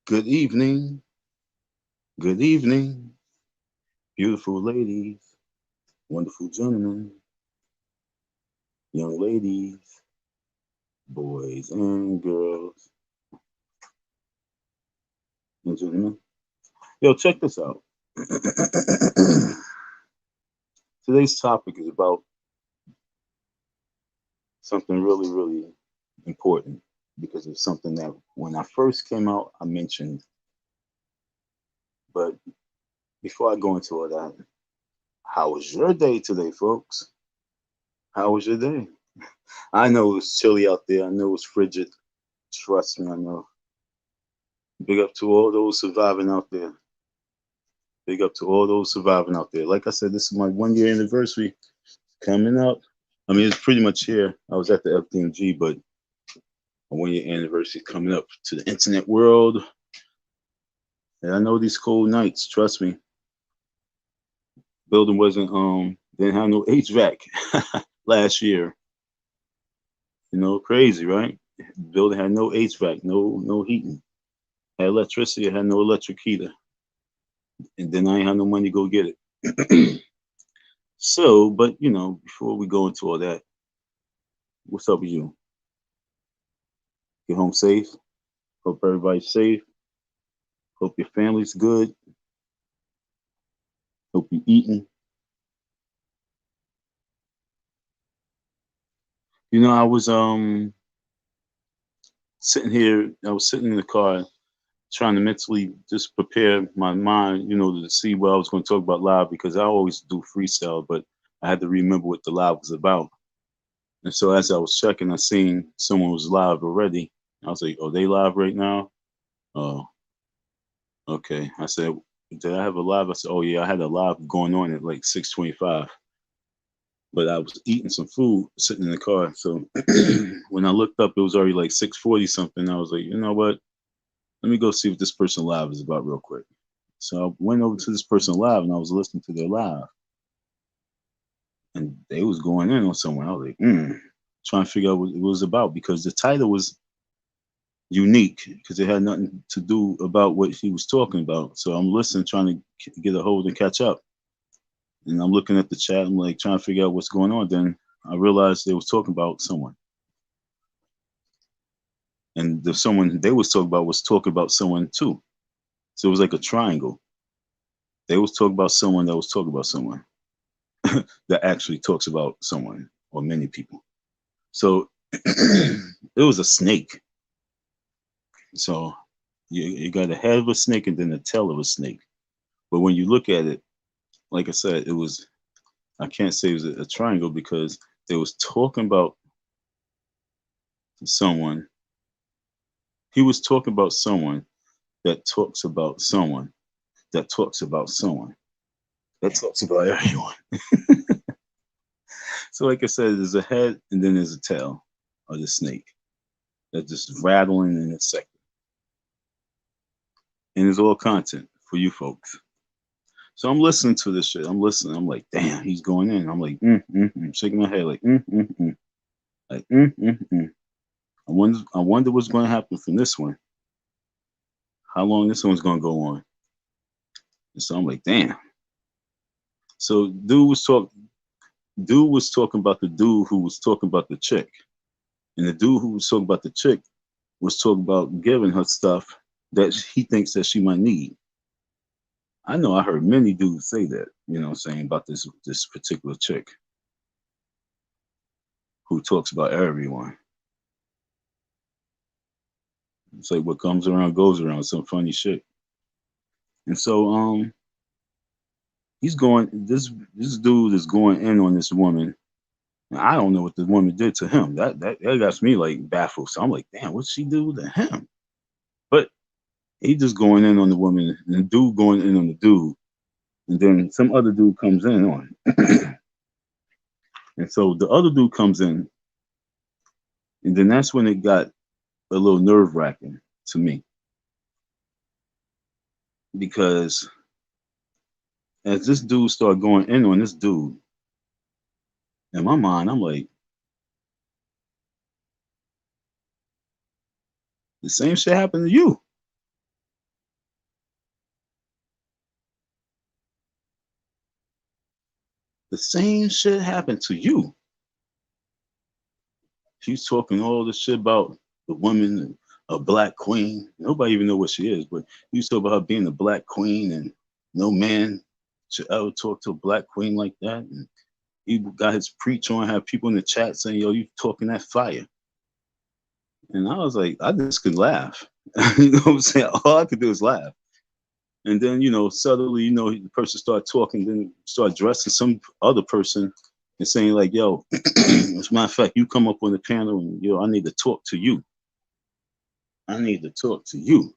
Good evening, beautiful ladies, wonderful gentlemen, young ladies, boys and girls, and gentlemen. Yo, check this out. Today's topic is about something really, really important because it's something that when I first came out, I mentioned. But before I go into all that, how was your day today, folks? How was your day? I know it's chilly out there. I know it's frigid. Trust me, I know. Big up to all those surviving out there. Big up to all those surviving out there. Like I said, this is my 1 year anniversary coming up. I mean, it's pretty much here. I was at the FDMG, but my 1 year anniversary coming up to the internet world. And I know these cold nights. Trust me. Building wasn't didn't have no HVAC last year. You know, crazy, right? Building had no HVAC, no heating. Had electricity, had no electric heater, and then I ain't had no money to go get it. So, but before we go into all that, what's up with you? Get home safe. Hope everybody's safe. Hope your family's good. Hope you're eating. I was sitting here. I was sitting in the car trying to mentally just prepare my mind, to see what I was going to talk about live because I always do freestyle, but I had to remember what the live was about. And so as I was checking, I seen someone was live already. I was like, "Oh, they live right now?" Oh, okay. I said, "Did I have a live?" I said, "Oh yeah, I had a live going on at like 6:25." But I was eating some food sitting in the car. So when I looked up, it was already like 6:40 something. I was like, you know what? Let me go see what this person live is about real quick. So I went over to this person live and I was listening to their live. And they was going in on someone. I was like, trying to figure out what it was about because the title was unique because it had nothing to do about what he was talking about. So I'm listening, trying to get a hold and catch up. And I'm looking at the chat. I'm like trying to figure out what's going on. Then I realized they was talking about someone, and the someone they was talking about someone too. So it was like a triangle. They was talking about someone that was talking about someone that actually talks about someone or many people. So it was a snake. So you got a head of a snake and then the tail of a snake. But when you look at it, like I said, it was I can't say it was a triangle because they was talking about someone. He was talking about someone that talks about someone that talks about someone that talks about everyone. So like I said, there's a head and then there's a tail of the snake that's just rattling in its sector. And it's all content for you folks. So I'm listening to this shit. I'm listening. I'm like, damn, he's going in. I'm like, shaking my head like, like, I wonder what's going to happen from this one. How long this one's going to go on. And so I'm like, damn. So dude was talking about the dude who was talking about the chick. And the dude who was talking about the chick was talking about giving her stuff that he thinks that she might need. I know I heard many dudes say that, saying about this particular chick who talks about everyone. It's like what comes around goes around, some funny shit. And so this dude is going in on this woman. And I don't know what the woman did to him. That got me like baffled. So I'm like, damn, what'd she do to him? But he just going in on the woman and the dude going in on the dude. And then some other dude comes in on. And so the other dude comes in, and then that's when it got a little nerve wracking to me. Because as this dude started going in on this dude, in my mind, I'm like, the same shit happened to you. the same shit happened to you. She's talking all this shit about the woman, a black queen. Nobody even know what she is, but you talk about her being a black queen, and no man should ever talk to a black queen like that. And he got his preach on, have people in the chat saying, yo, you talking that fire. And I was like, I just could laugh. You know what I'm saying? All I could do is laugh. And then, you know, suddenly, you know, the person started talking, then start addressing some other person and saying like, yo, as a matter of fact, you come up on the panel and, yo, I need to talk to you. I need to talk to you.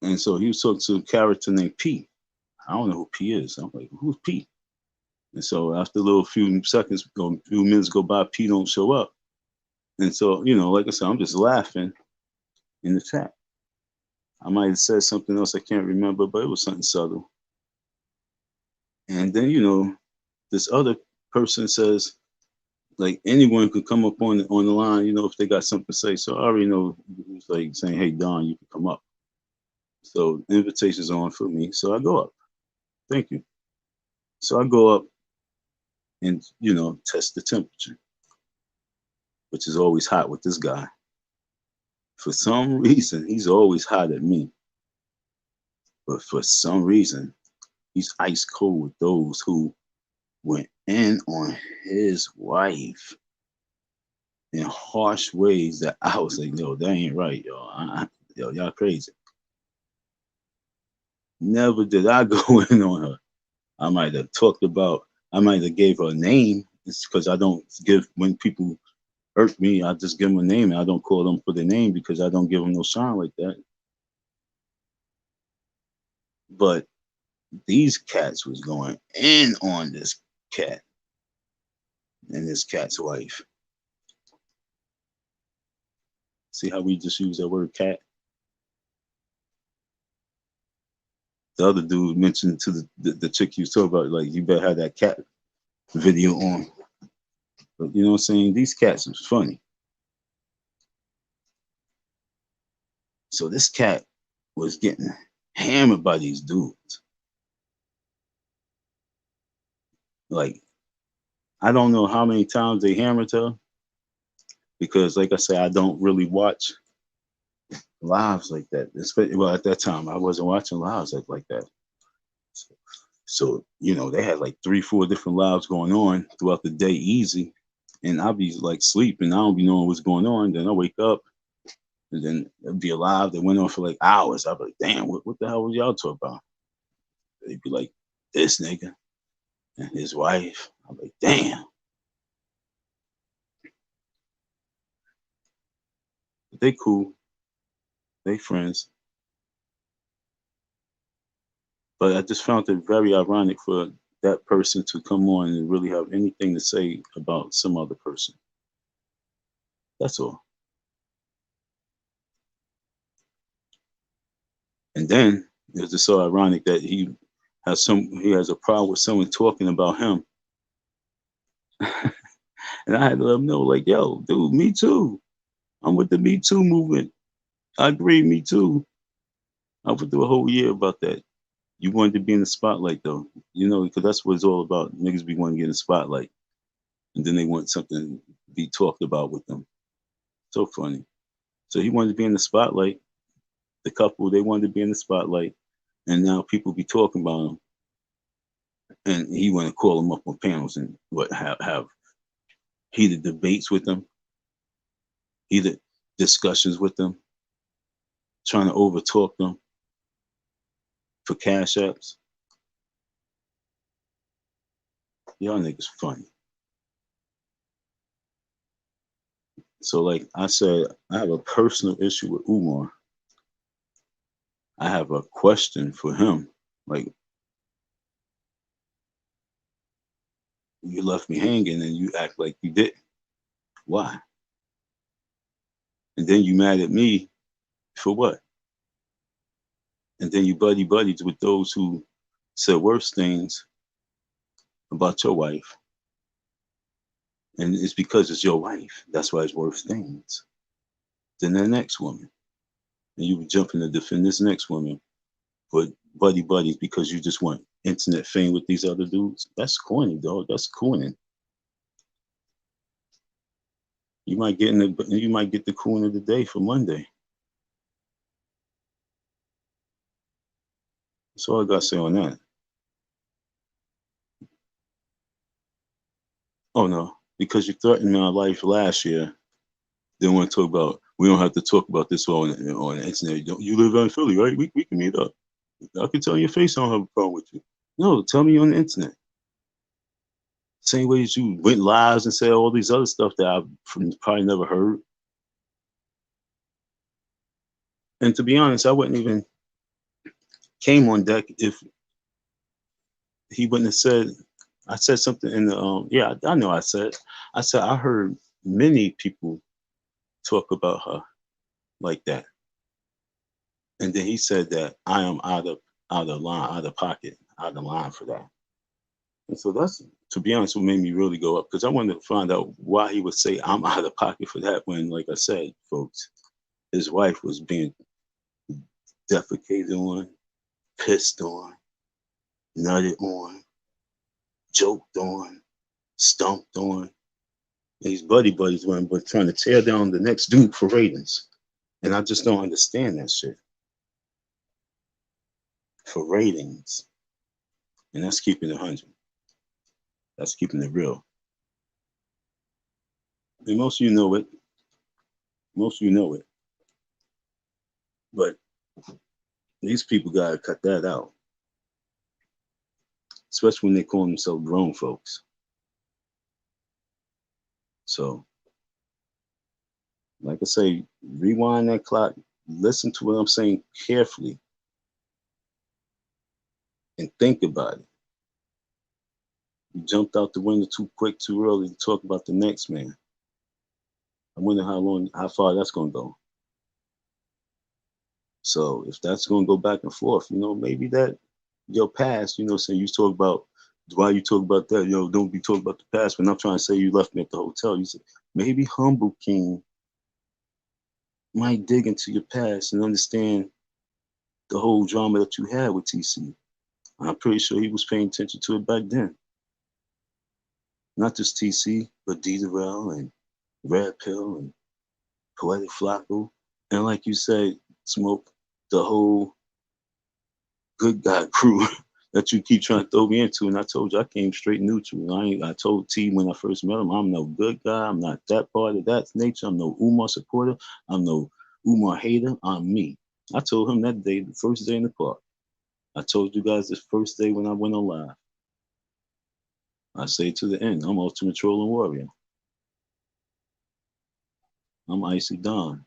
And so he was talking to a character named P. I don't know who P is. I'm like, who's P? And so after a little few seconds, a few minutes go by, P don't show up. And so, you know, like I said, I'm just laughing in the chat. I might have said something else I can't remember, but it was something subtle. And then, you know, this other person says, like, anyone could come up on the line, you know, if they got something to say. So I already know it's like saying, hey, Don, you can come up. So the invitation's on for me. So I go up. Thank you. So I go up and, you know, test the temperature, which is always hot with this guy. For some reason, he's always hot at me. But for some reason, he's ice cold with those who went in on his wife in harsh ways that I was like, yo, that ain't right, yo. Yo, y'all crazy. Never did I go in on her. I might have talked about, I might have gave her a name. It's because I don't give, when people hurt me, I just give them a name and I don't call them for their name because I don't give them no shine like that. But these cats was going in on this cat and this cat's wife. See how we just use that word cat? The other dude mentioned to the chick you was talking about, like, you better have that cat video on. But you know what I'm saying? These cats was funny. So this cat was getting hammered by these dudes. Like, I don't know how many times they hammered her because, like I said, I don't really watch lives like that. Well, at that time, I wasn't watching lives like that. So, you know, they had like 3, 4 different lives going on throughout the day easy. And I'll be like sleeping. I don't be knowing what's going on. Then I wake up and then it'd be a live that went on for like hours. I'd be like, damn, what the hell was y'all talking about? They'd be like, this nigga and his wife. I'm like, damn. But they cool. They friends. But I just found it very ironic for that person to come on and really have anything to say about some other person. That's all. And then it's just so ironic that he has a problem with someone talking about him. And I had to let him know, like, yo, dude, me too. I'm with the Me Too movement. I agree, me too. I went through a whole year about that. You wanted to be in the spotlight though, you know, because that's what it's all about. Niggas be wanting to get in the spotlight. And then they want something to be talked about with them. So funny. So he wanted to be in the spotlight. The couple, they wanted to be in the spotlight. And now people be talking about him. And he want to call them up on panels and have heated debates with them, heated discussions with them, trying to overtalk them for cash apps. Y'all niggas funny. So like I said, I have a personal issue with Umar. I have a question for him. Like, you left me hanging and you act like you didn't. Why? And then you mad at me for what? And then you buddies with those who said worse things about your wife. And it's because it's your wife. That's why it's worse things than the next woman. And you were jumping to defend this next woman. But buddies because you just want internet fame with these other dudes. That's corny, dog. That's cooning. You might get the coon of the day for Monday. That's all I gotta say on that. Oh no, because you threatened my life last year. Didn't want to talk about. We don't have to talk about this on the internet. You live out in Philly, right? We can meet up. I can tell your face I don't have a problem with you. No, tell me on the internet. Same way as you went lives and said all these other stuff that I've probably never heard. And to be honest, I wouldn't even came on deck if he wouldn't have said. I said something in the yeah, I know I said I heard many people talk about her like that. And then he said that I am out of line, out of pocket, out of line for that. And so that's, to be honest, what made me really go up, because I wanted to find out why he would say I'm out of pocket for that when, like I said, folks, his wife was being defecated on, pissed on, nutted on, joked on, stomped on. These buddies were trying to tear down the next dude for ratings. And I just don't understand that shit. For ratings. And that's keeping it 100. That's keeping it real. And most of you know it. Most of you know it. But these people gotta cut that out. Especially when they call themselves grown folks. So, like I say, rewind that clock, listen to what I'm saying carefully, and think about it. You jumped out the window too quick, too early to talk about the next man. I wonder how far that's gonna go. So if that's gonna go back and forth, maybe that your past, saying you talk about why you talk about that, don't be talking about the past. When I'm trying to say you left me at the hotel, you said maybe Humble King might dig into your past and understand the whole drama that you had with TC. I'm pretty sure he was paying attention to it back then. Not just TC, but D. Durrell and Red Pill and Poetic Flacco. And like you said, Smoke, the whole good guy crew that you keep trying to throw me into. And I told you I came straight neutral. I told T when I first met him, I'm no good guy. I'm not that part of that nature. I'm no Umar supporter. I'm no Umar hater. I'm me. I told him that day, the first day in the park. I told you guys this first day when I went on live. I say to the end, I'm Ultimate Trolling Warrior. I'm Icy Don.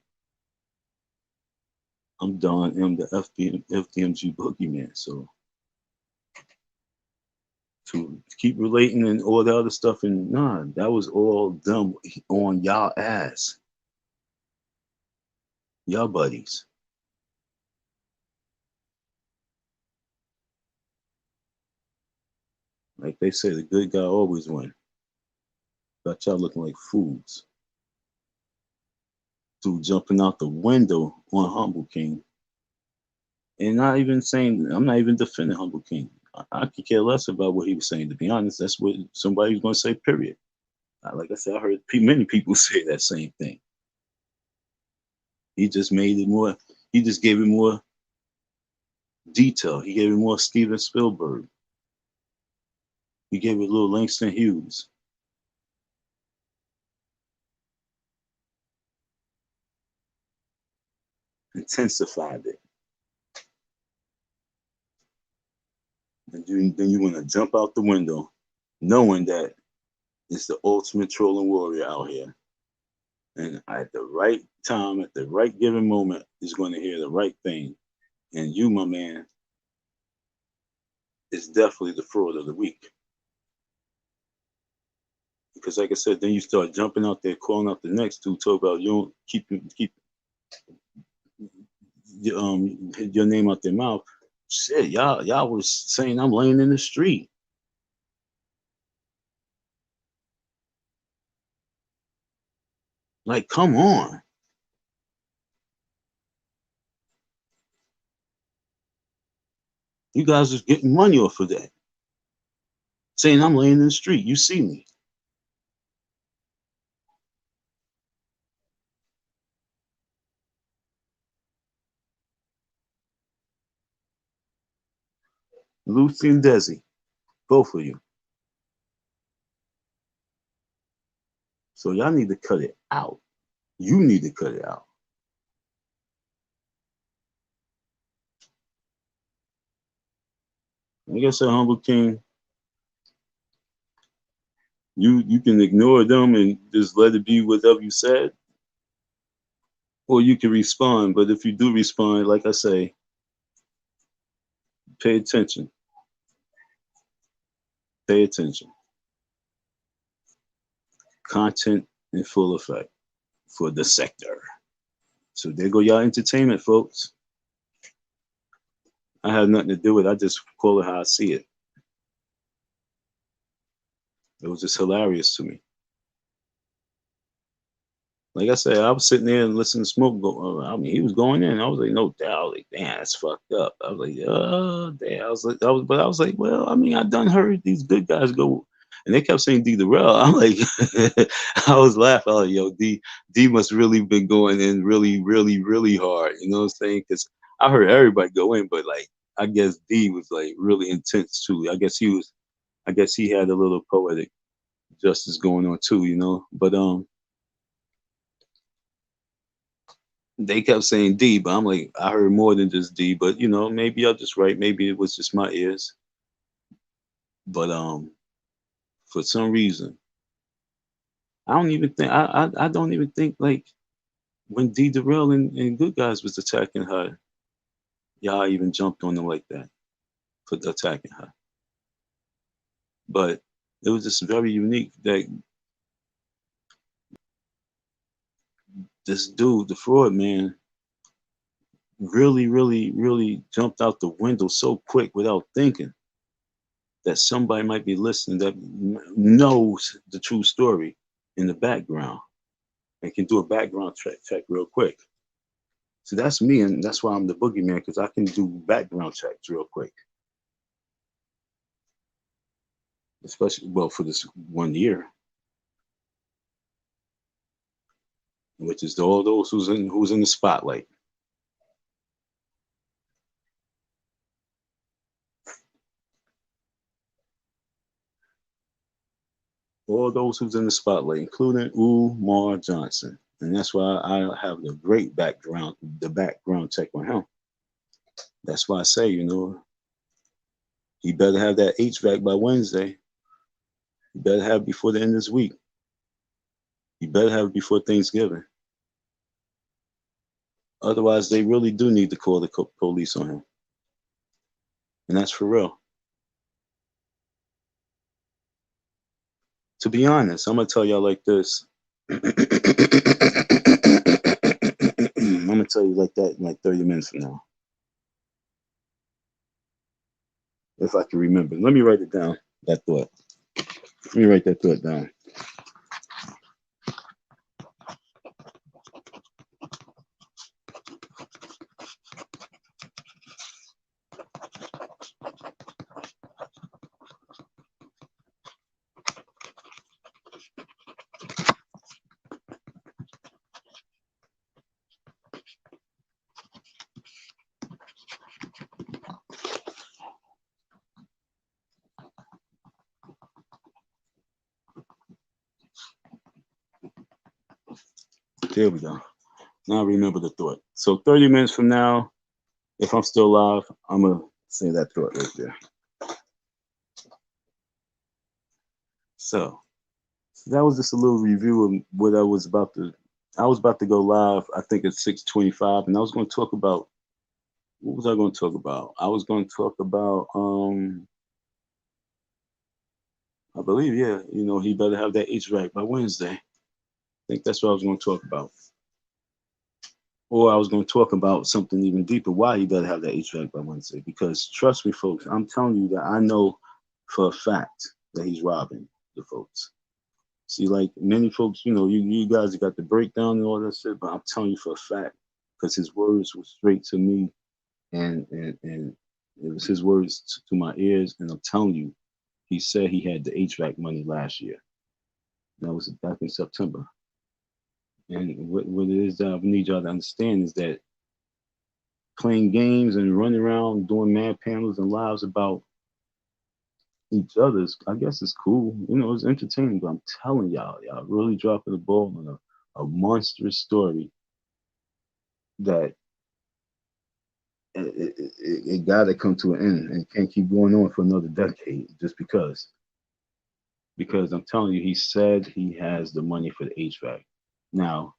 I'm Don M, the FDMG Boogieman. So to keep relating and all the other stuff, and nah, that was all done on y'all ass. Y'all buddies. Like they say, the good guy always wins. Got y'all looking like fools. Dude jumping out the window on Humble King. And not even saying, I'm not even defending Humble King. I could care less about what he was saying. To be honest, that's what somebody was going to say, period. Like I said, I heard many people say that same thing. He just made it more, he just gave it more detail. He gave it more Steven Spielberg. He gave it a little Langston Hughes. Intensified it. And then you want to jump out the window knowing that it's the ultimate trolling warrior out here. And at the right time, at the right given moment, is going to hear the right thing. And you, my man, is definitely the fraud of the week. Because like I said, then you start jumping out there, calling out the next dude, talk about you don't keep your name out their mouth. Shit, y'all was saying I'm laying in the street. Like, come on. You guys are getting money off of that. Saying I'm laying in the street. You see me. Lucy and Desi, both of you. So y'all need to cut it out. You need to cut it out. Like I said, Humble King, you can ignore them and just let it be whatever you said, or you can respond. But if you do respond, like I say, pay attention. Pay attention. Content in full effect for the sector. So there go y'all entertainment, folks. I have nothing to do with it. I just call it how I see it. It was just hilarious to me. Like I said, I was sitting there and listening to Smoke go. I mean, he was going in. I was like, no doubt. I was like, damn, that's fucked up. I was like, oh, damn. But I was like, well, I mean, I done heard these good guys go, and they kept saying D the Rel. I'm like, I was laughing. I was like, yo, D must really been going in really, really, really hard. You know what I'm saying? Because I heard everybody go in, but like, I guess D was like really intense too. I guess he had a little poetic justice going on too. You know, but they kept saying D, but I'm like, I heard more than just D. But you know, maybe I'm just right. Maybe it was just my ears. But for some reason, I don't even think I don't even think like when D Darrell and Good Guys was attacking her, y'all even jumped on them like that for attacking her. But it was just very unique that this dude, the fraud man, really, really, really jumped out the window so quick without thinking that somebody might be listening that knows the true story in the background and can do a background check real quick. So that's me, and that's why I'm the boogeyman, because I can do background checks real quick. Especially, well, for this 1 year, which is all those who's in the spotlight. All those who's in the spotlight, including Umar Johnson. And that's why I have the background check on him. That's why I say, you know, he better have that HVAC by Wednesday. He better have it before the end of this week. He better have it before Thanksgiving. Otherwise, they really do need to call the police on him. And that's for real. To be honest, I'm going to tell y'all like this. I'm going to tell you like that in like 30 minutes from now. If I can remember. Let me write it down, that thought. Let me write that thought down. There we go. Now I remember the thought. So 30 minutes from now, if I'm still alive, I'm going to say that thought right there. So that was just a little review of what I was about to. I was about to go live, I think at 6:25, and I was going to talk about, what was I going to talk about? I was going to talk about, I believe, yeah, you know, he better have that HVAC by Wednesday. I think that's what I was going to talk about. Or I was going to talk about something even deeper, why he better have that HVAC by Wednesday. Because trust me, folks, I'm telling you that I know for a fact that he's robbing the folks. See, like many folks, you know, you guys got the breakdown and all that shit, but I'm telling you for a fact, because his words were straight to me, and It was his words to my ears, and I'm telling you, he said he had the HVAC money last year. That was back in September. And what it is that I need y'all to understand is that playing games and running around doing mad panels and lives about each other's, I guess it's cool. You know, it's entertaining, but I'm telling y'all really dropping the ball on a monstrous story that it got to come to an end and can't keep going on for another decade just because. Because I'm telling you, he said he has the money for the HVAC. Now,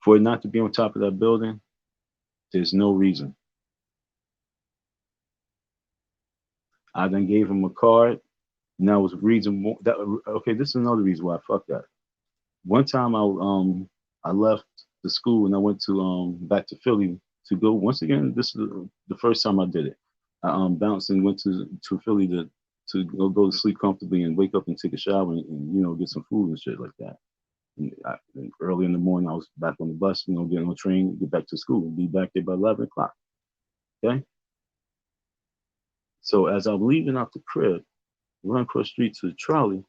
for it not to be on top of that building, there's no reason. I then gave him a card, and that was reason that okay. This is another reason why I fucked that. One time I left the school and I went to back to Philly to go once again. This is the first time I did it. I bounced and went to Philly to go to sleep comfortably and wake up and take a shower and you know get some food and shit like that. And early in the morning I was back on the bus, you know, getting on the train, get back to school, and be back there by 11 o'clock. Okay. So as I'm leaving out the crib, run across the street to the trolley,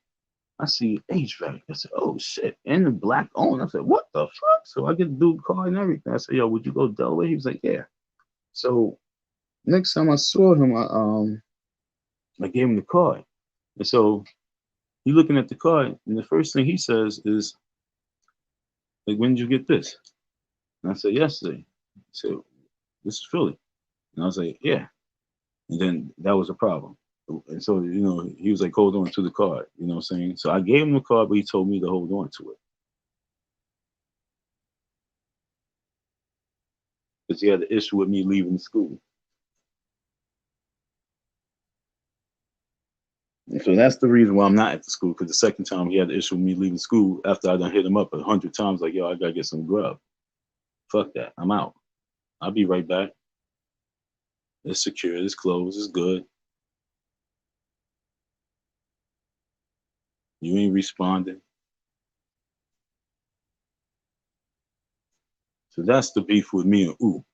I see HVAC. I said, oh shit. And the black on. I said, what the fuck? So I get the dude car and everything. I said, yo, would you go to Delaware? He was like, yeah. So next time I saw him, I gave him the card. And so he looking at the card, and the first thing he says is, like, when did you get this? And I said, yesterday. He said, this is Philly. And I was like, yeah. And then that was a problem. And so, you know, he was like, hold on to the card. You know what I'm saying? So I gave him the card, but he told me to hold on to it. Because he had an issue with me leaving school. And so that's the reason why I'm not at the school. Because the second time he had an issue with me leaving school after I done hit him up 100 times, like, yo, I gotta get some grub. Fuck that. I'm out. I'll be right back. It's secure. It's closed. It's good. You ain't responding. So that's the beef with me and Ooh.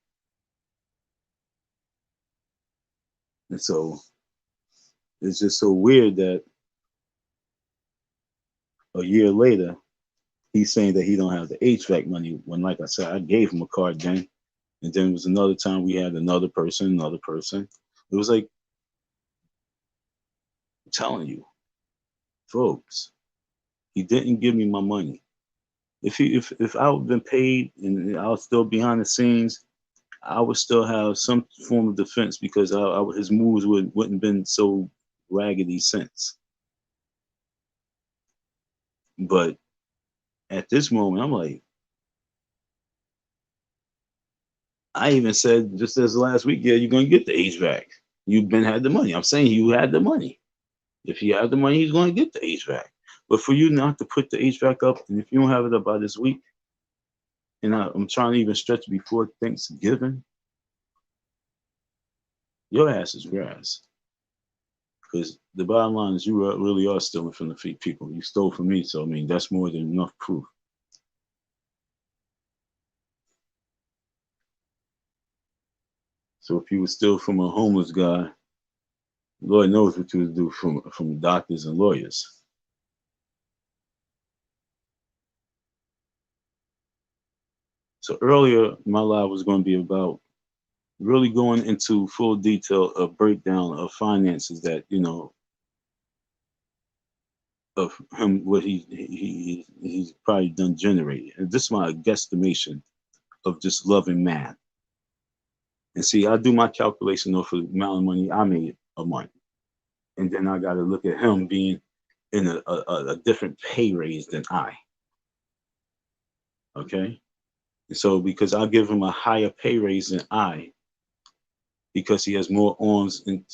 And so it's just so weird that a year later, he's saying that he don't have the HVAC money when, like I said, I gave him a card then. And then it was another time we had another person. It was like, I'm telling you, folks, he didn't give me my money. If I would have been paid and I was still behind the scenes, I would still have some form of defense because his moves wouldn't been so raggedy since. But at this moment, I'm like, I even said just as last week, yeah, you're gonna get the HVAC. You've been had the money. I'm saying you had the money. If he had the money, he's gonna get the HVAC. But for you not to put the HVAC up, and if you don't have it up by this week, and I'm trying to even stretch before Thanksgiving, your ass is grass. Because the bottom line is you really are stealing from the people. You stole from me, so I mean that's more than enough proof. So if you would steal from a homeless guy, Lord knows what you would do from doctors and lawyers. So earlier, my live was going to be about really going into full detail of breakdown of finances that you know of him what he's probably done generated. And this is my guesstimation of just loving man. And see, I do my calculation off of the amount of money I made a month, and then I got to look at him being in a different pay raise than I. Okay, and so because I give him a higher pay raise than I, because he has more arms and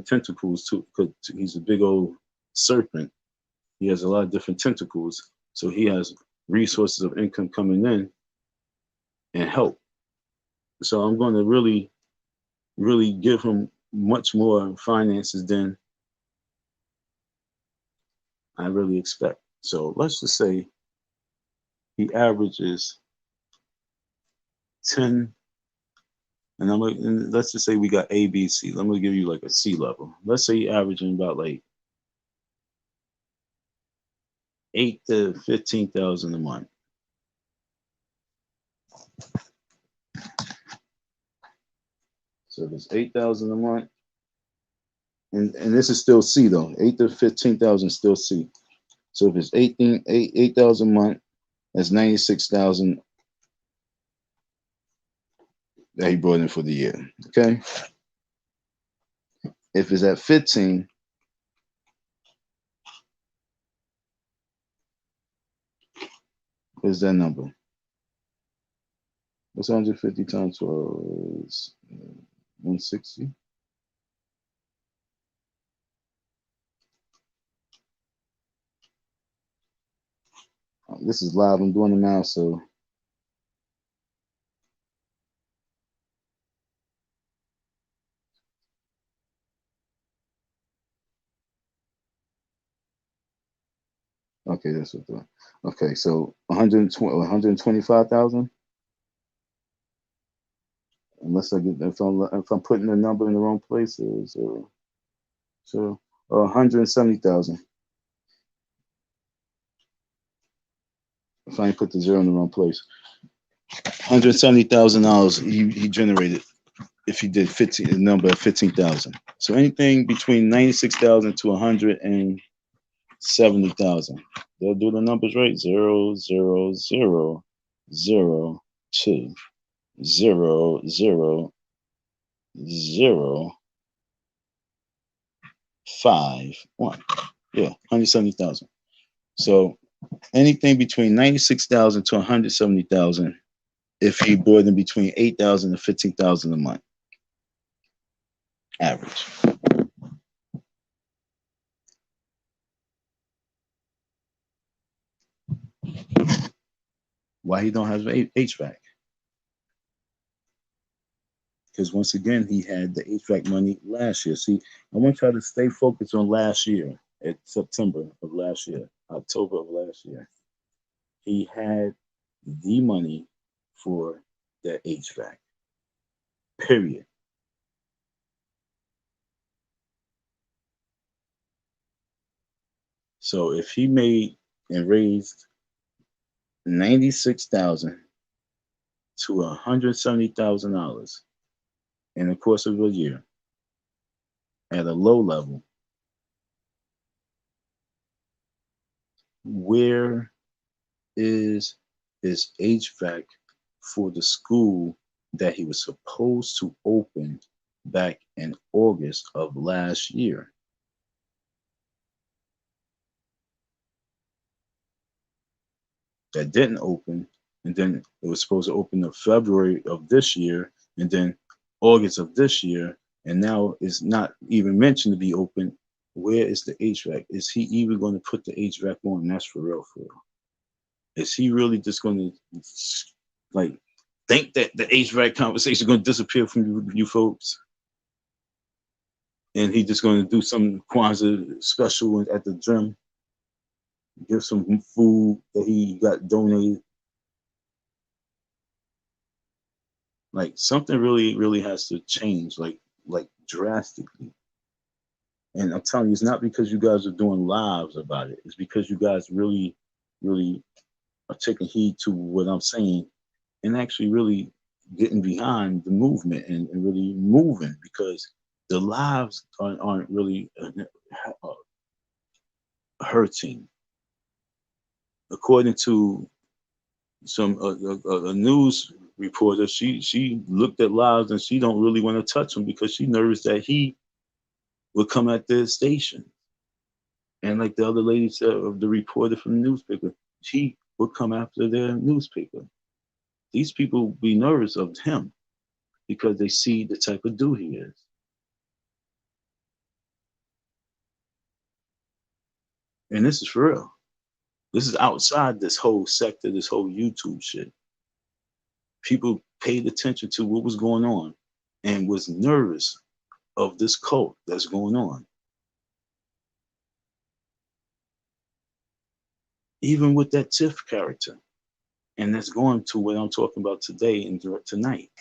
tentacles too, because he's a big old serpent. He has a lot of different tentacles, so he has resources of income coming in and help. So I'm going to really give him much more finances than I really expect. So let's just say he averages 10 and let's just say we got A, B, C. I'm gonna give you like a C level. Let's say you're averaging about like 8 to 15,000 a month. So if it's 8,000 a month, and this is still C though. 8 to 15,000 still C. So if it's 8,000 a month, that's 96,000 that he brought in for the year. Okay. If it's at 15, what's that number? What's 150 times 12 is 160. This is live. I'm doing it now, so okay, that's what the okay. So 120, 125,000. Unless I get if I'm putting the number in the wrong place, so 170,000. If I ain't put the zero in the wrong place, $170,000 he generated if he did 15 a number of 15,000. So anything between 96,000 to 170,000. They'll do the numbers right. 0, 0, 0, 0, 2, 0, 0, 0, 5, 1. Yeah, 170,000. So anything between 96,000 to 170,000 if he brought in between 8,000 and 15,000 a month average. Why he don't have HVAC? Because once again, he had the HVAC money last year. See, I want y'all to stay focused on last year, at September of last year, October of last year. He had the money for the HVAC, period. So if he made and raised 96,000 to $170,000 in the course of a year at a low level, where is his HVAC for the school that he was supposed to open back in August of last year? That didn't open, and then it was supposed to open in February of this year, and then August of this year, and now it's not even mentioned to be open. Where is the HVAC? Is he even going to put the HVAC on? That's for real, for real. Is he really just going to like think that the HVAC conversation is going to disappear from you folks? And he just going to do some Kwanzaa special at the gym, give some food that he got donated. Like something really, really has to change, like drastically. And I'm telling you, it's not because you guys are doing lives about it. It's because you guys really, really are taking heed to what I'm saying and actually really getting behind the movement and really moving, because the lives aren't really hurting. According to some a news reporter, she looked at lives and she don't really want to touch him because she nervous that he would come at the station. And like the other lady said, of the reporter from the newspaper, she would come after their newspaper. These people be nervous of him because they see the type of dude he is. And this is for real. This is outside this whole sector, this whole YouTube shit. People paid attention to what was going on and was nervous of this cult that's going on. Even with that Tiff character. And that's going to what I'm talking about today and tonight.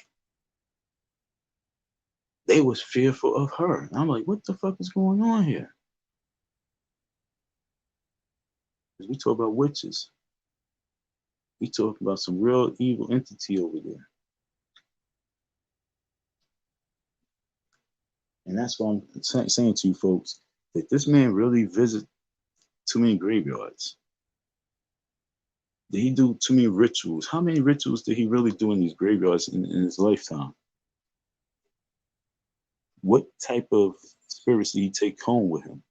They was fearful of her. And I'm like, what the fuck is going on here? Because we talk about witches. We talk about some real evil entity over there. And that's why I'm saying to you folks that this man really visits too many graveyards. Did he do too many rituals? How many rituals did he really do in these graveyards in his lifetime? What type of spirits did he take home with him?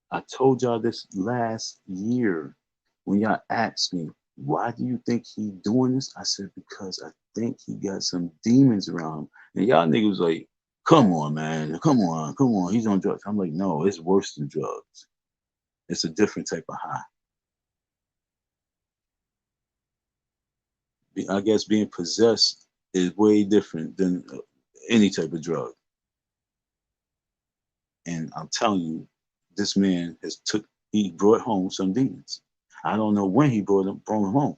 I told y'all this last year when y'all asked me, why do you think he doing this? I said, because I think he got some demons around him. And y'all niggas was like, come on, man. Come on. He's on drugs. I'm like, no, it's worse than drugs. It's a different type of high. I guess being possessed is way different than any type of drug. And I'm telling you, this man he brought home some demons. I don't know when he brought them home.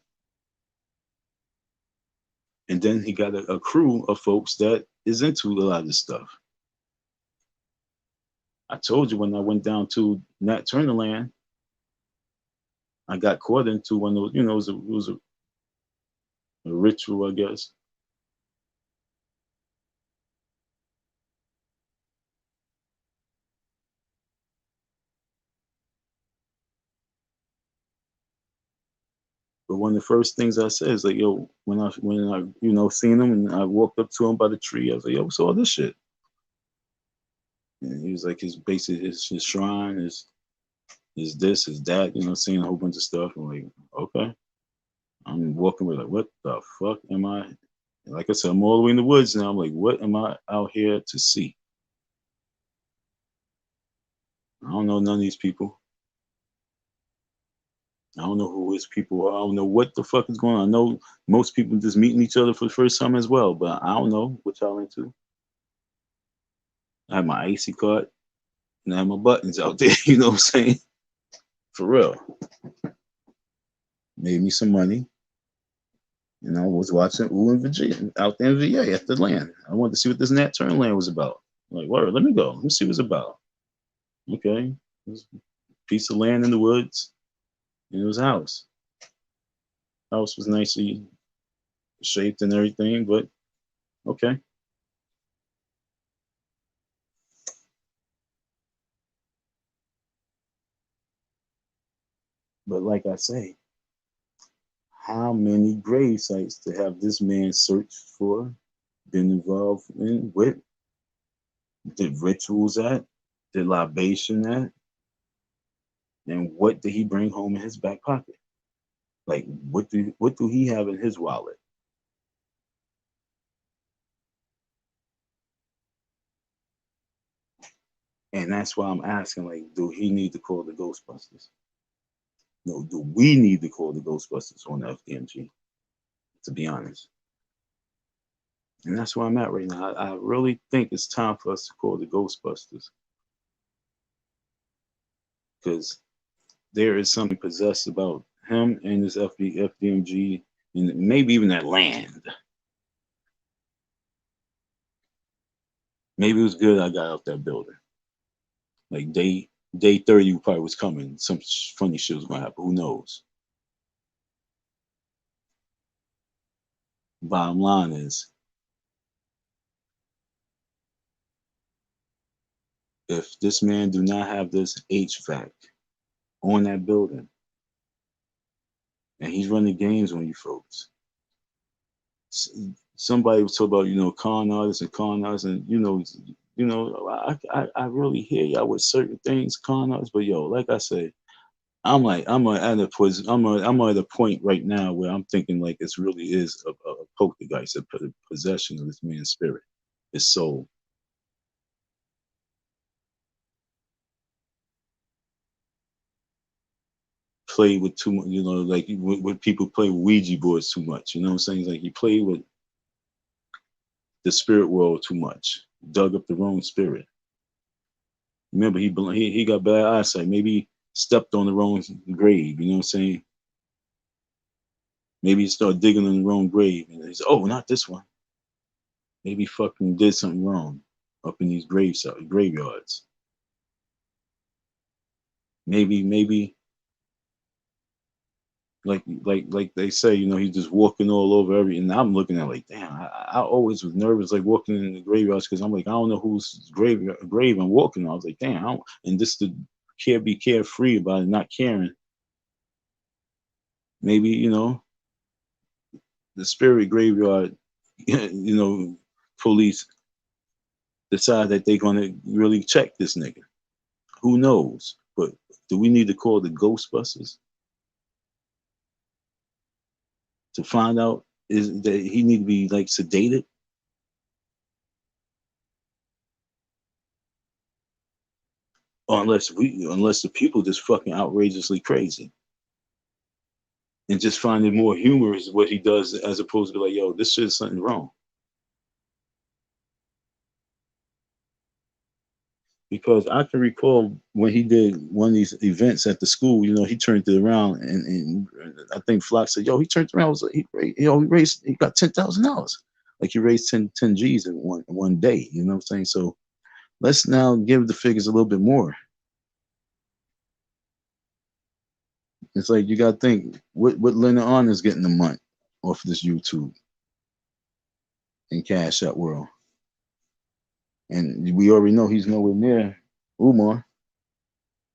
And then he got a crew of folks that is into a lot of this stuff. I told you when I went down to Nat Turner Land, I got caught into one of those, it was a ritual, I guess. But one of the first things I said is like, yo, when I seen him and I walked up to him by the tree, I was like, yo, what's all this shit? And he was like, his shrine is this, his that, seeing a whole bunch of stuff. I'm like, okay. I'm walking with like, what the fuck am I? Like I said, I'm all the way in the woods now. I'm like, what am I out here to see? I don't know none of these people. I don't know who his people are. I don't know what the fuck is going on. I know most people just meeting each other for the first time as well, but I don't know what y'all into. I have my icy card and I have my buttons out there, you know what I'm saying? For real. Made me some money. Was watching Virginia out there in VA at the land. I wanted to see what this Nat Turner land was about. I'm like, word, let me go. Let me see what it's about. Okay. There's a piece of land in the woods. And it was a house. House was nicely shaped and everything, but okay. But like I say, how many grave sites to have this man searched for, been involved in, with, did rituals at, did libation at, and what did he bring home in his back pocket? Like, what do he have in his wallet? And that's why I'm asking, like, do he need to call the Ghostbusters? No, do we need to call the Ghostbusters on the FDMG? To be honest. And that's where I'm at right now. I really think it's time for us to call the Ghostbusters. Because there is something possessed about him and this FDMG and maybe even that land. Maybe it was good I got out that building. Like day 30 probably was coming. Some funny shit was gonna happen. Who knows? Bottom line is, if this man do not have this HVAC on that building, and he's running games on you folks, somebody was talking about con artists, and I really hear y'all with certain things, con artists, but yo, like I say, I'm at a point right now where I'm thinking like this really is a poltergeist, a possession of this man's spirit, his soul. Play with too much, like when people play Ouija boards too much, you know what I'm saying? Like he played with the spirit world too much, dug up the wrong spirit. Remember, he got bad eyesight. Maybe he stepped on the wrong grave. You know what I'm saying? Maybe he started digging in the wrong grave, and he's, oh, not this one. Maybe fucking did something wrong up in these graveyards. Maybe like they say, you know, he's just walking all over and I'm looking at like, damn, I always was nervous like walking in the graveyards because I'm like, I don't know whose grave I'm walking on. I was like, damn, and just to be carefree about it, not caring. Maybe, you know, the spirit graveyard, you know, police decide that they're gonna really check this nigga. Who knows? But do we need to call the Ghostbusters to find out is that he need to be like sedated? Or unless the people just fucking outrageously crazy and just find it more humorous what he does as opposed to be like, yo, this shit is something wrong. Because I can recall when he did one of these events at the school, you know, he turned it around and I think Flock said, yo, he turned around, was like, he got $10,000. Like he raised 10 G's in one day, you know what I'm saying? So let's now give the figures a little bit more. It's like you gotta think what Leonard On is getting a month off of this YouTube and Cash App world. And we already know he's nowhere near Umar.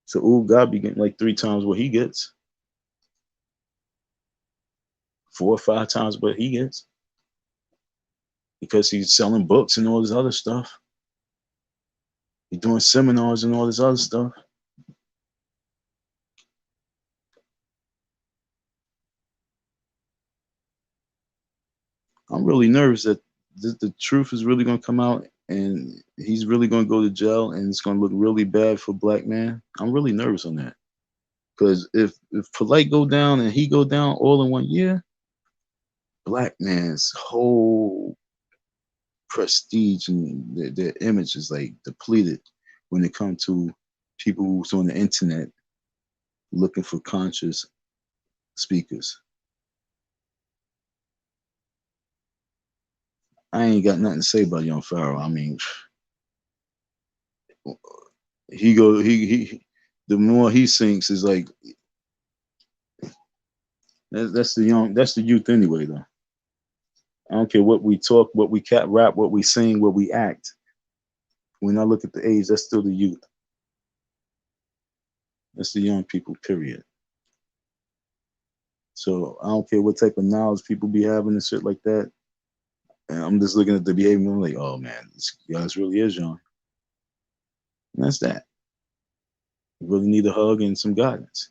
So God be getting like 3 times what he gets, 4 or 5 times what he gets, because he's selling books and all this other stuff. He's doing seminars and all this other stuff. I'm really nervous that the truth is really going to come out and he's really going to go to jail and it's going to look really bad for black man. I'm really nervous on that. Because if Polite go down and he go down all in 1 year, black man's whole prestige and their image is like depleted when it comes to people who's on the internet looking for conscious speakers. I ain't got nothing to say about Young Pharaoh. I mean, he the more he sinks is like that's the youth anyway though. I don't care what we talk, what we cat rap, what we sing, what we act. When I look at the age, that's still the youth. That's the young people, period. So I don't care what type of knowledge people be having and shit like that. And I'm just looking at the behavior. I'm like, oh man, this guys really is young. And that's that. You really need a hug and some guidance.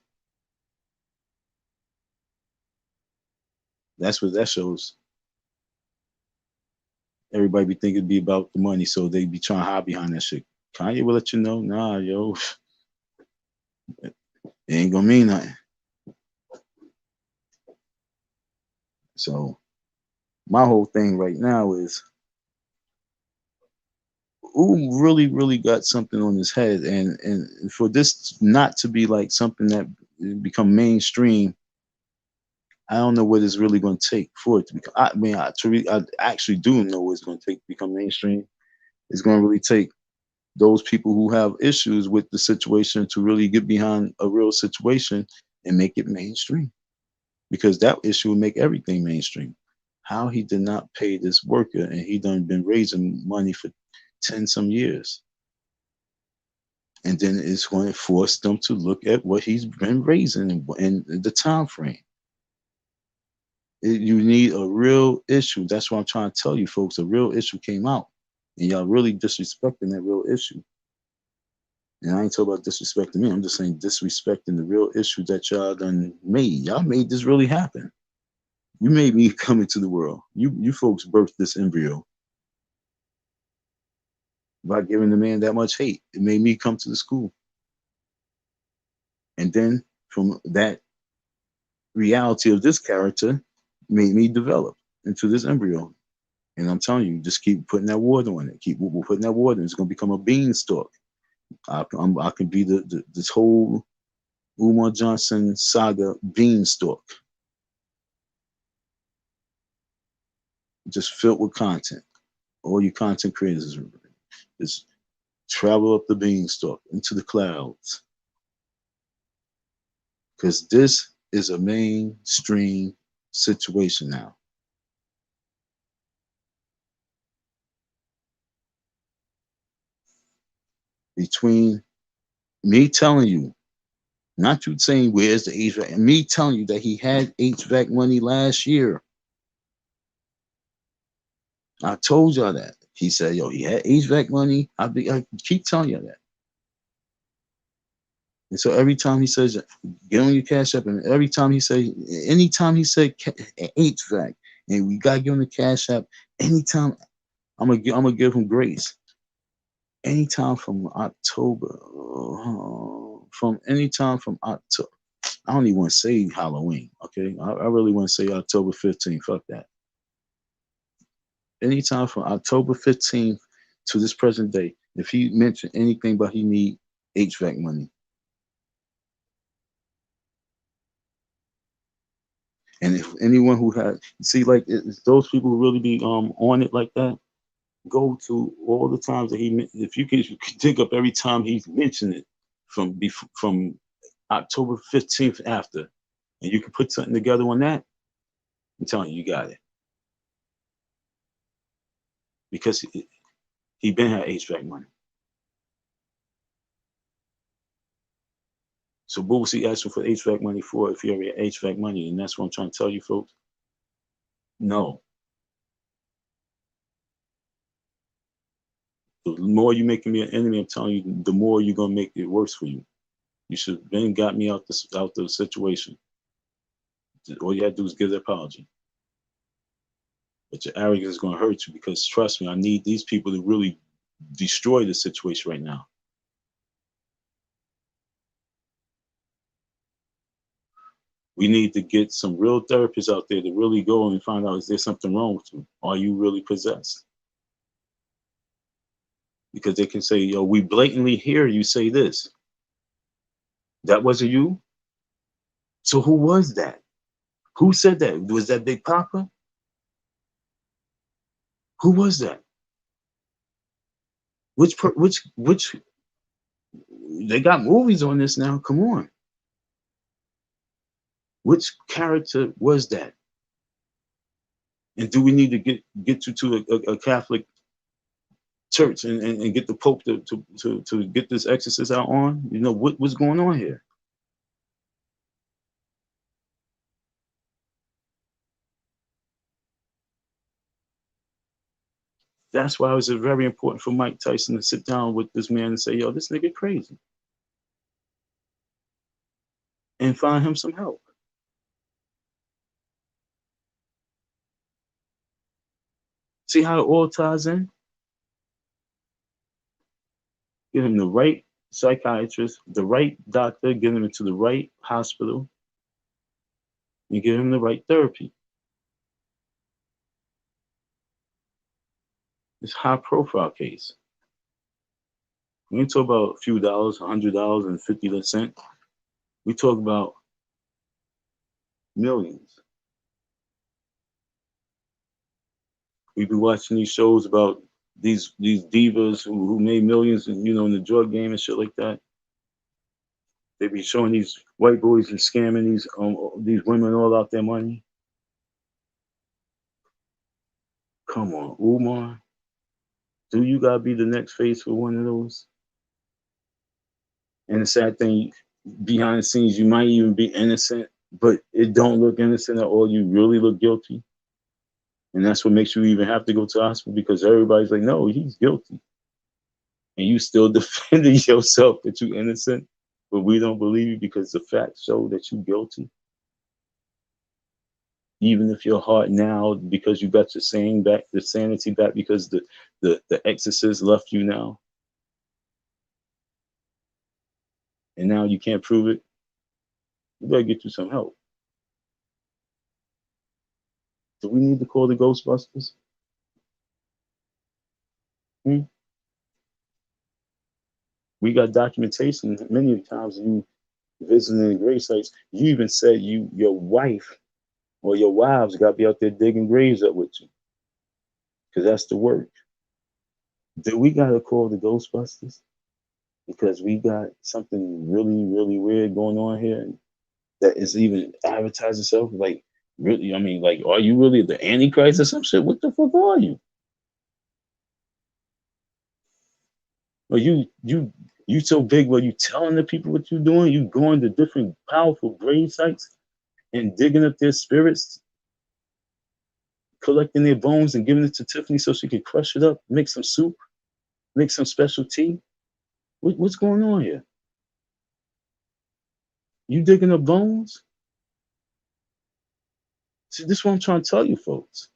That's what that shows. Everybody be thinking it'd be about the money, so they be trying to hide behind that shit. Kanye will let you know, nah, yo, it ain't gonna mean nothing. So my whole thing right now is who really got something on his head, and for this not to be like something that become mainstream. I don't know what it's really going to take for it to become. I mean, I actually do know what it's going to take to become mainstream. It's going to really take those people who have issues with the situation to really get behind a real situation and make it mainstream, because that issue will make everything mainstream. How he did not pay this worker and he done been raising money for 10 some years. And then it's going to force them to look at what he's been raising in the time frame. You need a real issue. That's what I'm trying to tell you, folks. A real issue came out, and y'all really disrespecting that real issue. And I ain't talking about disrespecting me. I'm just saying disrespecting the real issue that y'all done made. Y'all made this really happen. You made me come into the world. You folks birthed this embryo by giving the man that much hate. It made me come to the school. And then from that reality of this character made me develop into this embryo. And I'm telling you, just keep putting that water on it. Keep putting that water. It's going to become a beanstalk. I can be this whole Umar Johnson saga beanstalk, just filled with content. all you content creators is travel up the beanstalk into the clouds. Because this is a mainstream situation now. Between me telling you, not you saying where's the HVAC, and me telling you that he had HVAC money last year. I told y'all that. He said, yo, he had HVAC money. I keep telling you that. And so every time he says, get on your cash app, and every time he say, anytime he said HVAC, and we gotta give him the cash app, anytime I'm gonna give him grace. Anytime from October, from anytime from October, I don't even want to say Halloween, okay? I really want to say October 15th, fuck that. Anytime from October 15th to this present day, if he mentioned anything but he need HVAC money. And if anyone who had, see, like those people who really be on it like that, go to all the times that if you can dig up every time he's mentioned it from October 15th after, and you can put something together on that, I'm telling you, you got it. Because he been had HVAC money. So what was he asking for HVAC money for if he already had HVAC money? And that's what I'm trying to tell you folks. No. The more you making me an enemy, I'm telling you, the more you're gonna make it worse for you. You should have been got me out the situation. All you had to do is give the apology. But your arrogance is gonna hurt you because trust me, I need these people to really destroy the situation right now. We need to get some real therapists out there to really go and find out, is there something wrong with you? Are you really possessed? Because they can say, yo, we blatantly hear you say this. That wasn't you? So who was that? Who said that? Was that Big Papa? Who was that? Which, they got movies on this now. Come on. Which character was that? And do we need to get you to a Catholic church and get the Pope to get this exorcist out on? You know, what's going on here? That's why it was very important for Mike Tyson to sit down with this man and say, yo, this nigga crazy. And find him some help. See how it all ties in? Get him the right psychiatrist, the right doctor, get him into the right hospital, and give him the right therapy. It's a high profile case. We talk about a few dollars, $100 and 50 cents. We talk about millions. We be watching these shows about these divas who made millions, and you know, in the drug game and shit like that. They be showing these white boys and scamming these women all out their money. Come on, Umar. Do you gotta be the next face for one of those? And the sad thing, behind the scenes, you might even be innocent, but it don't look innocent at all. You really look guilty. And that's what makes you even have to go to the hospital, because everybody's like, no, he's guilty. And you still defending yourself that you're innocent, but we don't believe you because the facts show that you're guilty. Even if your heart now, because you got your sanity back, because the exorcist left you now, and now you can't prove it, you better get you some help. Do we need to call the Ghostbusters? We got documentation many times of you visiting the grave sites. You even said your wife or your wives got to be out there digging graves up with you, because that's the work. Do we gotta call the Ghostbusters because we got something really, really weird going on here that is even advertising itself? Like, really? I mean, like, are you really the Antichrist or some shit? What the fuck are you? Or you so big? Were you telling the people what you're doing? You going to different powerful grave sites and digging up their spirits, collecting their bones and giving it to Tiffany so she can crush it up, make some soup, make some special tea. What's going on here? You digging up bones? See, this is what I'm trying to tell you, folks.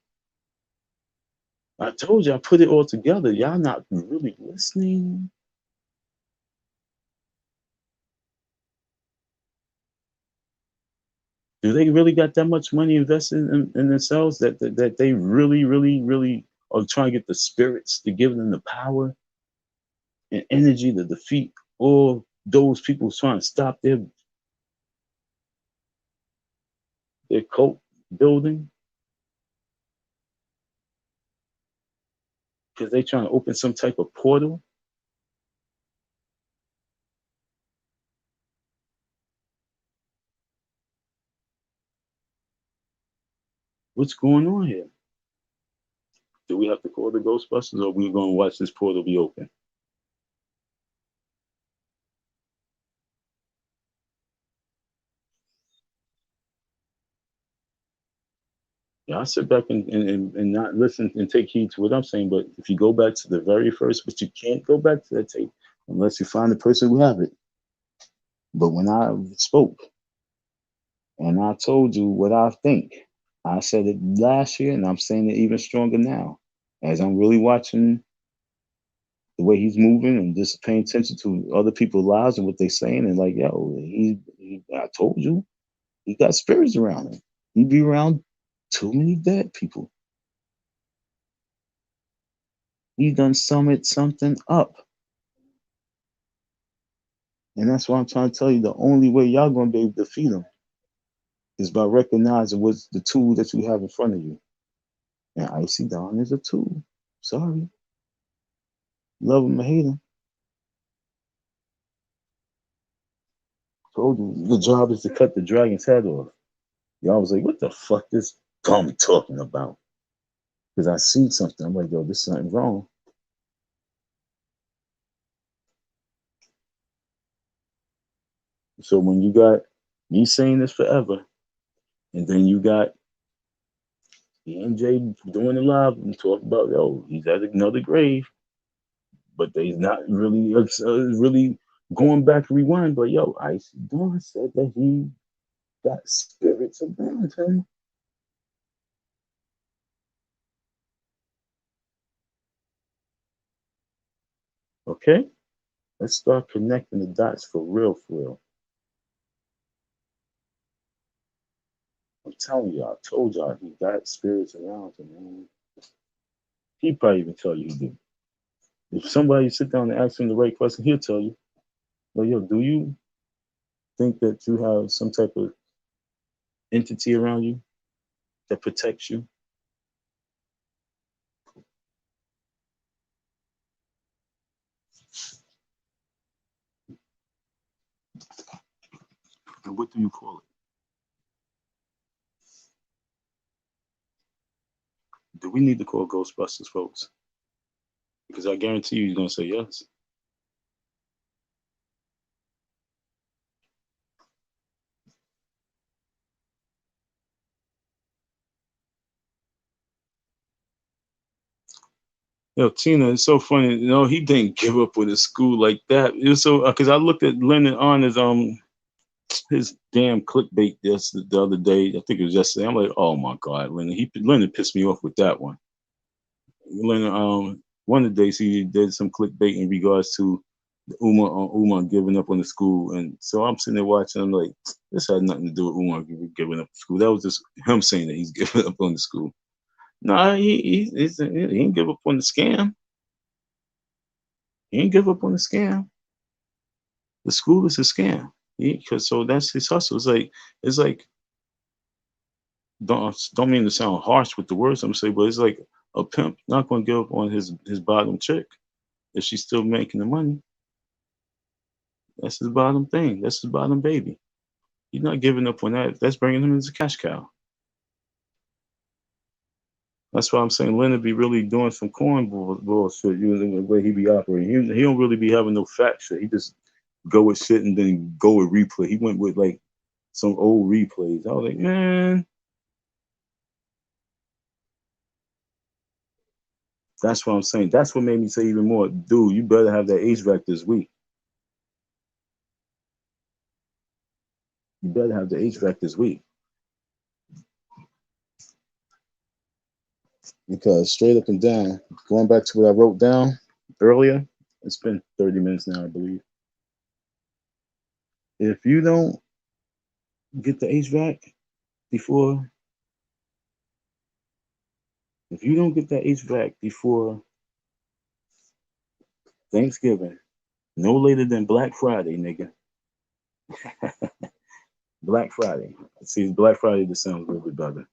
I told you I put it all together. Y'all not really listening. Do they really got that much money invested in themselves that they really, really, really are trying to get the spirits to give them the power and energy to defeat all those people trying to stop their cult building because they trying to open some type of portal? What's going on here? Do we have to call the Ghostbusters or are we going to watch this portal be open? Yeah, I sit back and not listen and take heed to what I'm saying. But if you go back to the very first, but you can't go back to that tape unless you find the person who have it. But when I spoke and I told you what I think, I said it last year and I'm saying it even stronger now. As I'm really watching the way he's moving and just paying attention to other people's lives and what they're saying, and like, yo, I told you, he got spirits around him. He be around too many dead people. He done summoned something up. And that's why I'm trying to tell you the only way y'all gonna be able to defeat him is by recognizing what's the tool that you have in front of you. And Icy Dawn is a tool. Sorry. Love him or hate him. Told you the job is to cut the dragon's head off. Y'all was like, what the fuck this bum talking about? Because I see something. I'm like, yo, there's something wrong. So when you got me saying this forever, and then you got EMJ doing the live and talk about, yo, he's at another grave, but they's not really really going back to rewind. But yo, Icy Dawn said that he got spirits around him. Okay, let's start connecting the dots for real, for real. I'm telling y'all, I told y'all he got spirits around him, man. He probably even tell you he do. If somebody sit down and ask him the right question, he'll tell you. But yo, do you think that you have some type of entity around you that protects you? And what do you call it? Do we need to call Ghostbusters, folks? Because I guarantee you he's going to say yes. Yo, Tina, it's so funny. You know, he didn't give up with his school like that. It was so because I looked at Leonard on his damn clickbait the other day. I think it was yesterday. I'm like, oh my god, Leonard pissed me off with that one. Leonard, one of the days he did some clickbait in regards to Umar giving up on the school, and so I'm sitting there watching. I'm like, this had nothing to do with Umar giving up the school. That was just him saying that he's giving up on the school. No, he didn't give up on the scam. He didn't give up on the scam. The school is a scam. Cause so that's his hustle. It's like don't mean to sound harsh with the words I'm saying, but it's like a pimp not gonna give up on his bottom chick. if she's still making the money, that's his bottom thing. That's his bottom baby. He's not giving up on that. That's bringing him as a cash cow. That's why I'm saying Leonard be really doing some bullshit. The way he be operating, he don't really be having no fact shit. He just go with shit and then go with replay. He went with like some old replays. I was like, man, that's what I'm saying. That's what made me say even more, dude. You better have that HVAC this week. You better have the HVAC this week. Because straight up and down, going back to what I wrote down earlier, it's been 30 minutes now, I believe. If you don't get the HVAC before, if you don't get that HVAC before Thanksgiving, no later than Black Friday, nigga. Black Friday. See, Black Friday just sounds a little bit better.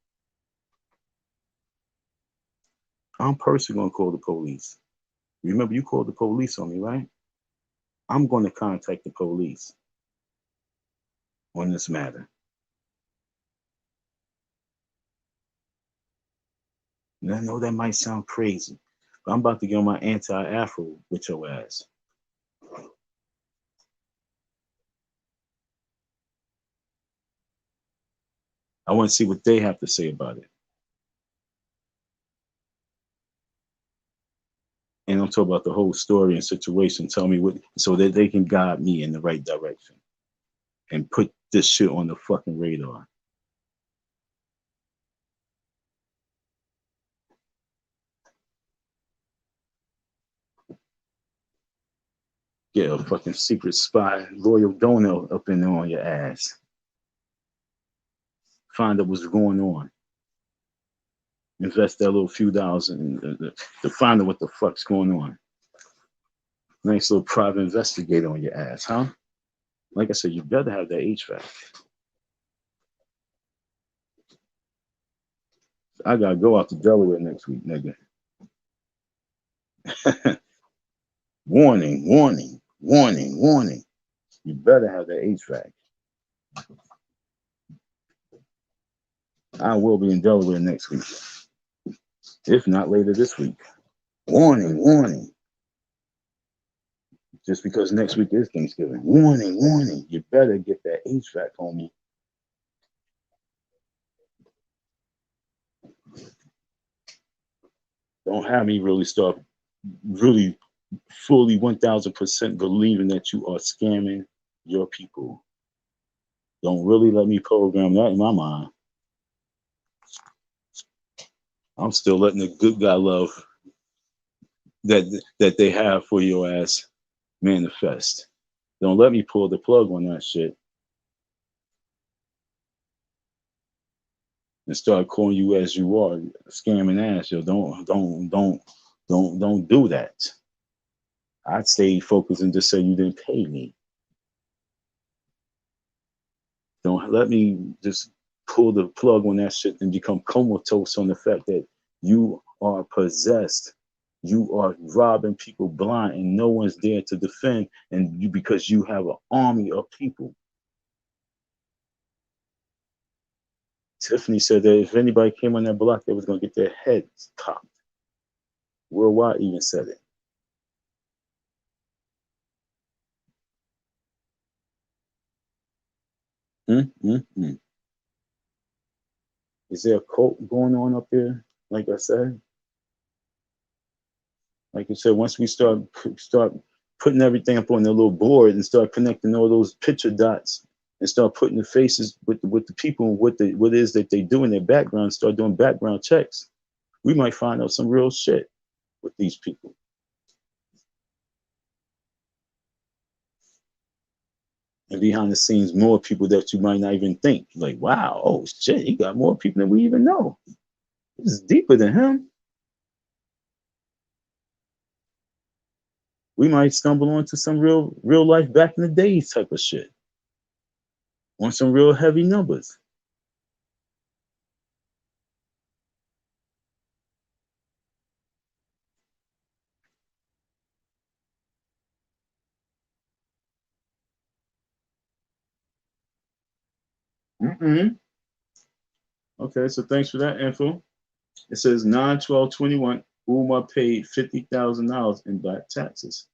I'm personally going to call the police. Remember, you called the police on me, right? I'm going to contact the police on this matter. And I know that might sound crazy, but I'm about to get on my anti-Afro with your ass. I want to see what they have to say about it. And I'm talking about the whole story and situation. Tell me what, so that they can guide me in the right direction and put this shit on the fucking radar. Get a fucking secret spy, loyal donor up in there on your ass. Find out what's going on. Invest that little few dollars to find out what the fuck's going on. Nice little private investigator on your ass, huh? Like I said, you better have that HVAC. I gotta go out to Delaware next week, nigga. Warning, warning, warning, warning. You better have that HVAC. I will be in Delaware next week. If not later this week. Warning, warning. Just because next week is Thanksgiving. Warning, warning. You better get that HVAC, homie. Don't have me really start really fully 1000% believing that you are scamming your people. Don't really let me program that in my mind. I'm still letting the good guy love that they have for your ass manifest. Don't let me pull the plug on that shit and start calling you as you are, scamming ass. Yo, don't do that. I'd stay focused and just say you didn't pay me. Don't let me just pull the plug on that shit and become comatose on the fact that you are possessed. You are robbing people blind and no one's there to defend, and you because you have an army of people. Tiffany said that if anybody came on that block, they was going to get their heads popped. Worldwide even said it. Is there a cult going on up there? Like I said, like you said, once we start putting everything up on the little board and start connecting all those picture dots and start putting the faces with the people and what it is that they do in their background, start doing background checks, we might find out some real shit with these people. And behind the scenes, more people that you might not even think. Like, wow, oh shit, he got more people than we even know. This is deeper than him. We might stumble onto some real life back in the days type of shit. On some real heavy numbers. Okay, so thanks for that info. It says 9/12/21. Umar paid $50,000 in back taxes.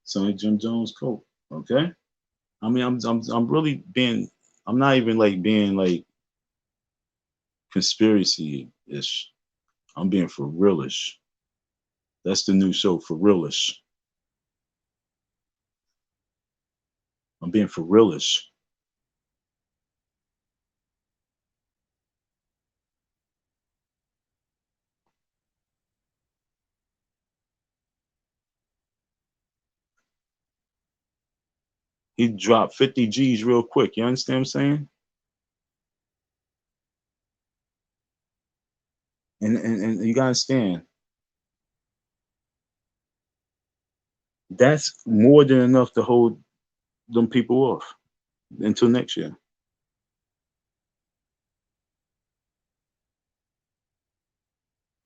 Sonny Jim Jones quote. Okay. I mean, I'm really being. I'm not even like being like conspiracy ish. I'm being for realish. That's the new show, for realish. I'm being for realish. He dropped 50 G's real quick. You understand what I'm saying? And you gotta understand, that's more than enough to hold them people off until next year.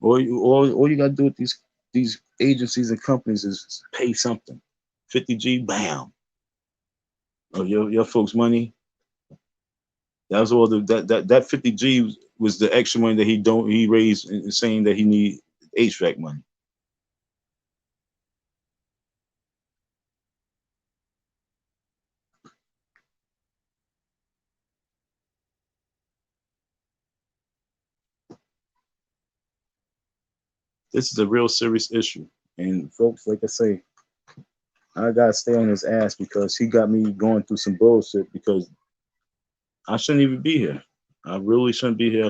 All you gotta do with these agencies and companies is pay something. 50 G, bam. Oh, your folks' money. That was all that 50 G was the extra money that he raised in saying that he need HVAC money. This is a real serious issue. And folks, like I say, I gotta stay on his ass because he got me going through some bullshit because I shouldn't even be here. I really shouldn't be here.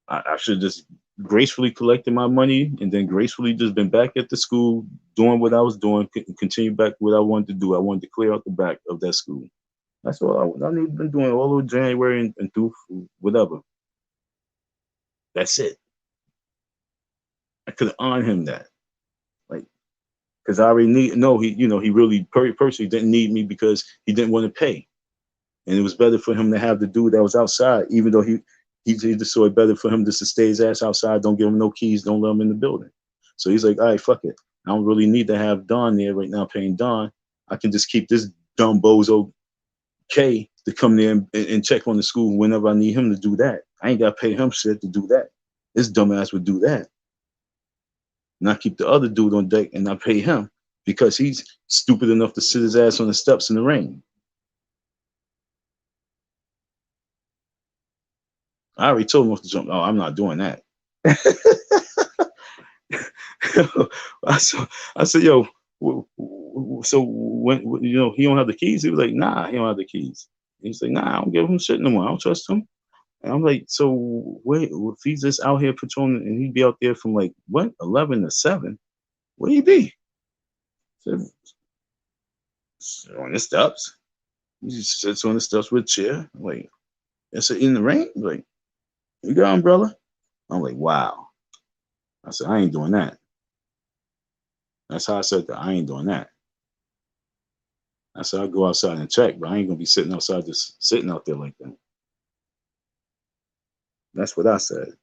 I should just gracefully collected my money and then gracefully just been back at the school doing what I was doing, continue back what I wanted to do. I wanted to clear out the back of that school. That's all I need been doing all of January and through whatever. That's it. I could have honored him that. Like, because I already he really personally didn't need me because he didn't want to pay. And it was better for him to have the dude that was outside, even though he just saw it better for him just to stay his ass outside, don't give him no keys, don't let him in the building. So he's like, all right, fuck it. I don't really need to have Don there right now paying Don. I can just keep this dumb bozo K to come there and check on the school whenever I need him to do that. I ain't got to pay him shit to do that. This dumbass would do that. And I keep the other dude on deck and I pay him because he's stupid enough to sit his ass on the steps in the rain. I already told him off the jump. Oh, I'm not doing that. I said, yo, so when he don't have the keys, he was like, nah, he don't have the keys. He's like, nah, I don't give him shit no more. I don't trust him. And I'm like, so wait, if he's just out here patrolling and he'd be out there from like what 11 to 7, where he be? So, on the steps. He just sits on the steps with a chair. I'm like, it's in the rain. I'm like, you got an umbrella? I'm like, wow. I said, I ain't doing that. That's how I said that. I ain't doing that. I said, I'll go outside and check, but I ain't gonna be sitting outside just sitting out there like that. That's what I said.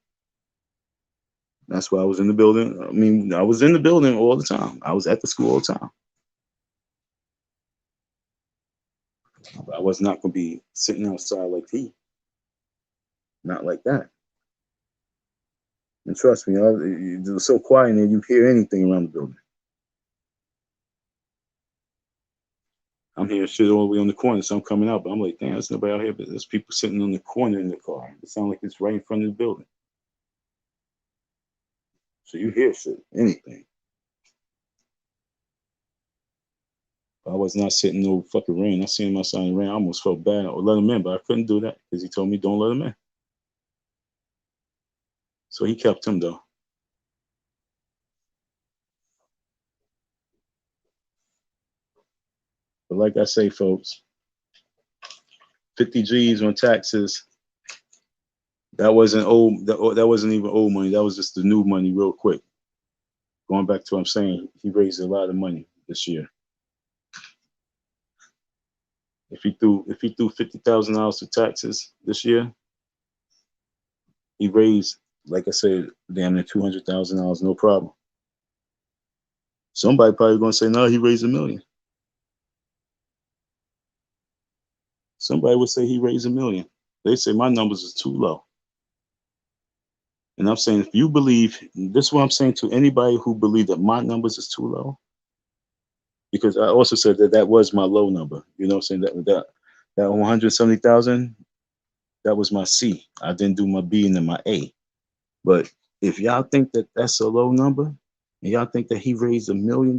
That's why I was in the building. I mean, I was in the building all the time. I was at the school all the time. But I was not gonna be sitting outside like he. Not like that. And trust me, it was so quiet in there, you hear anything around the building. I'm hearing shit all the way on the corner, so I'm coming out, but I'm like, damn, there's nobody out here, but there's people sitting on the corner in the car. It sounds like it's right in front of the building. So you hear shit, anything. I was not sitting no fucking rain. I seen him outside in the rain. I almost felt bad. I would let him in, but I couldn't do that because he told me don't let him in. So he kept him though. But like I say, folks, 50 G's on taxes. That wasn't old. That wasn't even old money. That was just the new money, real quick. Going back to what I'm saying, he raised a lot of money this year. If he threw $50,000 to taxes this year, he raised, like I said, damn near $200,000, no problem. Somebody probably gonna say, no, he raised $1 million. Somebody would say he raised $1 million. They say my numbers is too low. And I'm saying, if you believe, this is what I'm saying to anybody who believe that my numbers is too low, because I also said that that was my low number. You know what I'm saying? That 170,000, that was my C. I didn't do my B and then my A. But if y'all think that that's a low number, and y'all think that he raised $1 million,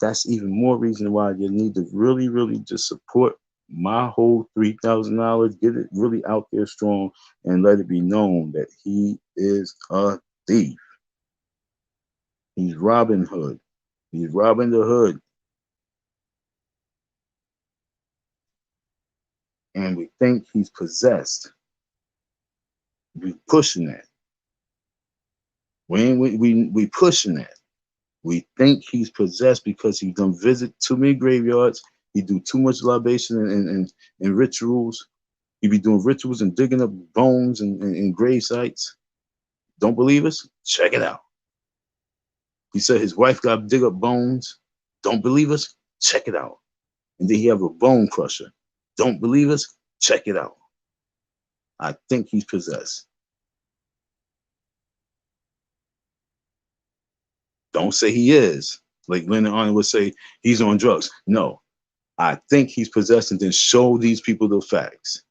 that's even more reason why you need to really, really just support my whole $3,000. Get it really out there strong and let it be known that he is a thief. He's Robin Hood. He's robbing the hood. And we think he's possessed. We pushing that. We pushing that. We think he's possessed because he done visit too many graveyards. He do too much libation and rituals. He be doing rituals and digging up bones and grave sites. Don't believe us? Check it out. He said his wife got to dig up bones. Don't believe us? Check it out. And then he have a bone crusher. Don't believe us? Check it out. I think he's possessed. Don't say he is. Like Leonard Arnold would say, he's on drugs. No, I think he's possessed, and then show these people the facts.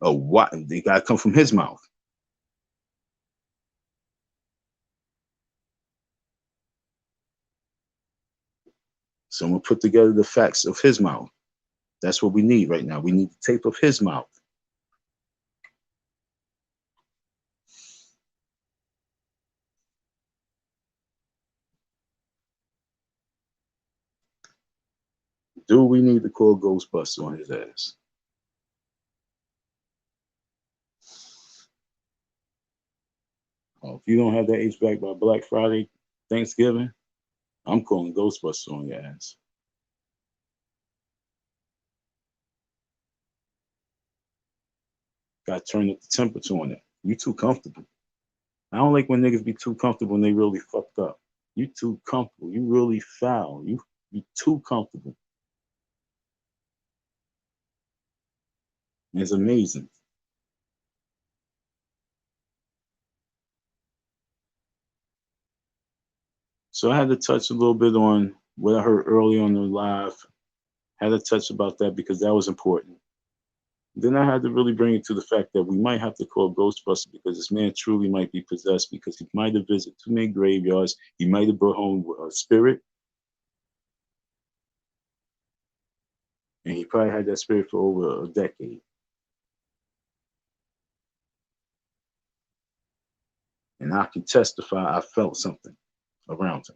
Oh, what? They got to come from his mouth. Someone put together the facts of his mouth. That's what we need right now. We need the tape of his mouth. Do we need to call Ghostbusters on his ass? Oh, if you don't have that HVAC by Black Friday, Thanksgiving, I'm calling Ghostbusters on your ass. Got to turn up the temperature on it. You too comfortable. I don't like when niggas be too comfortable and they really fucked up. You too comfortable. You really foul. You too comfortable. It's amazing. So I had to touch a little bit on what I heard early on the live. Had to touch about that because that was important. Then I had to really bring it to the fact that we might have to call Ghostbusters because this man truly might be possessed because he might have visited too many graveyards. He might have brought home a spirit. And he probably had that spirit for over a decade. And I can testify I felt something around him.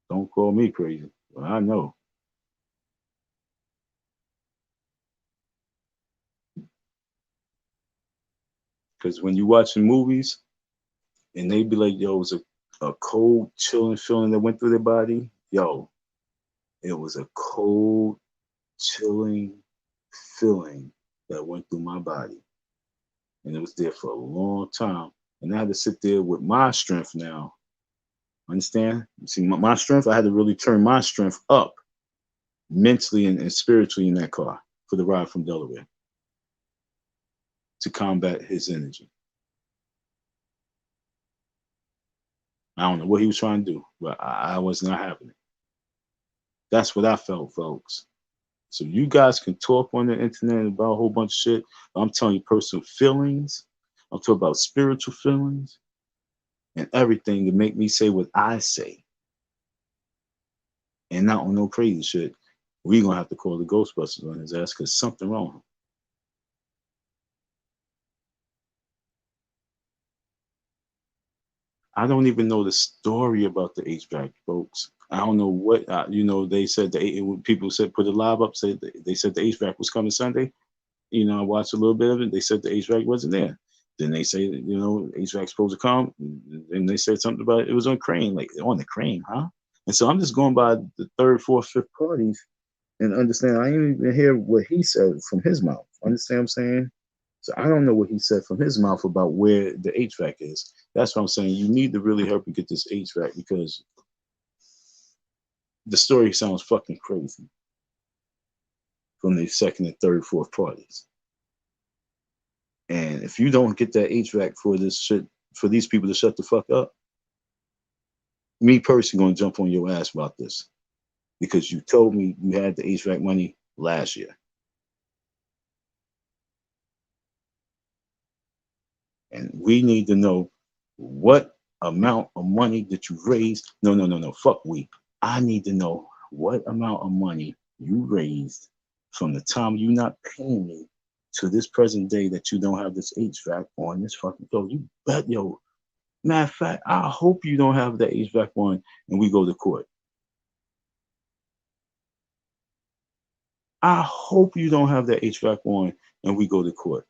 Don't call me crazy. Well, I know. Because when you watching movies and they be like, yo, it was a cold, chilling feeling that went through their body. Yo, it was a cold, chilling feeling that went through my body. And it was there for a long time. And I had to sit there with my strength now. Understand? You see, my strength, I had to really turn my strength up mentally and spiritually in that car for the ride from Delaware to combat his energy. I don't know what he was trying to do, but I was not having it. That's what I felt, folks. So you guys can talk on the internet about a whole bunch of shit. I'm telling you personal feelings. I'm talking about spiritual feelings and everything to make me say what I say. And not on no crazy shit. We're going to have to call the Ghostbusters on his ass because something wrong. I don't even know the story about the HVAC, folks. I don't know what, they said, people said, put a live up, said they said the HVAC was coming Sunday. I watched a little bit of it. They said the HVAC wasn't there. Then they say, HVAC supposed to come. And they said something about it was on crane, like on the crane, huh? And so I'm just going by the third, fourth, fifth parties and understand. I didn't even hear what he said from his mouth. Understand what I'm saying? So I don't know what he said from his mouth about where the HVAC is. That's what I'm saying. You need to really help me get this HVAC because the story sounds fucking crazy from the second and third, fourth parties. And if you don't get that HVAC for this shit, for these people to shut the fuck up, me personally gonna jump on your ass about this because you told me you had the HVAC money last year. And we need to know what amount of money that you raised. No. Fuck we. I need to know what amount of money you raised from the time you not paying me to this present day that you don't have this HVAC on this fucking go. You bet, yo. Matter of fact, I hope you don't have that HVAC on and we go to court. I hope you don't have that HVAC on and we go to court.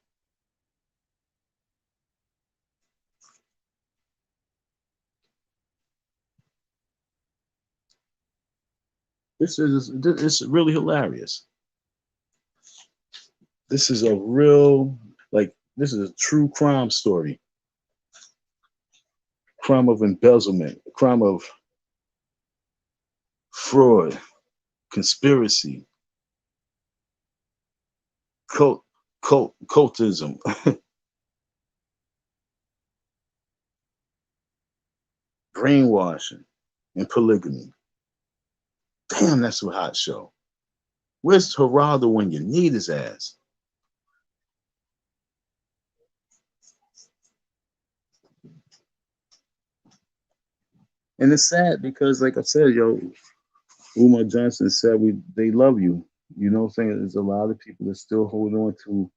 It's really hilarious. This is a real, this is a true crime story. Crime of embezzlement, crime of fraud, conspiracy, cultism. Brainwashing, and polygamy. Damn, that's a hot show. Where's Geraldo when you need his ass? And it's sad because, like I said, yo, Umar Johnson said they love you. You know what I'm saying? There's a lot of people that still hold on to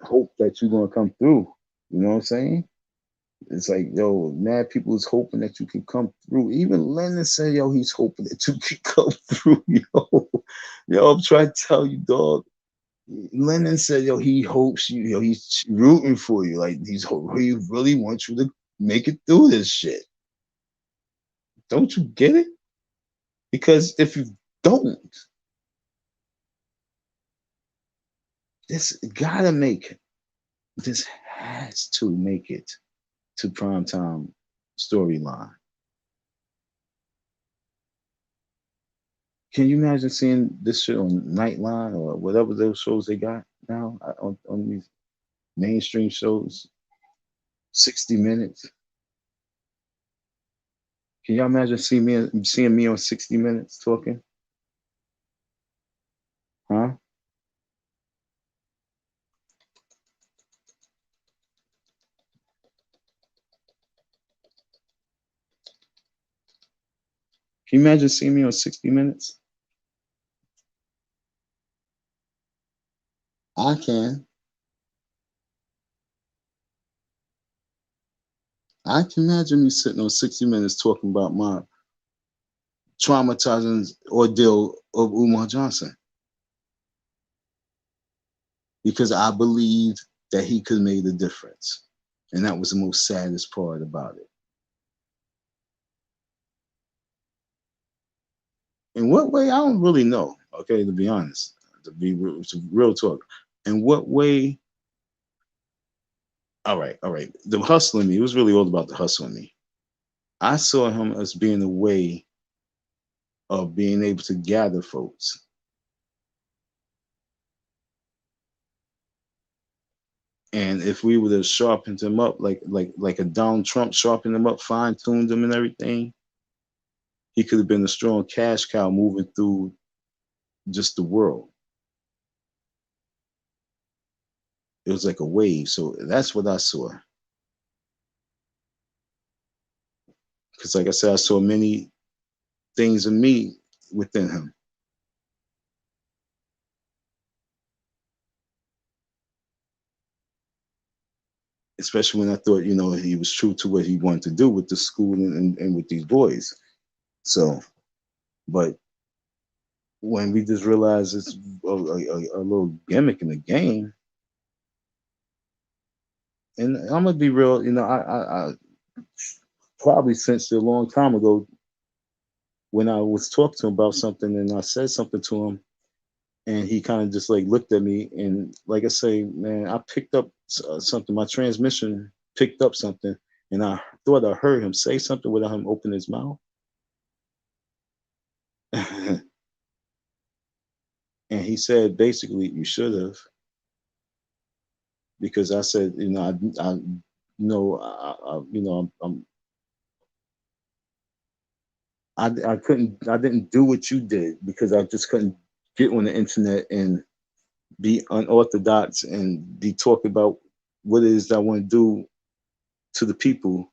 hope that you're gonna come through. You know what I'm saying? It's like, yo, mad people is hoping that you can come through. Even Lennon said, yo, he's hoping that you can come through, yo. Yo, I'm trying to tell you, dog. Lennon said, yo, he hopes you, yo, he's rooting for you. Like, he really wants you to make it through this shit. Don't you get it? Because if you don't, this gotta make it. This has to make it to primetime storyline. Can you imagine seeing this shit on Nightline or whatever those shows they got now on these mainstream shows? 60 Minutes. Can y'all imagine seeing me on 60 Minutes talking? Huh? Can you imagine seeing me on 60 Minutes? I can. I can imagine me sitting on 60 Minutes talking about my traumatizing ordeal of Umar Johnson. Because I believed that he could make a difference. And that was the most saddest part about it. In what way? I don't really know. Okay, to be honest, to be real talk. In what way? All right. The hustling me, it was really all about the hustling me. I saw him as being a way of being able to gather folks. And if we would have sharpened him up like a Donald Trump, sharpened him up, fine-tuned him and everything, he could have been a strong cash cow moving through just the world. It was like a wave. So that's what I saw. Because like I said, I saw many things of me within him. Especially when I thought, he was true to what he wanted to do with the school and with these boys. So, but when we just realized it's a little gimmick in the game, and I'm gonna be real, I probably since a long time ago when I was talking to him about something and I said something to him And he kind of just like looked at me, and like I say, man, I picked up something. My transmission picked up something, and I thought I heard him say something without him open his mouth. And he said, basically, you should have, because I said, I couldn't, I didn't do what you did because I just couldn't get on the internet and be unorthodox and be talking about what it is that I want to do to the people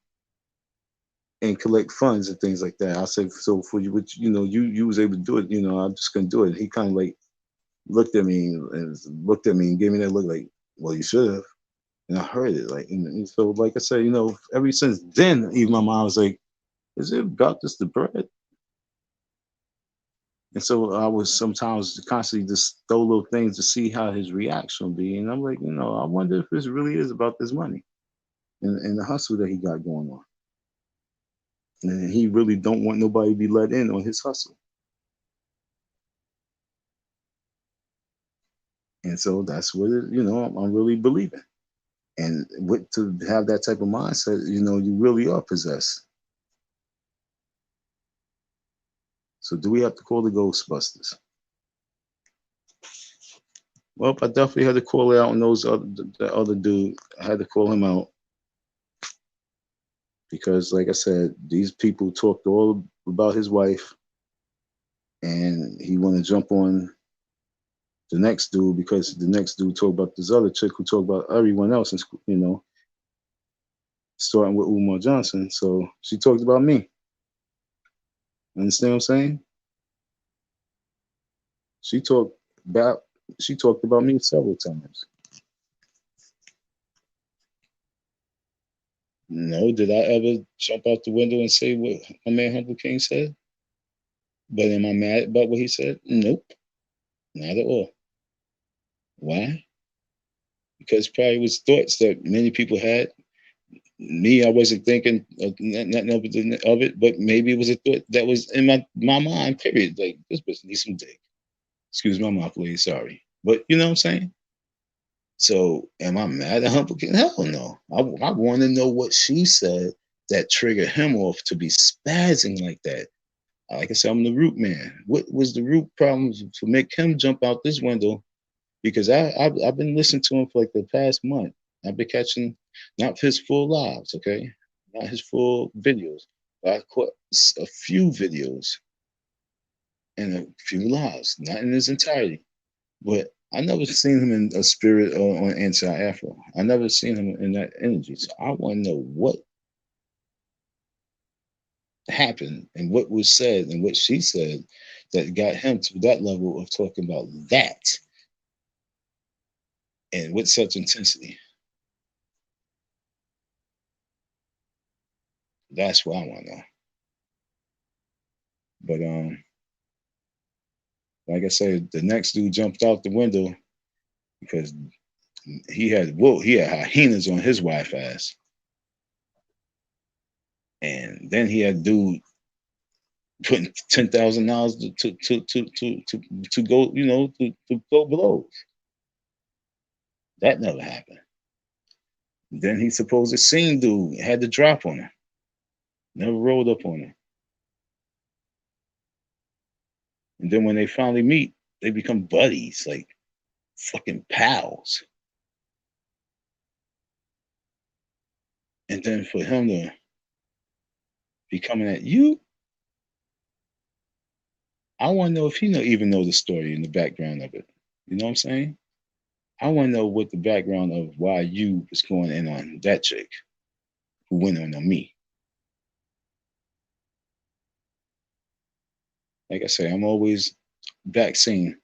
and collect funds and things like that. I said, so for you, which you was able to do it. I just couldn't do it. He kind of like looked at me and gave me that look like, well, you should have. And I heard it like, and so like I said, ever since then, even my mom was like, is it about just the bread? And so I was sometimes constantly just throw little things to see how his reaction would be. And I'm like, I wonder if this really is about this money and the hustle that he got going on. And he really don't want nobody to be let in on his hustle. And so that's what I'm really believing. And to have that type of mindset, you really are possessed. So do we have to call the Ghostbusters? Well, I definitely had to call it out on the other dude. I had to call him out because, like I said, these people talked all about his wife, and he want to jump on the next dude because the next dude talked about this other chick who talked about everyone else, and starting with Umar Johnson. So she talked about me. Understand what I'm saying? She talked about she talked about me several times. No, did I ever jump out the window and say what my man Humble King said? But am I mad about what he said? Nope, not at all. Why? Because probably was thoughts that many people had. Me, I wasn't thinking of nothing of it, but maybe it was a thought that was in my mind, period. Like, this bitch needs some dick. Excuse my mouth, please, sorry. But you know what I'm saying? So am I mad at Humble King? Hell no. I want to know what she said that triggered him off to be spazzing like that. Like I said, I'm the root man. What was the root problem to make him jump out this window? Because I've been listening to him for like the past month. I've been catching not his full lives, okay, not his full videos. But I caught a few videos and a few lives, not in its entirety. But I never seen him in a spirit or on anti-Afro. I never seen him in that energy. So I want to know what happened and what was said and what she said that got him to that level of talking about that and with such intensity. That's what I want to know. But like I said, the next dude jumped out the window because he had hyenas on his wife ass, and then he had dude putting $10,000 to go, to go below. That never happened. Then he supposed seen dude had the drop on him, never rolled up on him. And then when they finally meet, they become buddies, like fucking pals. And then for him to be coming at you, I want to know if he even know the story in the background of it. You know what I'm saying? I want to know what the background of why you was going in on that chick who went on me. Like I say, I'm always vaccine.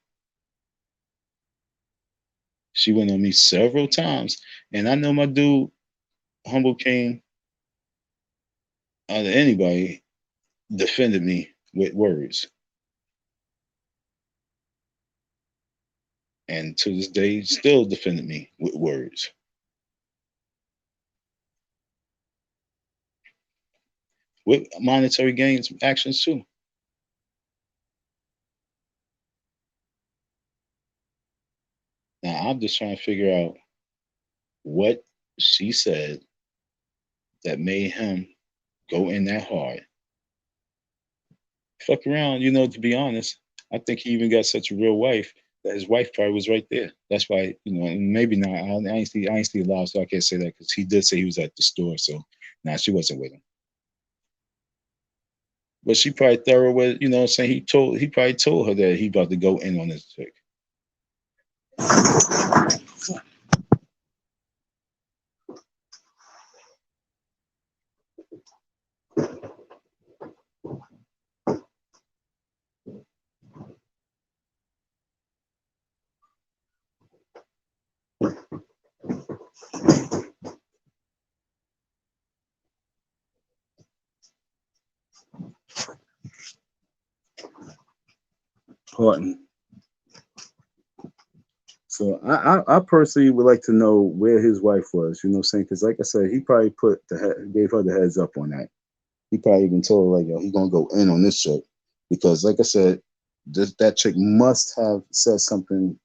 She went on me several times, and I know my dude Humble King out of anybody defended me with words, and to this day still defended me with words. With monetary gains actions too. I'm just trying to figure out what she said that made him go in that hard. Fuck around, to be honest. I think he even got such a real wife that his wife probably was right there. That's why, and maybe not. I ain't see live, so I can't say that because he did say he was at the store. So, nah, she wasn't with him. But she probably thorough with, what I'm saying? He probably told her that he about to go in on this chick. Pardon. So I personally would like to know where his wife was, you know what I'm saying? Because like I said, he probably gave her the heads up on that. He probably even told her, like, yo, he gonna go in on this chick. Because like I said, that chick must have said something.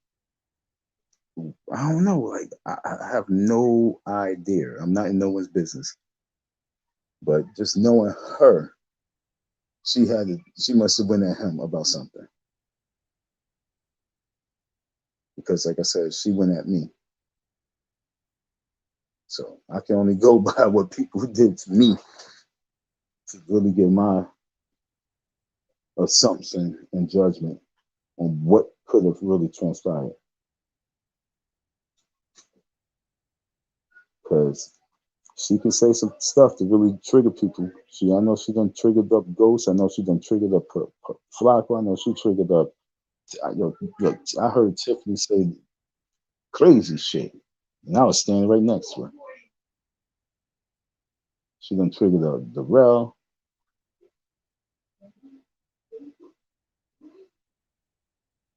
I don't know. Like I have no idea. I'm not in no one's business. But just knowing her, she must have went at him about something. Because like I said, she went at me. So I can only go by what people did to me to really get my assumption and judgment on what could have really transpired. Because she can say some stuff to really trigger people. I know she done triggered up Ghost. I know she done triggered up Flacco. I know she triggered up. Look, I heard Tiffany say crazy shit, and I was standing right next to her. She done triggered up Darrell.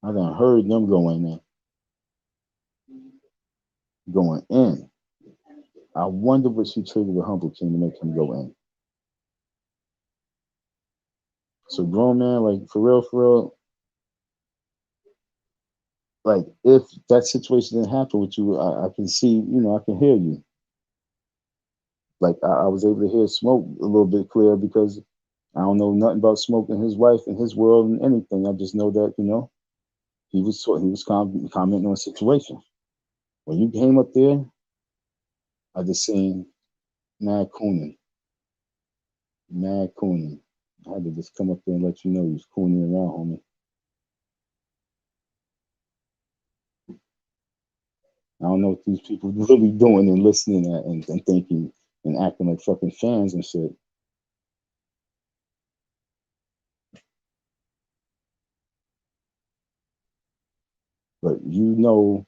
I done heard them going in. I wonder what she triggered with Humble King to make him go in. So grown man, like for real, like if that situation didn't happen with you, I can see, I can hear you. Like I was able to hear Smoke a little bit clearer because I don't know nothing about Smoke and his wife and his world and anything. I just know that, he was commenting on a situation. When you came up there, I just seen mad cooning. Mad cooning. I had to just come up there and let you know he was cooning around, homie. I don't know what these people really doing and listening at and thinking and acting like fucking fans and shit. But you know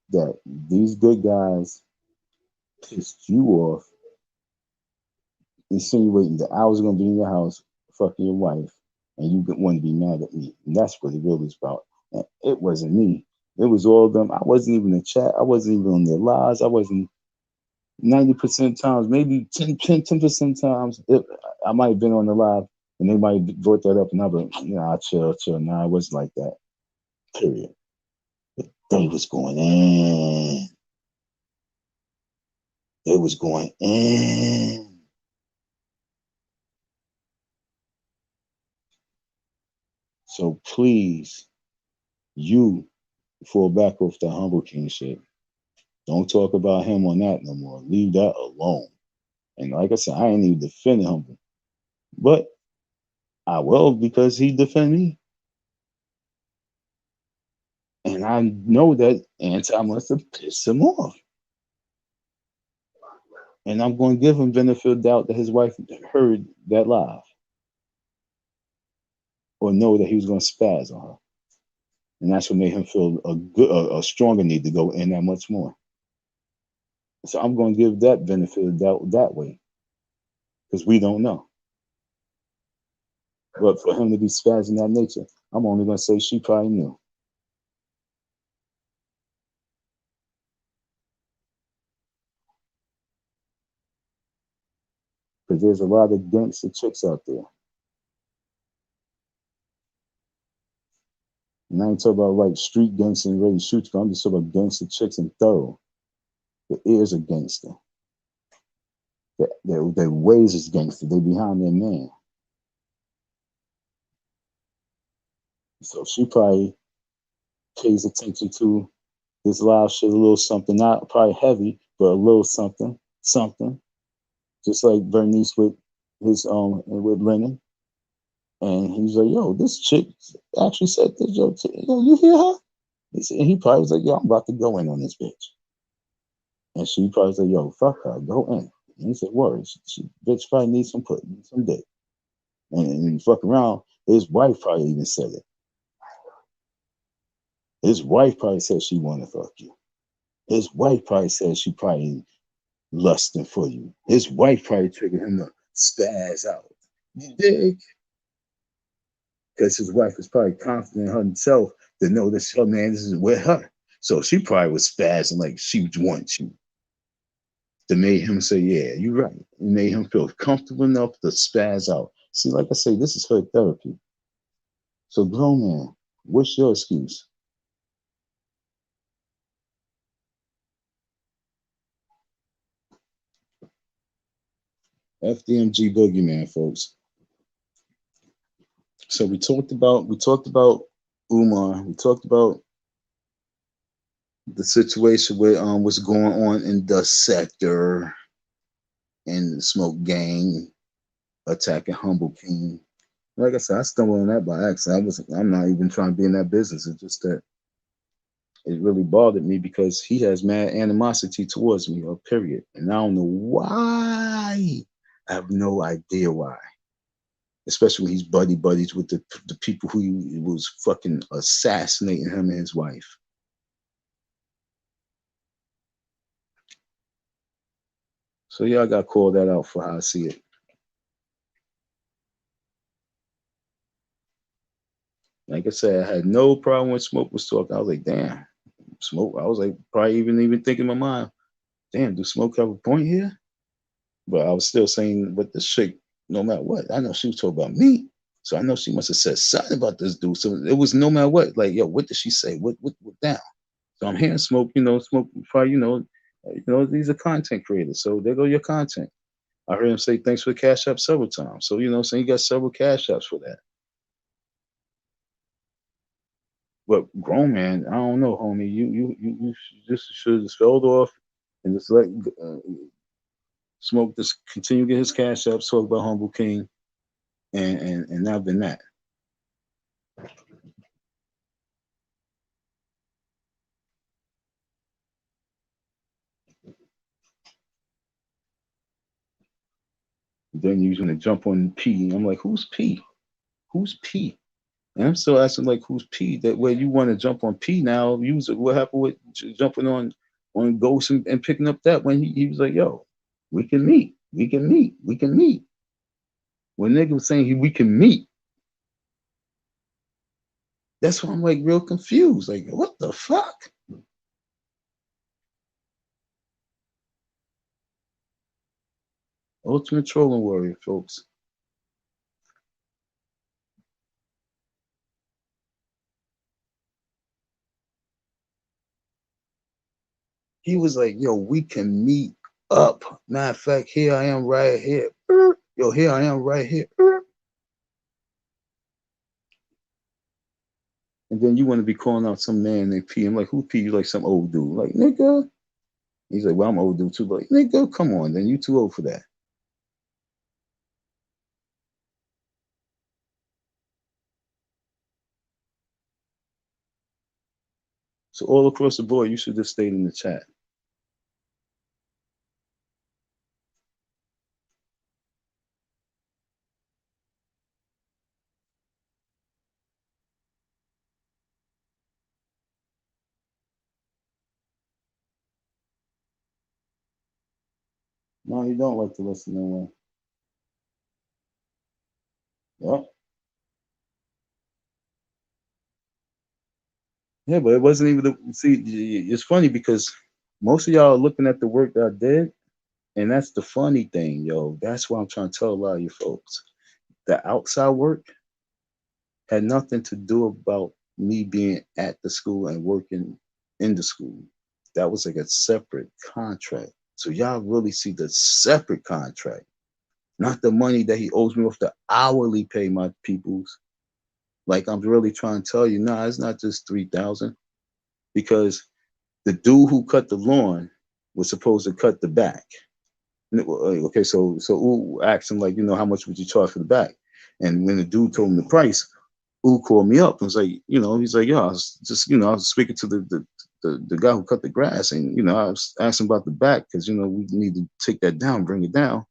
that these good guys pissed you off, insinuating that I was going to be in your house fucking your wife and you want to be mad at me. And that's what it really is about. And it wasn't me. It was all of them. I wasn't even in chat. I wasn't even on their lives. I wasn't 90% times, maybe 10% times. I might have been on the live and they might have brought that up and I'll be, chill. Nah, it wasn't like that. Period. But they was going in. It was going in. So please, you fall back off the Humble King shit. Don't talk about him on that no more. Leave that alone. And like I said, I ain't even defending Humble. But I will because he defend me. And I know that Anti must have pissed him off. And I'm going to give him benefit of doubt that his wife heard that live. Or know that he was going to spaz on her. And that's what made him feel a stronger need to go in that much more. So I'm going to give that benefit of doubt that way. Because we don't know. But for him to be spazzing that nature, I'm only going to say she probably knew. Because there's a lot of gangster chicks out there. And I ain't talking about like street gangster and ready to shoot you. I'm just talking about gangster chicks and thorough. The ears are gangster. Their ways is gangster. They behind their man. So she probably pays attention to this loud shit, a little something, not probably heavy, but a little something, something. Just like Bernice with his with Lennon. And he was like, yo, this chick actually said this, yo, you hear her? He probably was like, yo, I'm about to go in on this bitch. And she probably was like, yo, fuck her, go in. And he said, word, bitch probably needs some put, needs some dick. And when you fuck around, his wife probably even said it. His wife probably said she want to fuck you. His wife probably said she probably lusting for you. His wife probably triggered him to spaz out. You dig? Because his wife was probably confident in herself to know that her man is with her. So she probably was spazzing like she wants you. That made him say, yeah, you're right. It made him feel comfortable enough to spaz out. See, like I say, this is her therapy. So, grown man, what's your excuse? FDMG Boogieman, folks. So we talked about Umar. We talked about the situation with what's going on in the sector and the smoke gang attacking Humble King. Like I said, I stumbled on that by accident. I'm not even trying to be in that business. It's just that it really bothered me because he has mad animosity towards me, or period. And I don't know why. I have no idea why. Especially when he's buddies with the people who he was fucking assassinating him and his wife. So yeah, I got to call that out for how I see it. Like I said, I had no problem when Smoke was talking. I was like, damn, Smoke. I was like, probably even thinking in my mind, damn, do Smoke have a point here? But I was still saying with the chick, no matter what, I know she was talking about me. So I know she must have said something about this dude. So it was no matter what, like, yo, what did she say? What down? So I'm hearing Smoke, Smoke probably, these are content creators. So there go your content. I heard him say thanks for the cash app several times. So so he got several cash apps for that. But grown man, I don't know, homie. You just should have just felled off and just let Smoke just continue to get his cash apps, talk about Humble King, and that been that. Then you're gonna jump on P. I'm like, who's P? Who's P? And I'm still asking like, who's P? That way you want to jump on P now? Use it. What happened with jumping on Ghost and picking up that when he was like, yo, we can meet, we can meet, we can meet. When nigga was saying we can meet, that's why I'm like real confused. Like, what the fuck? Ultimate trolling warrior, folks. He was like, yo, we can meet up. Matter of fact, here I am right here. Yo, here I am right here. And then you want to be calling out some man named P. I'm like, who P? You like some old dude. Like, nigga. He's like, well, I'm old dude too. But like, nigga, come on, then you too old for that. So all across the board, you should just stay in the chat. No, you don't like to listen anyway. Yeah. Yeah, but it wasn't even the see, it's funny because most of y'all are looking at the work that I did, and that's the funny thing, yo. That's what I'm trying to tell a lot of you folks. The outside work had nothing to do about me being at the school and working in the school. That was like a separate contract. So y'all really see the separate contract, not the money that he owes me off the hourly pay, my peoples. Like I'm really trying to tell you, nah, it's not just 3,000 because the dude who cut the lawn was supposed to cut the back. Okay, so Ooh asked him like, how much would you charge for the back? And when the dude told him the price, Ooh called me up and was like, he's like, yeah, I was just, I was speaking to the guy who cut the grass, and I was asking about the back because we need to take that down, bring it down.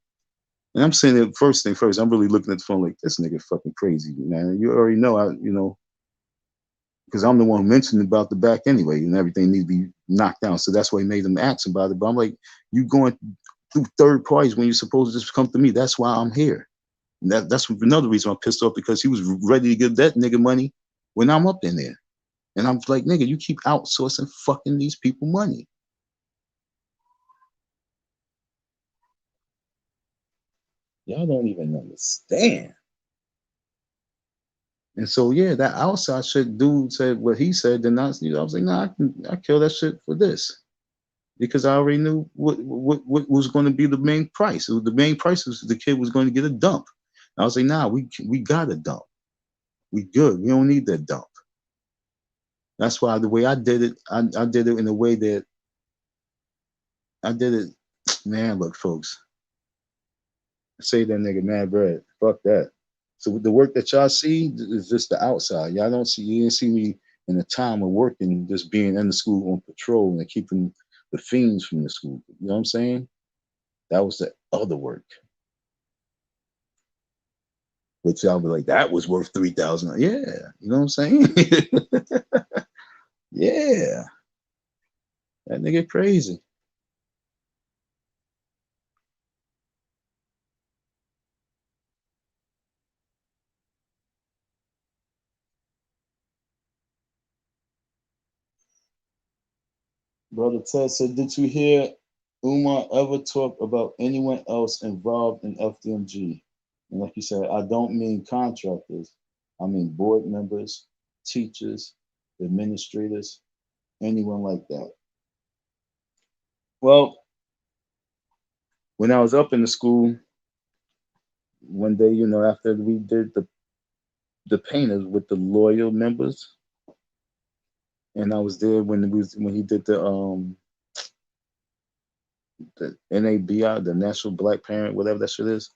And I'm saying it first thing first. I'm really looking at the phone like this nigga fucking crazy, man. You already know, because I'm the one who mentioned about the back anyway, and everything needs to be knocked down. So that's why he made them ask about it. But I'm like, you going through third parties when you're supposed to just come to me. That's why I'm here. And that's another reason I'm pissed off, because he was ready to give that nigga money when I'm up in there. And I'm like, nigga, you keep outsourcing fucking these people money. Y'all don't even understand. And so yeah, that outside shit dude said what he said, then I was like, nah, I kill that shit for this. Because I already knew what was going to be the main price. The main price was the kid was going to get a dump. And I was like, nah, we got a dump. We good. We don't need that dump. That's why the way I did it, I did it in a way that I did it. Man, look, folks, say that nigga mad bread. Fuck that. So the work that y'all see is just the outside. Y'all don't see. You didn't see me in the time of working, just being in the school on patrol and keeping the fiends from the school. You know what I'm saying? That was the other work. Which y'all be like, that was worth 3,000. Yeah, you know what I'm saying? Yeah, that nigga crazy. Brother Ted said, did you hear Umar ever talk about anyone else involved in FDMG? And like you said, I don't mean contractors. I mean board members, teachers, administrators, anyone like that. Well, when I was up in the school one day, after we did the painters with the loyal members, and I was there when he did the NABI, the National Black Parent, whatever that shit is.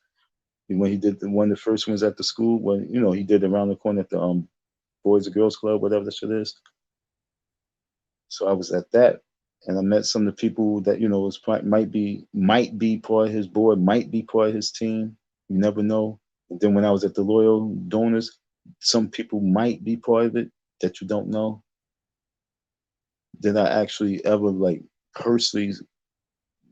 When he did one of the first ones at the school, when he did around the corner at the Boys and Girls Club, whatever that shit is. So I was at that, and I met some of the people that was might be part of his board, might be part of his team. You never know. And then when I was at the loyal donors, some people might be part of it that you don't know. Did I actually ever like personally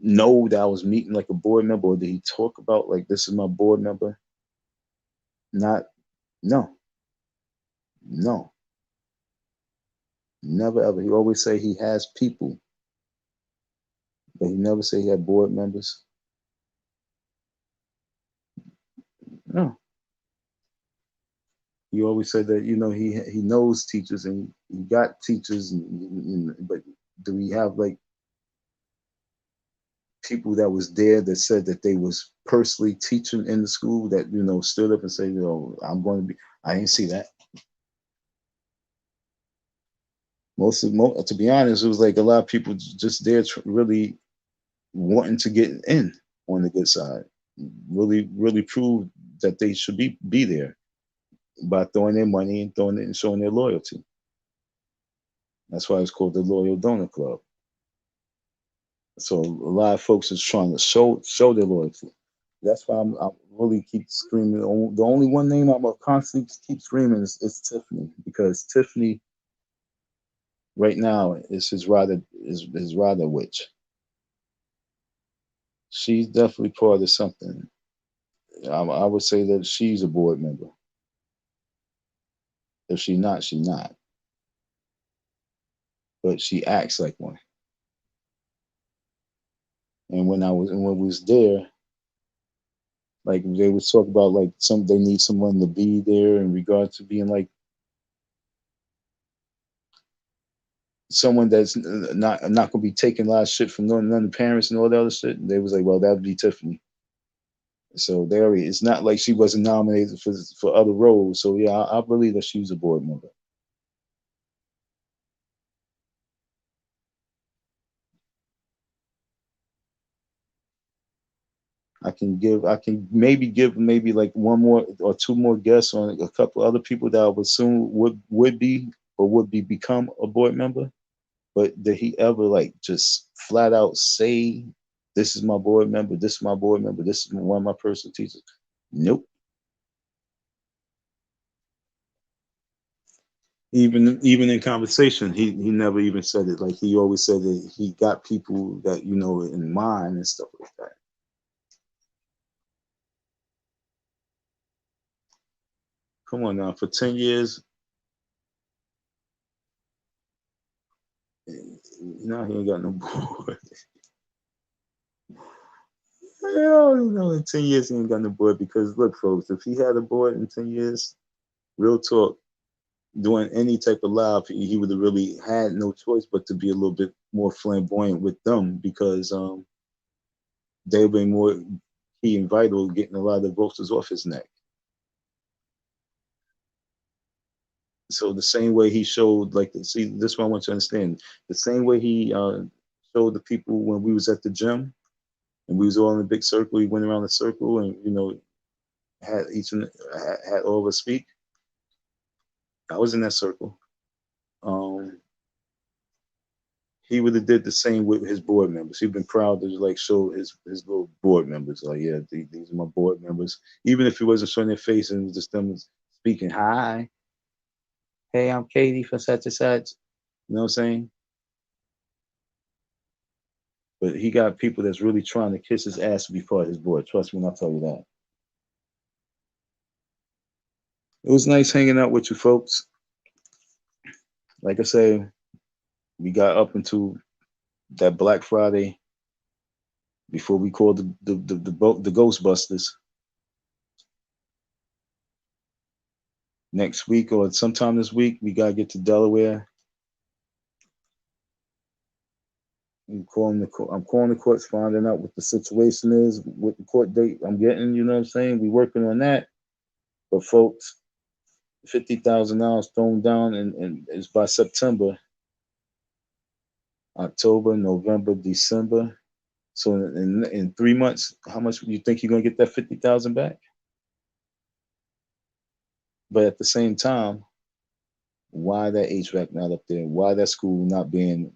know that I was meeting like a board member, or did he talk about like this is my board member? Not, no, no, never ever. He always say he has people, but he never say he had board members. No, he always said that he knows teachers and he got teachers, but do we have like people that was there that said that they was personally teaching in the school that stood up and say, I'm going to be. I didn't see that. To be honest, it was like a lot of people just there really wanting to get in on the good side, really, really prove that they should be there by throwing their money and throwing it and showing their loyalty. That's why it's called the Loyal Donor Club. So a lot of folks is trying to show their loyalty. That's why I really keep screaming. The only one name I'm gonna constantly keep screaming is Tiffany, because Tiffany right now is his rider witch. She's definitely part of something. I would say that she's a board member. If she not, she not. But she acts like one. And when we was there, like they would talk about like they need someone to be there in regard to being like someone that's not gonna be taking a lot of shit from none of the parents and all the other shit. And they was like, well, that'd be Tiffany. So they already, it's not like she wasn't nominated for other roles. So yeah, I believe that she was a board member. I can maybe give maybe like one more or two more guests on a couple other people that I would assume would be or would be become a board member. But did he ever like just flat out say, this is my board member, this is my board member, this is one of my personal teachers? Nope. Even in conversation, he never even said it. Like he always said that he got people that in mind and stuff like that. Come on now, for 10 years, now he ain't got no board. Hell, in 10 years he ain't got no board because look, folks, if he had a board in 10 years, real talk, doing any type of live, he would have really had no choice but to be a little bit more flamboyant with them because they've been more key and vital getting a lot of the vultures off his neck. So the same way he showed, like, see, this one I want you to understand. The same way he showed the people when we was at the gym and we was all in a big circle. He went around the circle and had had all of us speak. I was in that circle. Um, he would have did the same with his board members. He'd been proud to like show his little board members, like, yeah, these are my board members. Even if he wasn't showing their face and just them speaking, hi, hey, I'm Katie from such and such. You know what I'm saying? But he got people that's really trying to kiss his ass to be part of his board. Trust me when I tell you that. It was nice hanging out with you folks. Like I say, we got up into that Black Friday before we called the Ghostbusters. Next week or sometime this week, we gotta get to Delaware. I'm calling the courts, finding out what the situation is, what the court date I'm getting. You know what I'm saying? We working on that. But folks, $50,000 thrown down, and it's by September, October, November, December. So in 3 months, how much do you think you're gonna get that 50,000 back? But at the same time, why that HVAC not up there? Why that school not being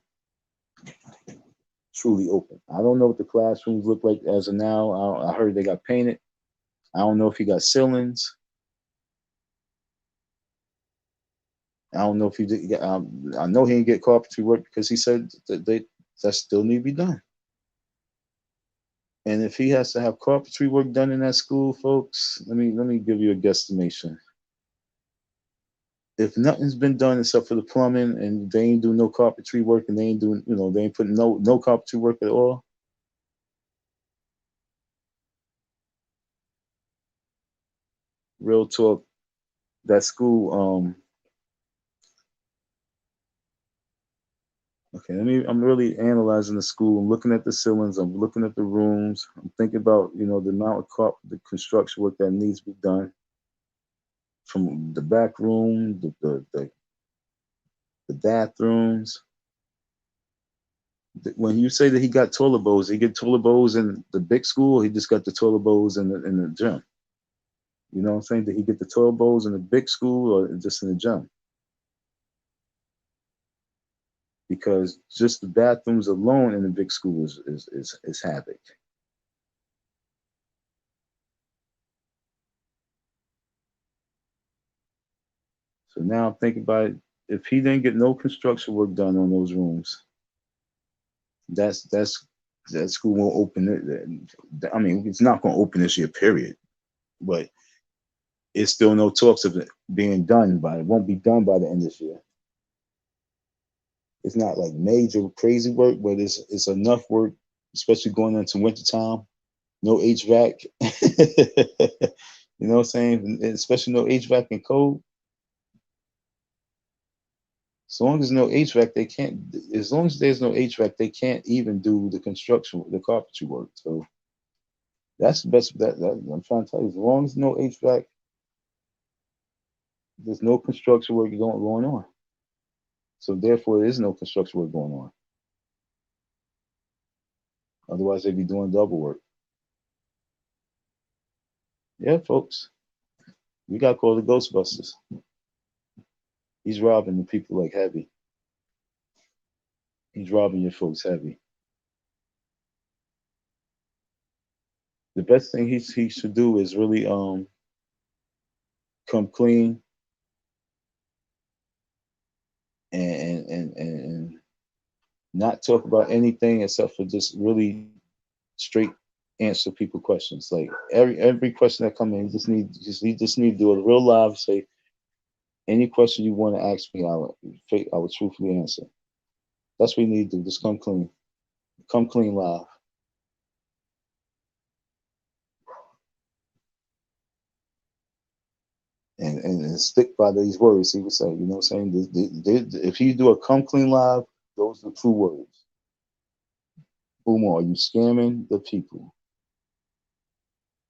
truly open? I don't know what the classrooms look like as of now. I heard they got painted. I don't know if he got ceilings. I don't know if he did. I know he didn't get carpentry work because he said that still need to be done. And if he has to have carpentry work done in that school, folks, let me give you a guesstimation. If nothing's been done except for the plumbing and they ain't doing no carpentry work and they ain't doing, they ain't putting no carpentry work at all. Real talk, that school, okay, I'm really analyzing the school. I'm looking at the ceilings. I'm looking at the rooms. I'm thinking about, the amount of the construction work that needs to be done from the back room, the bathrooms. When you say that he got toilet bowls, he get toilet bowls in the big school. He just got the toilet bowls in the gym. You know what I'm saying? Did he get the toilet bowls in the big school or just in the gym? Because just the bathrooms alone in the big school is havoc. So now I'm thinking about it. If he didn't get no construction work done on those rooms, that school won't open it. I mean, it's not going to open this year, period. But it's still no talks of it being done by. It won't be done by the end of this year. It's not like major crazy work, but it's enough work, especially going into wintertime. No HVAC. You know what I'm saying? Especially no HVAC and cold. As long as no HVAC, they can't. As long as there's no HVAC, they can't even do the construction, the carpentry work. So that's the best. That I'm trying to tell you. As long as no HVAC, there's no construction work going on. So therefore, there is no construction work going on. Otherwise, they'd be doing double work. Yeah, folks, we got to call the Ghostbusters. He's robbing the people like heavy. He's robbing your folks heavy. The best thing he should do is really come clean and not talk about anything except for just really straight answer people questions. Like every question that come in, you just need to do a real live. Say any question you want to ask me, I will truthfully answer. That's what you need to do. Just come clean live, and stick by these words. He would say, you know what I'm saying? If you do a come clean live, those are the true words. Umar, are you scamming the people?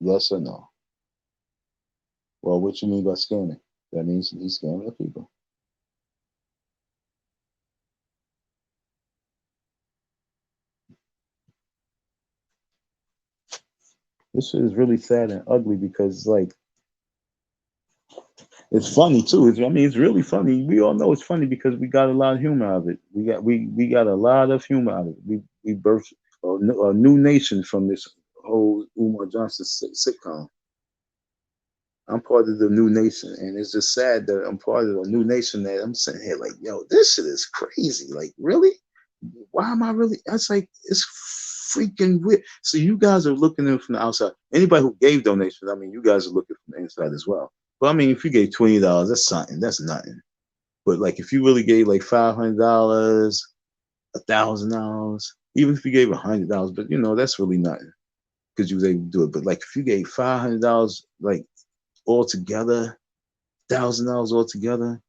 Yes or no? Well, what you mean by scamming? That means he's scamming the people. This shit is really sad and ugly because, like, it's funny too. I mean, it's really funny. We all know it's funny because we got a lot of humor out of it. We got a lot of humor out of it. We birthed a new nation from this whole Umar Johnson sitcom. I'm part of the new nation, and it's just sad that I'm part of a new nation that I'm sitting here like, yo, this shit is crazy. Like, really? Why am I really? That's like, it's freaking weird. So you guys are looking in from the outside. Anybody who gave donations, I mean, you guys are looking from the inside as well. But I mean, if you gave $20, that's something. That's nothing. But like, if you really gave like $500, $1,000, even if you gave $100, but you know, that's really nothing because you was able to do it. But like, if you gave $500, like altogether, $1,000 altogether,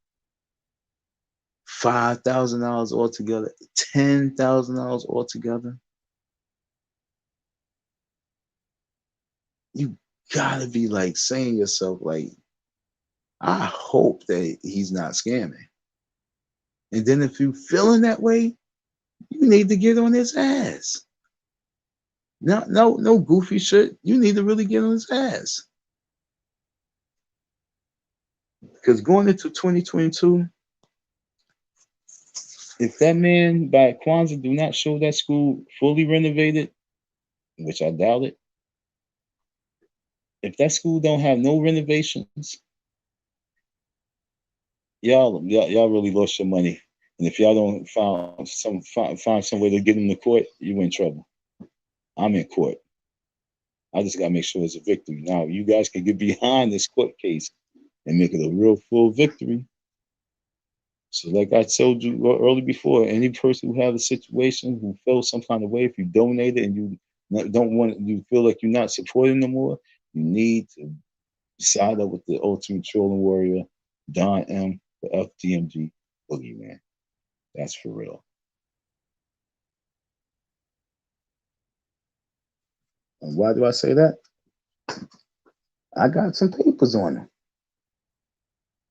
$5,000 altogether, $10,000 altogether, you gotta be like saying to yourself, like, I hope that he's not scamming. And then if you feeling that way, you need to get on his ass. No goofy shit. You need to really get on his ass. Because going into 2022, if that man by Kwanzaa do not show that school fully renovated, which I doubt it, if that school don't have no renovations, y'all really lost your money. And if y'all don't find some way to get him to court, you in trouble. I'm in court. I just gotta make sure it's a victory. Now you guys can get behind this court case and make it a real full victory. So like I told you early before, any person who have a situation who feels some kind of way, if you donate it and you you feel like you're not supporting no more, you need to side up with the ultimate trolling warrior, Don M, the FDMG Boogeyman. That's for real. And why do I say that? I got some papers on it.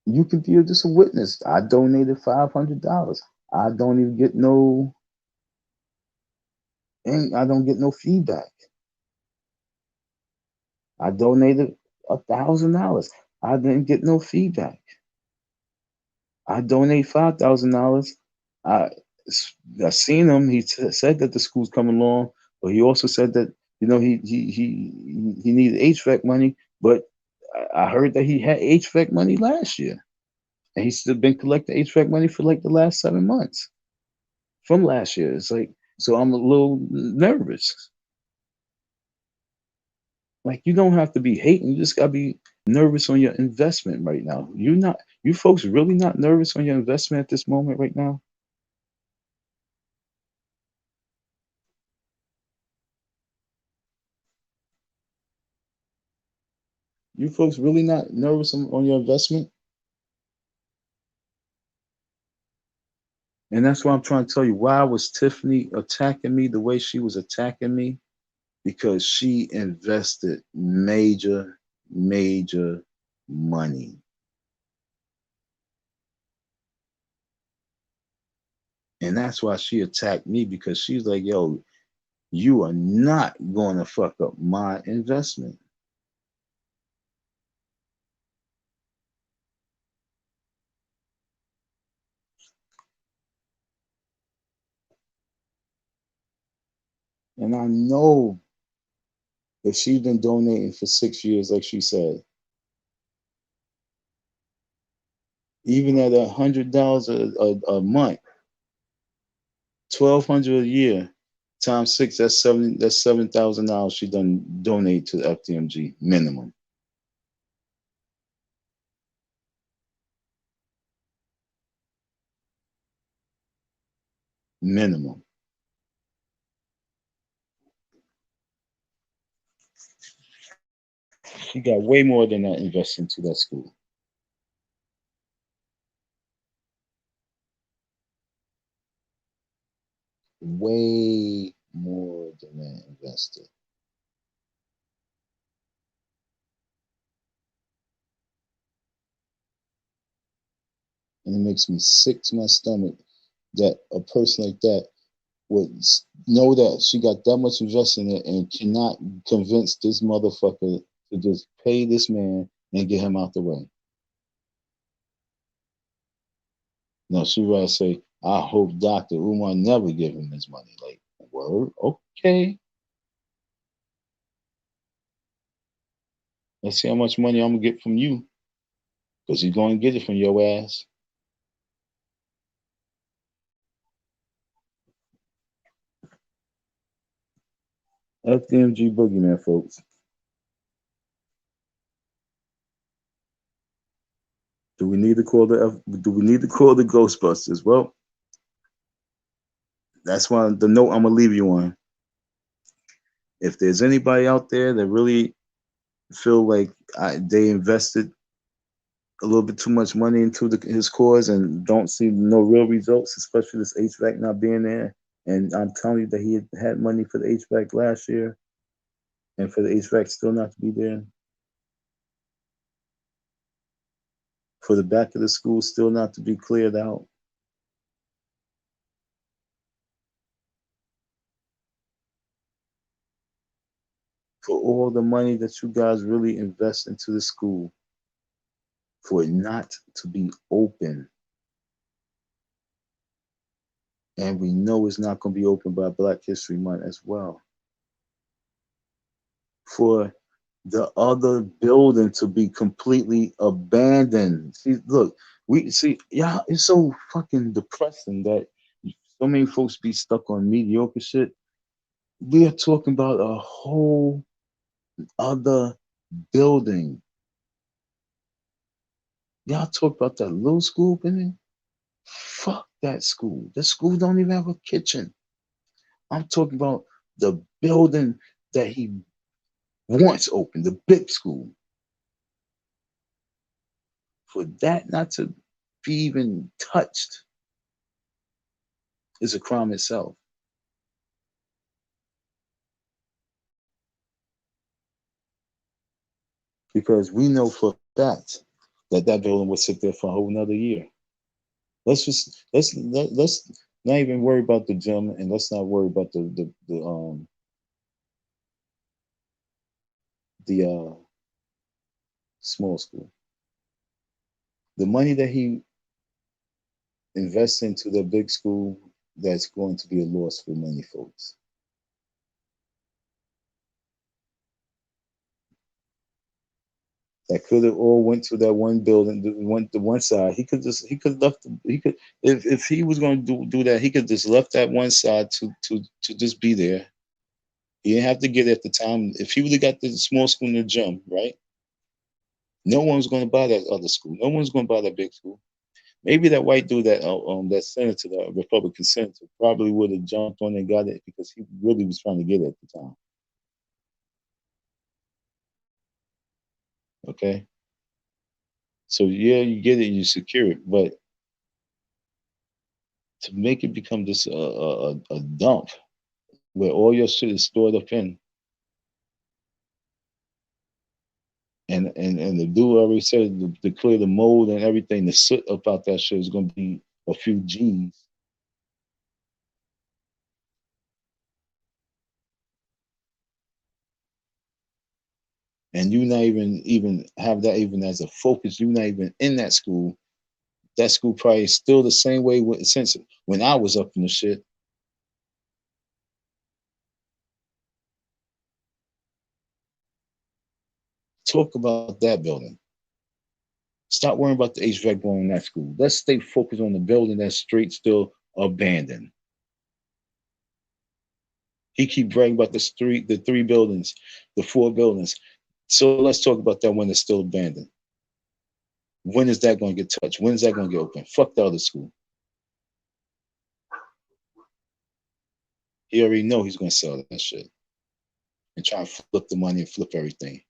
You can be just a witness. I donated $500. I don't even get no, and I don't get no feedback. I donated $1,000. I didn't get no feedback. I donate $5,000. I I seen him. He said that the school's coming along, but he also said that you know he needed HVAC money. But I heard that he had HVAC money last year, and he's still been collecting HVAC money for like the last 7 months from last year. It's like so I'm a little nervous. Like you don't have to be hating, you just gotta be nervous on your investment right now. You folks really not nervous on your investment at this moment right now? You folks really not nervous on your investment? And that's why I'm trying to tell you why was Tiffany attacking me the way she was attacking me, because she invested major, major money. And that's why she attacked me, because she's like, yo, you are not going to fuck up my investment. And I know if she's been donating for 6 years, like she said, even at $100 a month, 1,200 a year times six, that's $7,000 she done donate to the FDMG minimum. Minimum. She got way more than that invested into that school. Way more than that invested. And it makes me sick to my stomach that a person like that would know that she got that much invested in it and cannot convince this motherfucker to just pay this man and get him out the way. No, she rather say, I hope Dr. Umar never give him his money. Like, word? Okay. Let's see how much money I'm gonna get from you. Because he's gonna get it from your ass. FDMG Boogieman, folks. Do we need to call the Ghostbusters? Well, that's why the note I'm gonna leave you on. If there's anybody out there that really feel like they invested a little bit too much money into his cause and don't see no real results, especially this HVAC not being there. And I'm telling you that he had money for the HVAC last year, and for the HVAC still not to be there, for the back of the school still not to be cleared out. For all the money that you guys really invest into the school, for it not to be open. And we know it's not going to be open by Black History Month as well. For the other building to be completely abandoned. See, look, we see, yeah, it's so fucking depressing that so many folks be stuck on mediocre shit. We are talking about a whole other building. Y'all talk about that little school building? Fuck that school. The school don't even have a kitchen. I'm talking about the building that he wants open, the big school. For that not to be even touched is a crime itself. Because we know for a fact that that building would sit there for a whole another year. Let's not even worry about the gym, and let's not worry about the small school. The money that he invests into the big school, that's going to be a loss for many folks. That could have all went to that one building, the one side. He could left he could if he was going to do that, he could just left that one side to just be there. He didn't have to get it at the time. If he would have got the small school in the gym, right? No one's going to buy that other school. No one's going to buy that big school. Maybe that white dude, that senator, the Republican senator, probably would have jumped on and got it because he really was trying to get it at the time. Okay, so yeah, you get it, you secure it, but to make it become this a dump where all your shit is stored up in. And the dude already said to clear the mold and everything, the soot about that shit is going to be a few G's. And you not even have that even as a focus. You're not even in that school. That school probably is still the same way since when I was up in the shit. Talk about that building. Stop worrying about the HVAC going in that school. Let's stay focused on the building that's straight still abandoned. He keep bragging about the 3 buildings, the 4 buildings. So let's talk about that one that's still abandoned. When is that going to get touched? When is that going to get open? Fuck the other school. He already know he's going to sell that shit and try and flip the money and flip everything.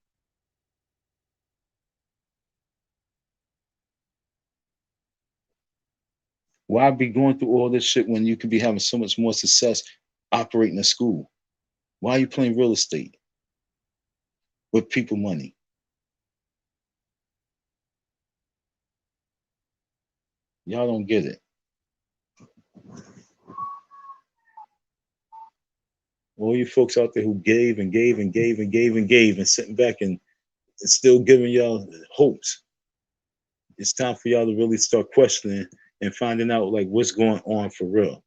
Why be going through all this shit when you could be having so much more success operating a school? Why are you playing real estate with people money? Y'all don't get it. All you folks out there who gave and gave and gave and gave and gave and sitting back and still giving y'all hopes. It's time for y'all to really start questioning and finding out like what's going on for real.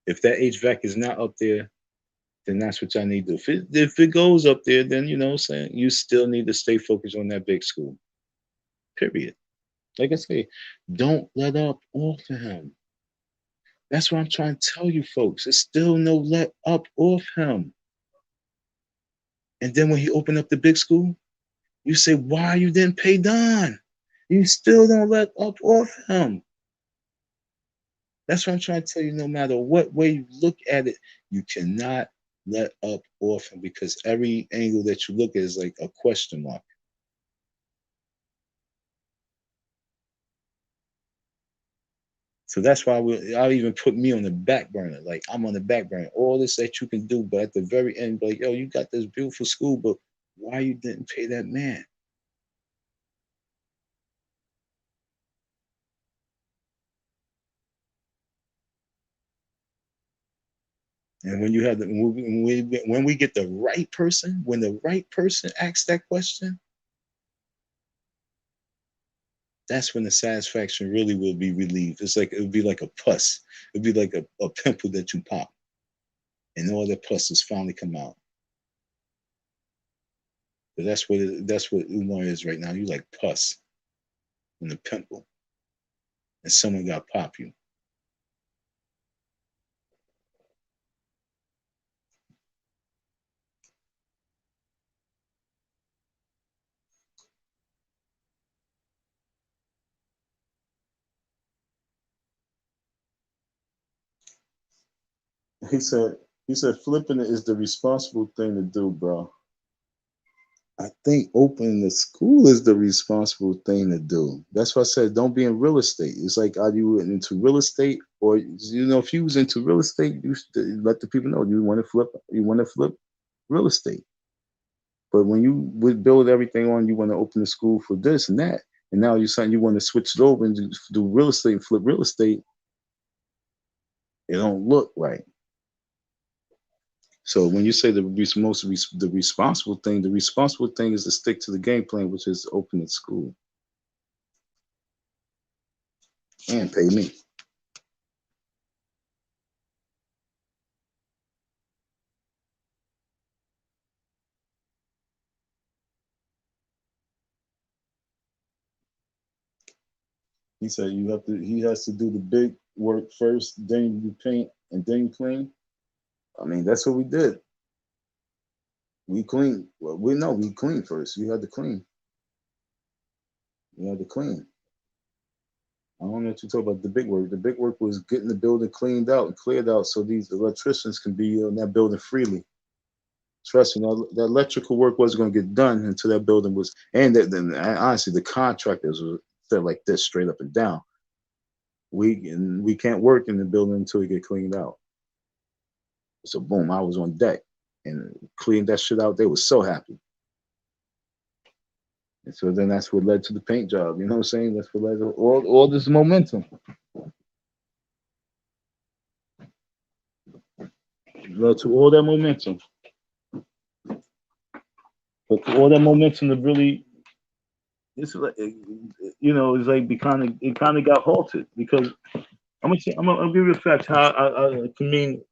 If that HVAC is not up there, then that's what y'all need to do. If it goes up there, then you know what I'm saying, you still need to stay focused on that big school. Period. Like I say, don't let up off of him. That's what I'm trying to tell you folks. There's still no let up off him. And then when he opened up the big school, you say, why you didn't pay Don? You still don't let up off him. That's what I'm trying to tell you. No matter what way you look at it, you cannot let up off him because every angle that you look at is like a question mark. So that's why I'll even put me on the back burner. Like I'm on the back burner. All this that you can do, but at the very end, like, yo, you got this beautiful school, but why you didn't pay that man? And when you have when we get the right person, when the right person asks that question, that's when the satisfaction really will be relieved. It's like it would be like a pus. It'd be like a pimple that you pop, and all the pus has finally come out. But that's what Umar is right now. You like pus in a pimple, and someone got pop you. He said flipping it is the responsible thing to do, bro. I think opening the school is the responsible thing to do. That's why I said don't be in real estate. It's like, are you into real estate, or if you was into real estate, you should let the people know you want to flip. You want to flip real estate. But when you would build everything on, you want to open the school for this and that, and now you're saying you want to switch it over and do real estate and flip real estate. It don't look right. So when you say the responsible thing is to stick to the game plan, which is open the school and pay me. He said he has to do the big work first, then you paint, and then you clean. I mean, that's what we did. We clean. Well, we clean first. You had to clean. You had to clean. I don't know what you talk about the big work. The big work was getting the building cleaned out and cleared out so these electricians can be in that building freely. Trust me, that electrical work wasn't going to get done until that building was, and then honestly, the contractors said like this straight up and down. we can't work in the building until we get cleaned out. So boom, I was on deck and cleaned that shit out. They were so happy. And so then that's what led to the paint job. You know what I'm saying? That's what led to all this momentum. Led to all that momentum. But for all that momentum to really, it's like, you know, it's like it kind of got halted because I'm gonna give you a fact how I can mean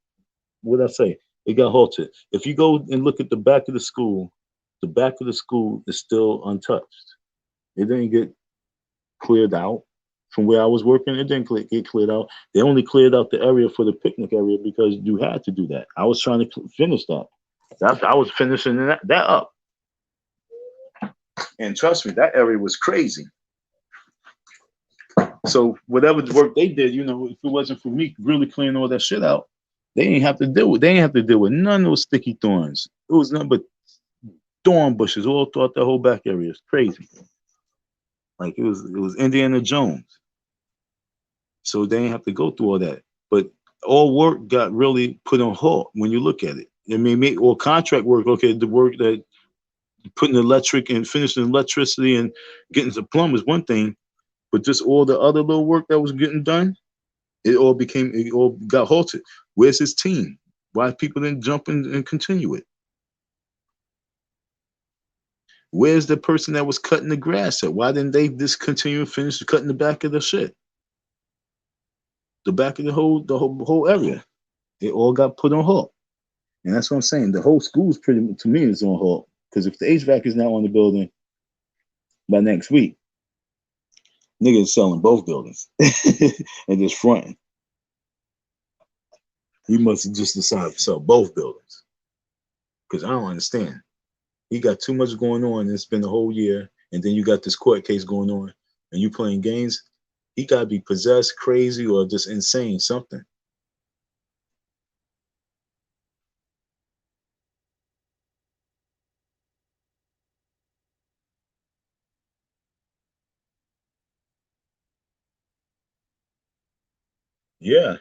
what I say. It got halted. If you go and look at the back of the back of the school is still untouched. It didn't get cleared out from where I was working. It didn't get cleared out. They only cleared out the area for the picnic area because you had to do that. I was trying to finish that. I was finishing that up. And trust me, that area was crazy. So whatever work they did, you know, if it wasn't for me really clearing all that shit out, they ain't have to deal with none of those sticky thorns. It was nothing but thorn bushes all throughout the whole back area. It's crazy. Like it was Indiana Jones. So they didn't have to go through all that. But all work got really put on halt when you look at it. I mean, all contract work, okay, the work that putting electric and finishing electricity and getting to plumb is one thing, but just all the other little work that was getting done, it all got halted. Where's his team? Why people didn't jump in and continue it? Where's the person that was cutting the grass at? Why didn't they just continue and finish cutting the back of the shit? The back of the whole area. It all got put on halt. And that's what I'm saying. The whole school is pretty, to me, is on halt. Because if the HVAC is not on the building by next week, niggas selling both buildings and just fronting. He must have just decided to sell both buildings. Because I don't understand. He got too much going on. It's been a whole year. And then you got this court case going on. And you playing games. He got to be possessed, crazy, or just insane, something. Yeah.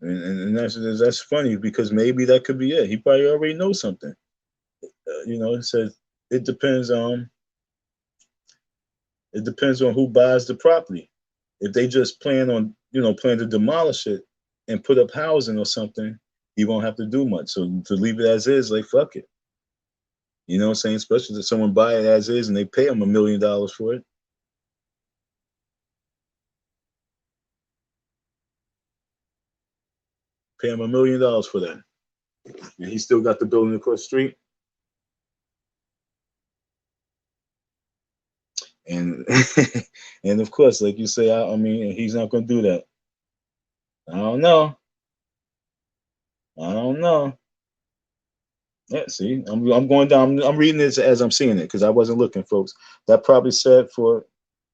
And that's funny because maybe that could be it. He probably already knows something. You know, it says it depends on who buys the property. If they just plan to demolish it and put up housing or something, he won't have to do much. So to leave it as is, like fuck it. You know what I'm saying? Especially if someone buy it as is and they pay him $1 million for it. Pay him $1 million for that. And he still got the building across the street. And and of course, like you say, I mean, he's not gonna do that. I don't know. I don't know. Yeah, see, I'm going down. I'm reading this as I'm seeing it because I wasn't looking, folks. That probably said for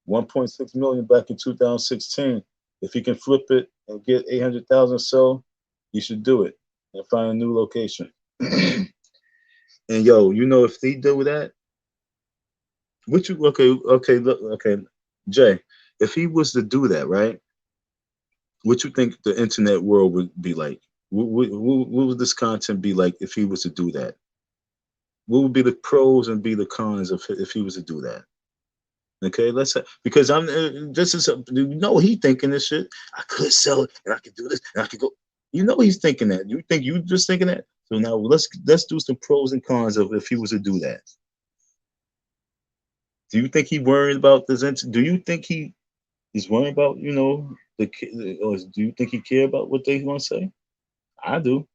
1.6 million back in 2016. If he can flip it and get 800,000 so, he should do it and find a new location. And yo, you know, if they do that, okay, Jay, if he was to do that, right? What you think the internet world would be like? What would this content be like if he was to do that? What would be the pros and be the cons of if he was to do that? Okay, because I'm this is you know he thinking this shit. I could sell it and I could do this and I could go. You know he's thinking that. You think you just thinking that? So now let's do some pros and cons of if he was to do that. Do you think he worried about this? Do you think he's worried about or do you think he care about what they want to say? I do.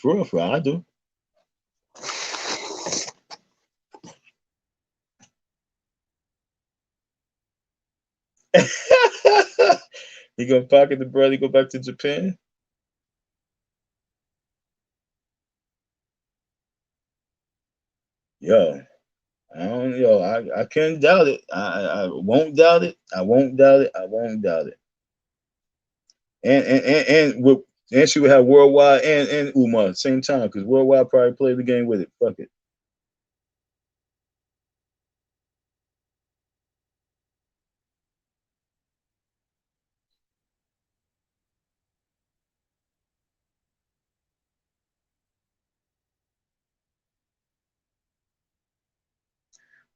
For real, I do. He gonna pocket the bread. He go back to Japan. Yo, I can't doubt it. I won't doubt it. I won't doubt it. I won't doubt it. And she would have Worldwide and Umar at the same time because Worldwide probably played the game with it. Fuck it.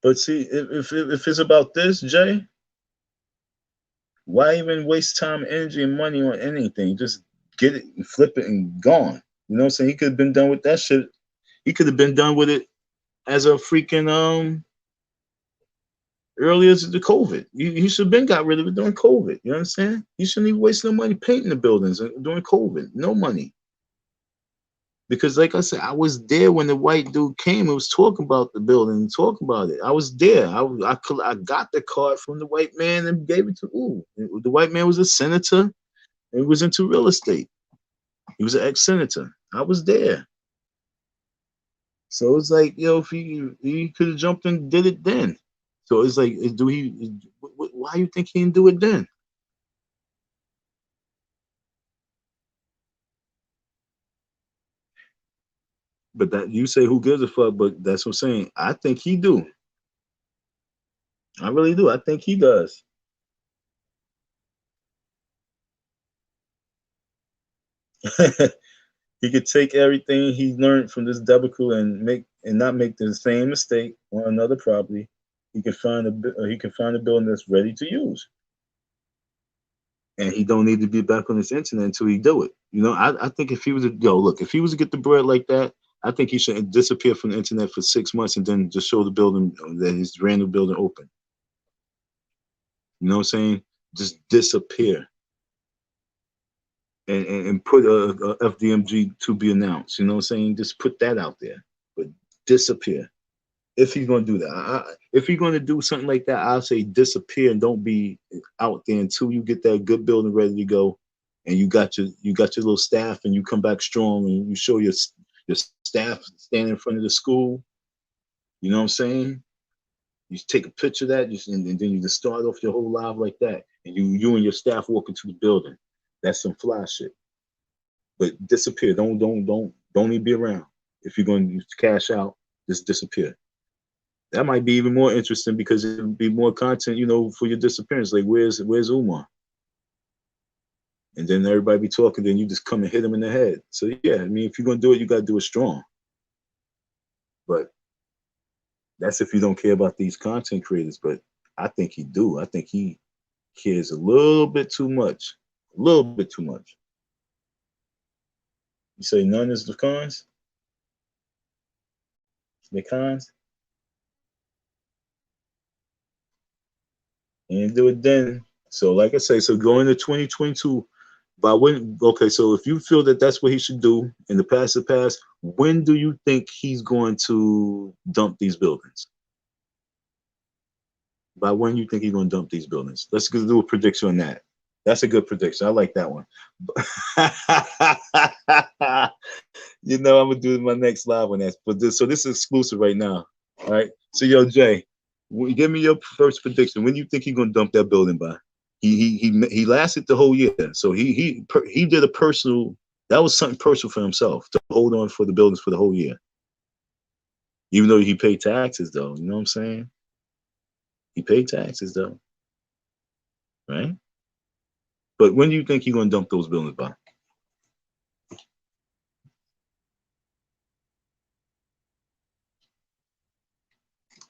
But see, if it's about this, Jay, why even waste time, energy, and money on anything? Just get it and flip it and gone. You know what I'm saying? He could have been done with that shit. He could have been done with it as a freaking earlier to the COVID. He should have been got rid of it during COVID. You understand? He shouldn't even waste no money painting the buildings during COVID. No money. Because like I said, I was there when the white dude came and was talking about the building, talking about it. I was there. I got the card from the white man and gave it to Ooh. The white man was a senator and was into real estate. He was an ex-senator. I was there. So it's like, if he could have jumped and did it then. So it's like, why you think he didn't do it then? But that you say who gives a fuck, but that's what I'm saying. I think he do. I really do. I think he does. He could take everything he learned from this debacle and not make the same mistake on another property. He can find a building that's ready to use, and he don't need to be back on this internet until he do it. I think if he was if he was to get the bread like that, I think he should disappear from the internet for 6 months and then just show the building that his random building open. You know what I'm saying? Just disappear. And put a FDMG to be announced. You know what I'm saying? Just put that out there, but disappear. If he's going to do that, if he's going to do something like that, I'll say disappear and don't be out there until you get that good building ready to go, and you got your little staff, and you come back strong, and you show your staff standing in front of the school. You know what I'm saying? You take a picture of that, and then you just start off your whole live like that, and you and your staff walk into the building. That's some fly shit. But disappear. Don't even be around. If you're going to cash out, just disappear. That might be even more interesting because it would be more content, for your disappearance. Like, where's Umar? And then everybody be talking, then you just come and hit him in the head. So yeah, I mean, if you're gonna do it, you gotta do it strong. But that's if you don't care about these content creators. But I think he do. I think he cares a little bit too much. A little bit too much. You say none is the cons? The cons? And do it then. So like I say, so going to 2022, by when, okay, so if you feel that that's what he should do in the past, when do you think he's going to dump these buildings? By when you think he's going to dump these buildings? Let's do a prediction on that. That's a good prediction. I like that one. I'm gonna do my next live on that. But so this is exclusive right now. All right. So Jay, give me your first prediction. When do you think he's gonna dump that building by? He lasted the whole year. So he did a personal. That was something personal for himself to hold on for the buildings for the whole year. Even though he paid taxes, though, you know what I'm saying? He paid taxes, though, right? But when do you think he's gonna dump those buildings by?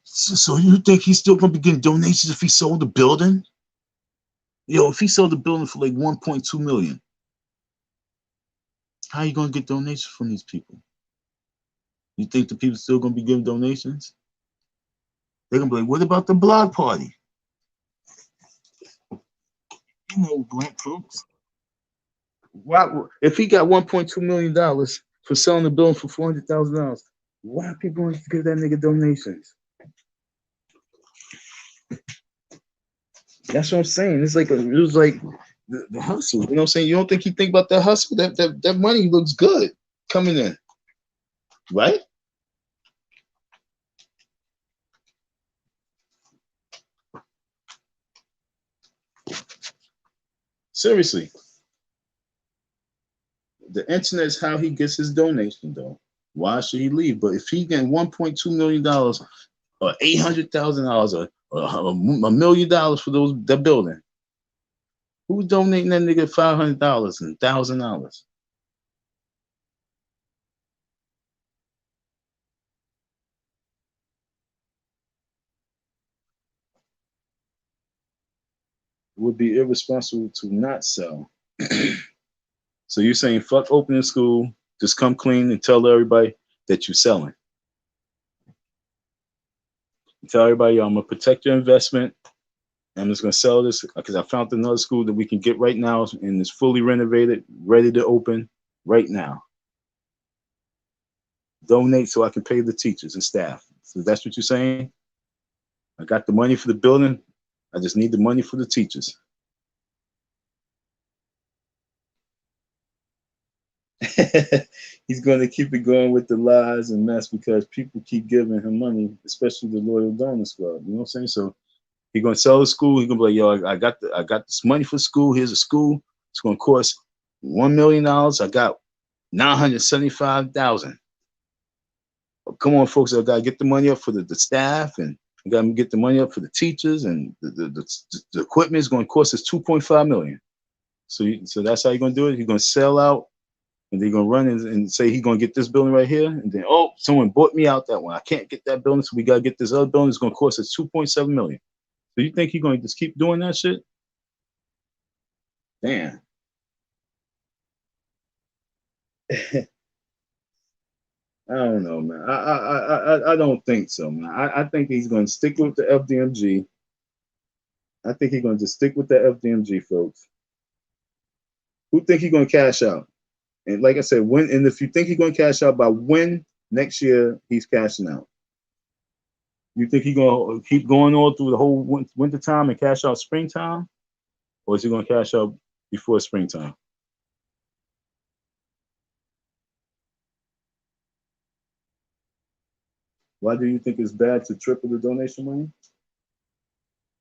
So you think he's still gonna be getting donations if he sold the building? If he sold the building for like 1.2 million, how are you gonna get donations from these people? You think the people still gonna be giving donations? They're gonna be like, what about the block party? Black folks. Why, if he got $1.2 million for selling the building for $400,000, why are people going to give that nigga donations? That's what I'm saying. It's like it was like the hustle. You know what I'm saying? You don't think he think about that hustle? That money looks good coming in, right? Seriously. The internet is how he gets his donation, though. Why should he leave? But if he getting $1.2 million or $800,000 or $1 million for that building, who's donating that nigga $500 and $1,000? would be irresponsible to not sell. So you're saying fuck opening school, just come clean and tell everybody that you're selling. Tell everybody, yo, I'm gonna protect your investment. I'm just gonna sell this because I found another school that we can get right now and it's fully renovated, ready to open right now. Donate so I can pay the teachers and staff. So that's what you're saying? I got the money for the building. I just need the money for the teachers. He's going to keep it going with the lies and mess because people keep giving him money, especially the loyal donor squad. You know what I'm saying? So he's going to sell the school. He's going to be like, yo, I got this money for school. Here's a school. It's going to cost $1 million. I got $975,000. Come on, folks. I got to get the money up for the staff, and I got to get the money up for the teachers, and the equipment is going to cost us $2.5 million. So that's how you're going to do it. You're going to sell out, and they're going to run and say he's going to get this building right here, and then, oh, someone bought me out that one. I can't get that building, so we got to get this other building. It's going to cost us $2.7 million. So you think he's going to just keep doing that shit? Damn. I don't know, man. I don't think so, man. I think he's going to stick with the FDMG. I think he's going to just stick with the FDMG, folks. Who think he's going to cash out? And like I said, when, and if you think he's going to cash out, by when next year he's cashing out? You think he's going to keep going all through the whole winter time and cash out springtime? Or is he going to cash out before springtime? Why do you think it's bad to triple the donation money?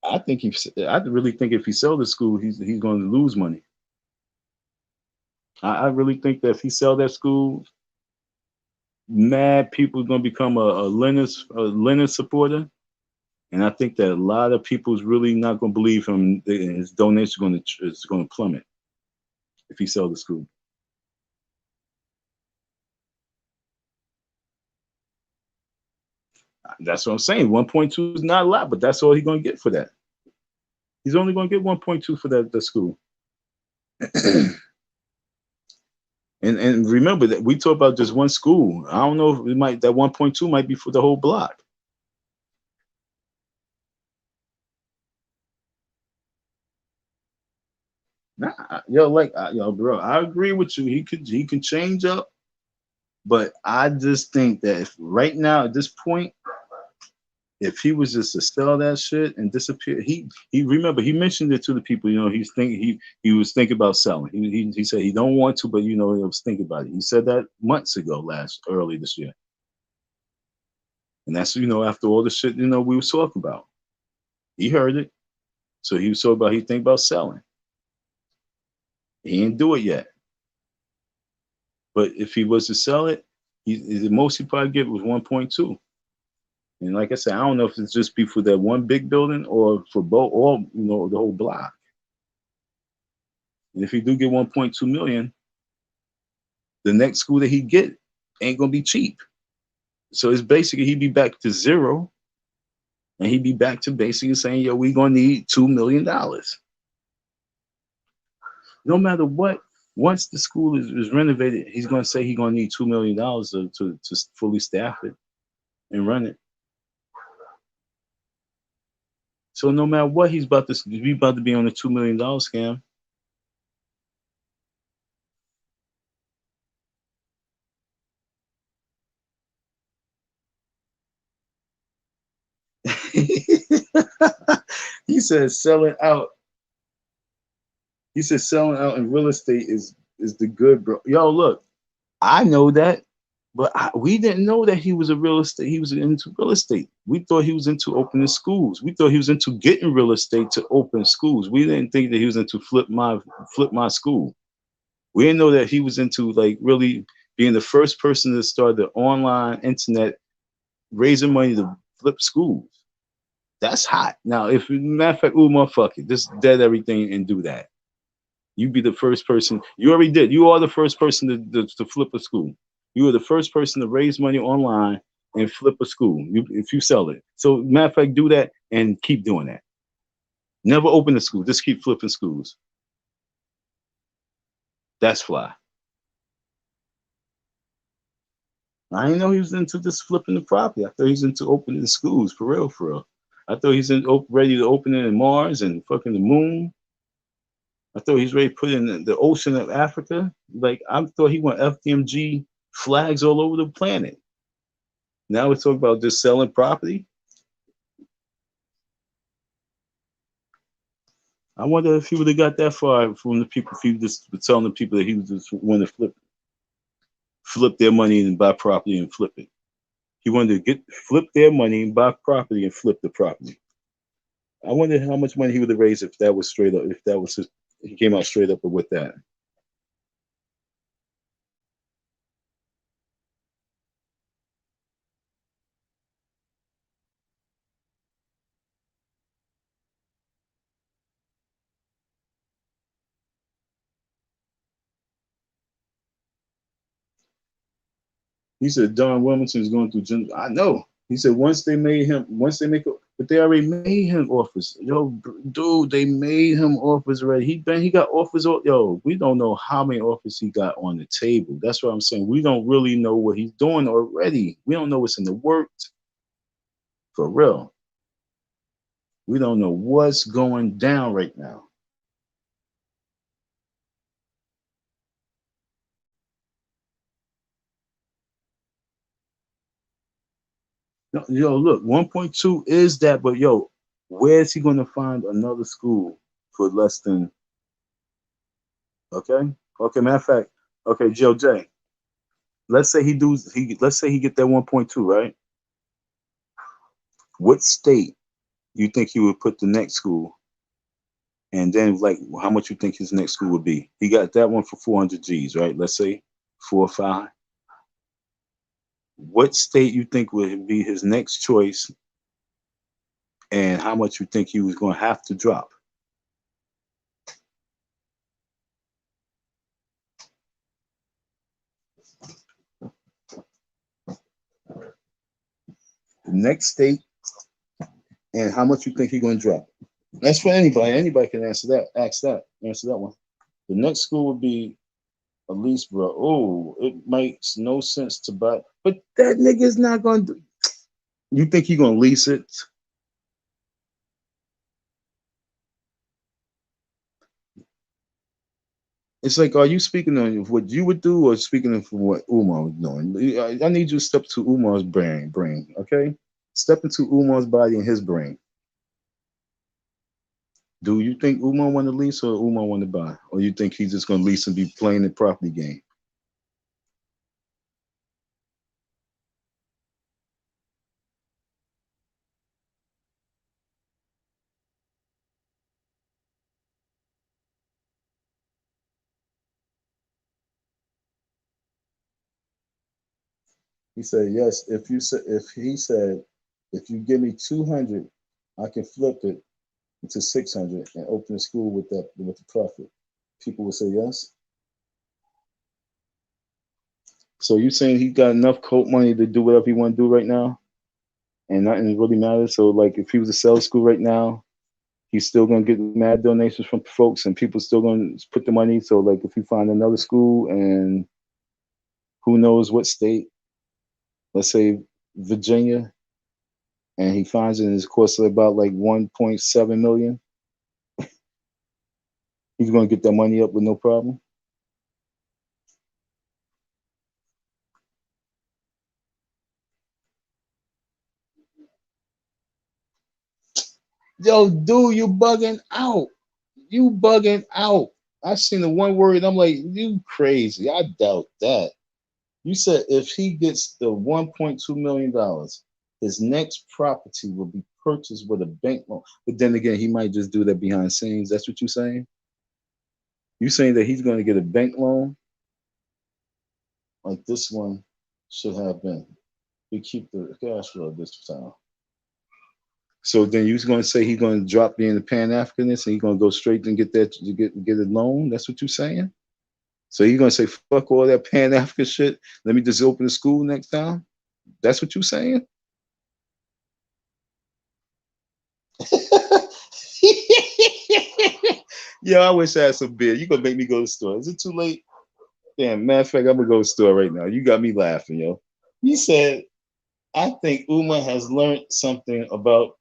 I really think if he sells the school, he's going to lose money. I really think that if he sell that school, mad people are going to become a Lenin supporter, and I think that a lot of people is really not going to believe him. His donation is going to plummet if he sell the school. That's what I'm saying. 1.2 is not a lot, but that's all he's going to get for that. He's only going to get 1.2 for that school. And remember that we talk about just one school. I don't know if it might, that 1.2 might be for the whole block. Nah, yo, bro, I agree with you. He can change up, but I just think that if right now at this point, if he was just to sell that shit and disappear, he remember he mentioned it to the people. You know, he was thinking about selling. He said he don't want to, but you know he was thinking about it. He said that months ago, early this year, and that's after all the shit we was talking about. He heard it, so he was talking about he think about selling. He didn't do it yet, but if he was to sell it, the most he probably get was 1.2. And like I said, I don't know if it's just be for that one big building or for both, or the whole block. And if he do get 1.2 million, the next school that he get ain't gonna be cheap. So it's basically he'd be back to zero, and he'd be back to basically saying, "Yo, we gonna need $2 million." No matter what, once the school is renovated, he's gonna say he's gonna need $2 million to fully staff it and run it. So no matter what, he's about to be on a $2 million scam. He said selling out. He said selling out in real estate is the good, bro. Yo, look, I know that, but we didn't know that he was a real estate. He was into real estate. We thought he was into opening schools. We thought he was into getting real estate to open schools. We didn't think that he was into flip my school. We didn't know that he was into like really being the first person to start the online internet raising money to flip schools. That's hot. Now, if matter of fact, Umar, fuck it, just dead everything and do that. You be the first person. You already did. You are the first person to flip a school. You are the first person to raise money online and flip a school. If you sell it. So matter of fact, do that and keep doing that. Never open a school. Just keep flipping schools. That's fly. I didn't know he was into just flipping the property. I thought he was into opening the schools for real, for real. I thought he's ready to open it in Mars and fucking the moon. I thought he's ready to put in the ocean of Africa. Like I thought he want FDMG flags all over the planet. Now we're talking about just selling property. I wonder if he would have got that far from the people. If he just telling the people that he was just want to flip their money and buy property and flip it. He wanted to flip their money and buy property and flip the property. I wonder how much money he would have raised if that was straight up. If that was he came out straight up with that. He said Don Wilmington is going through. I know. He said once they make, but they already made him offers. Yo, dude, they made him offers already. He got offers. Yo, we don't know how many offers he got on the table. That's what I'm saying. We don't really know what he's doing already. We don't know what's in the works. For real. We don't know what's going down right now. No, yo, look, 1.2 is that, but yo, where is he going to find another school for less than? Okay, okay. Matter of fact, okay, Joe J. Let's say let's say he get that 1.2, right? What state you think he would put the next school? And then like how much you think his next school would be? He got that one for 400 G's, right? Let's say 4 or 5. What state you think would be his next choice, and how much you think he was going to have to drop? The next state, and how much you think he's going to drop? That's for anybody. Anybody can answer that. Answer that one. The next school would be a lease, bro. Oh, it makes no sense to buy, but that nigga's not going to. You think he's going to lease it? It's like, are you speaking of what you would do, or speaking of what Umar was doing? I need you to step to Umar's brain, okay? Step into Umar's body and his brain. Do you think Umar want to lease or Umar want to buy? Or you think he's just going to lease and be playing the property game? He said, yes, if you give me 200, I can flip it to 600 and open a school with the profit. People will say yes. So you saying he got enough coat money to do whatever he want to do right now, and nothing really matters. So like, if he was to sell school right now, he's still gonna get mad donations from folks, and people still gonna put the money. So like, if you find another school and who knows what state, let's say Virginia, and he finds it and it's cost about like 1.7 million, he's gonna get that money up with no problem. Yo, dude, you bugging out. You bugging out. I seen the one word. I'm like, you crazy. I doubt that. You said if he gets the $1.2 million, his next property will be purchased with a bank loan. But then again, he might just do that behind the scenes. That's what you're saying? You saying that he's going to get a bank loan like this one should have been. We keep the cash flow this time. So then you're going to say he's going to drop being the pan-Africanist and he's going to go straight and get that get a loan? That's what you're saying? So you're going to say, fuck all that pan-African shit. Let me just open a school next time? That's what you're saying? Yeah, I wish I had some beer. You gonna make me go to the store? Is it too late? Damn, matter of fact, I'm gonna go to the store right now. You got me laughing, yo. He said, I think Umar has learned something about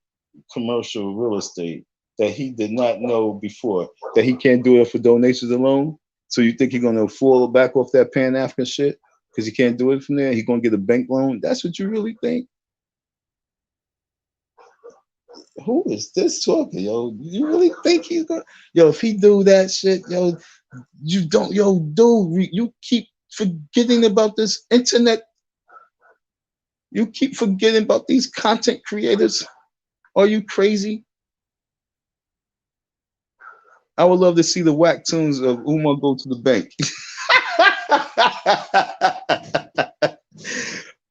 commercial real estate that he did not know before. That he can't do it for donations alone. So you think he's gonna fall back off that Pan-African shit because he can't do it from there? He's gonna get a bank loan. That's what you really think? Who is this talking, yo? You really think he's gonna, yo? If he do that shit, yo, you don't, yo, dude, you keep forgetting about this internet. You keep forgetting about these content creators. Are you crazy? I would love to see the whack tunes of Umar go to the bank.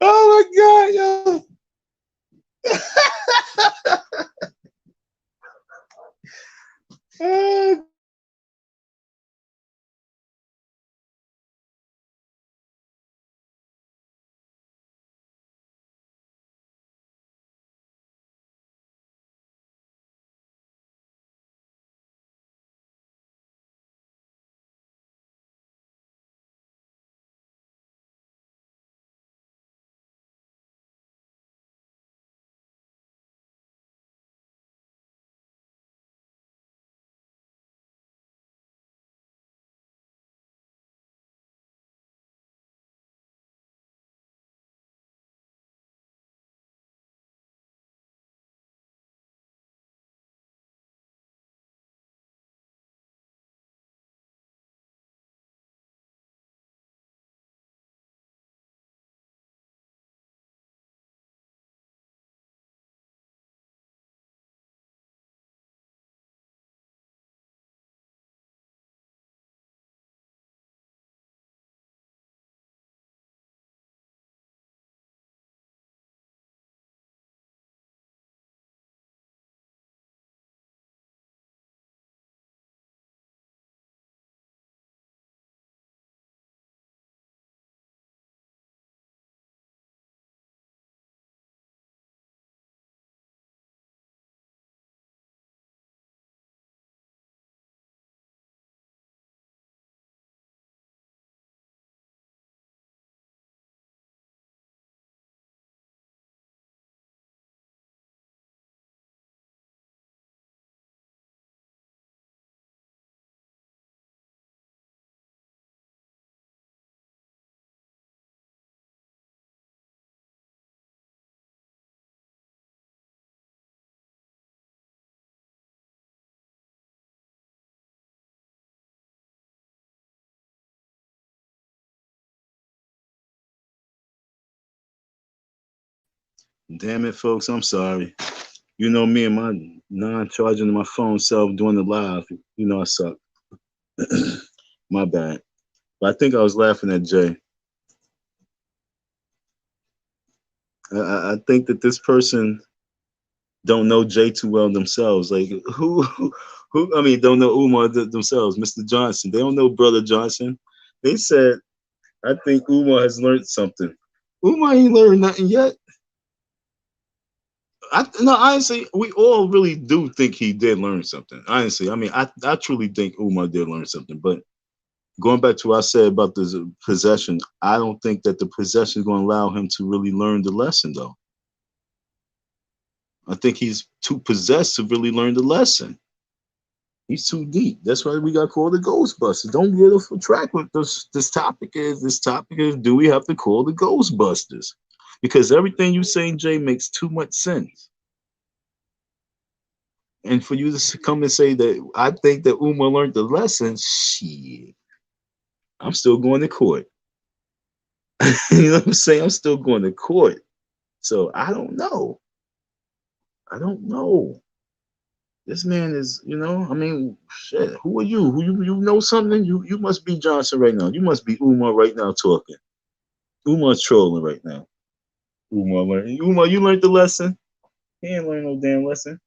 Oh my god, yo. Damn it, folks. I'm sorry. You know me and my non-charging my phone self doing the live. You know I suck. My bad. But I think I was laughing at Jay. I think that this person don't know Jay too well themselves. Like who? I mean, don't know Umar themselves, Mr. Johnson. They don't know Brother Johnson. They said, I think Umar has learned something. Umar ain't learned nothing yet. No, honestly, we all really do think he did learn something. Honestly, I mean, I truly think Umar did learn something. But going back to what I said about the possession, I don't think that the possession is going to allow him to really learn the lesson, though. I think he's too possessed to really learn the lesson. He's too deep. That's why we got called the Ghostbusters. Don't get off track with this topic is. This topic is, do we have to call the Ghostbusters? Because everything you saying, Jay, makes too much sense. And for you to come and say that I think that Umar learned the lesson, shit, I'm still going to court. You know what I'm saying? I'm still going to court. So I don't know. I don't know. This man is, I mean, shit. Who are you? Who you know something? You must be Johnson right now. You must be Umar right now talking. Umar's trolling right now. Umar, you learned the lesson? He ain't learned no damn lesson.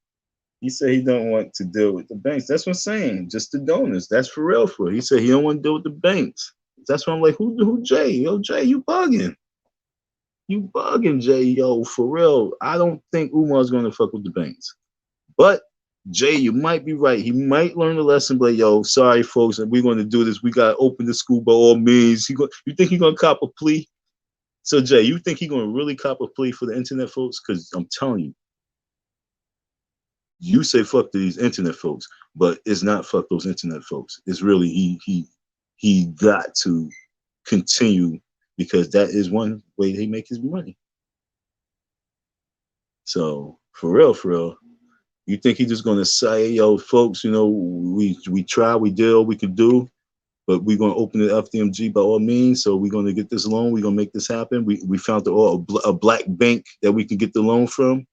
He said he don't want to deal with the banks. That's what I'm saying. Just the donors. That's for real for it. He said he don't want to deal with the banks. That's why I'm like, who Jay? Yo, Jay, you bugging. You bugging, Jay. Yo, for real. I don't think Umar's going to fuck with the banks. But Jay, you might be right. He might learn the lesson, but yo, sorry folks, and we're going to do this. We got to open the school by all means. You think he's going to cop a plea? So Jay, you think he's going to really cop a plea for the internet folks? Because I'm telling you, you say fuck to these internet folks, but it's not fuck those internet folks. It's really he got to continue because that is one way he make his money. So for real, you think he's just gonna say, yo, folks, we try, we deal, we can do, but we're gonna open the FDMG by all means. So we're gonna get this loan, we're gonna make this happen. We found a black bank that we can get the loan from.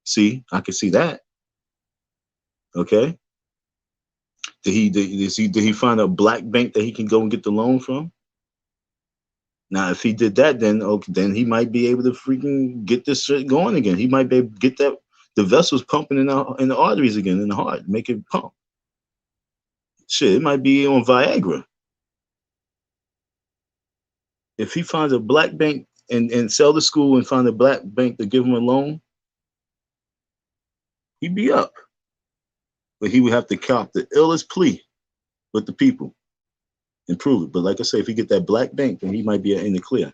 See, I can see that. Okay. Did he find a black bank that he can go and get the loan from? Now, if he did that, then okay, then he might be able to freaking get this shit going again. He might be able to get the vessels pumping in the arteries again, in the heart, make it pump. Shit, it might be on Viagra. If he finds a black bank and sell the school and find a black bank to give him a loan, he'd be up. But he would have to count the illest plea with the people and prove it. But like I say, if he get that black bank, then he might be in the clear.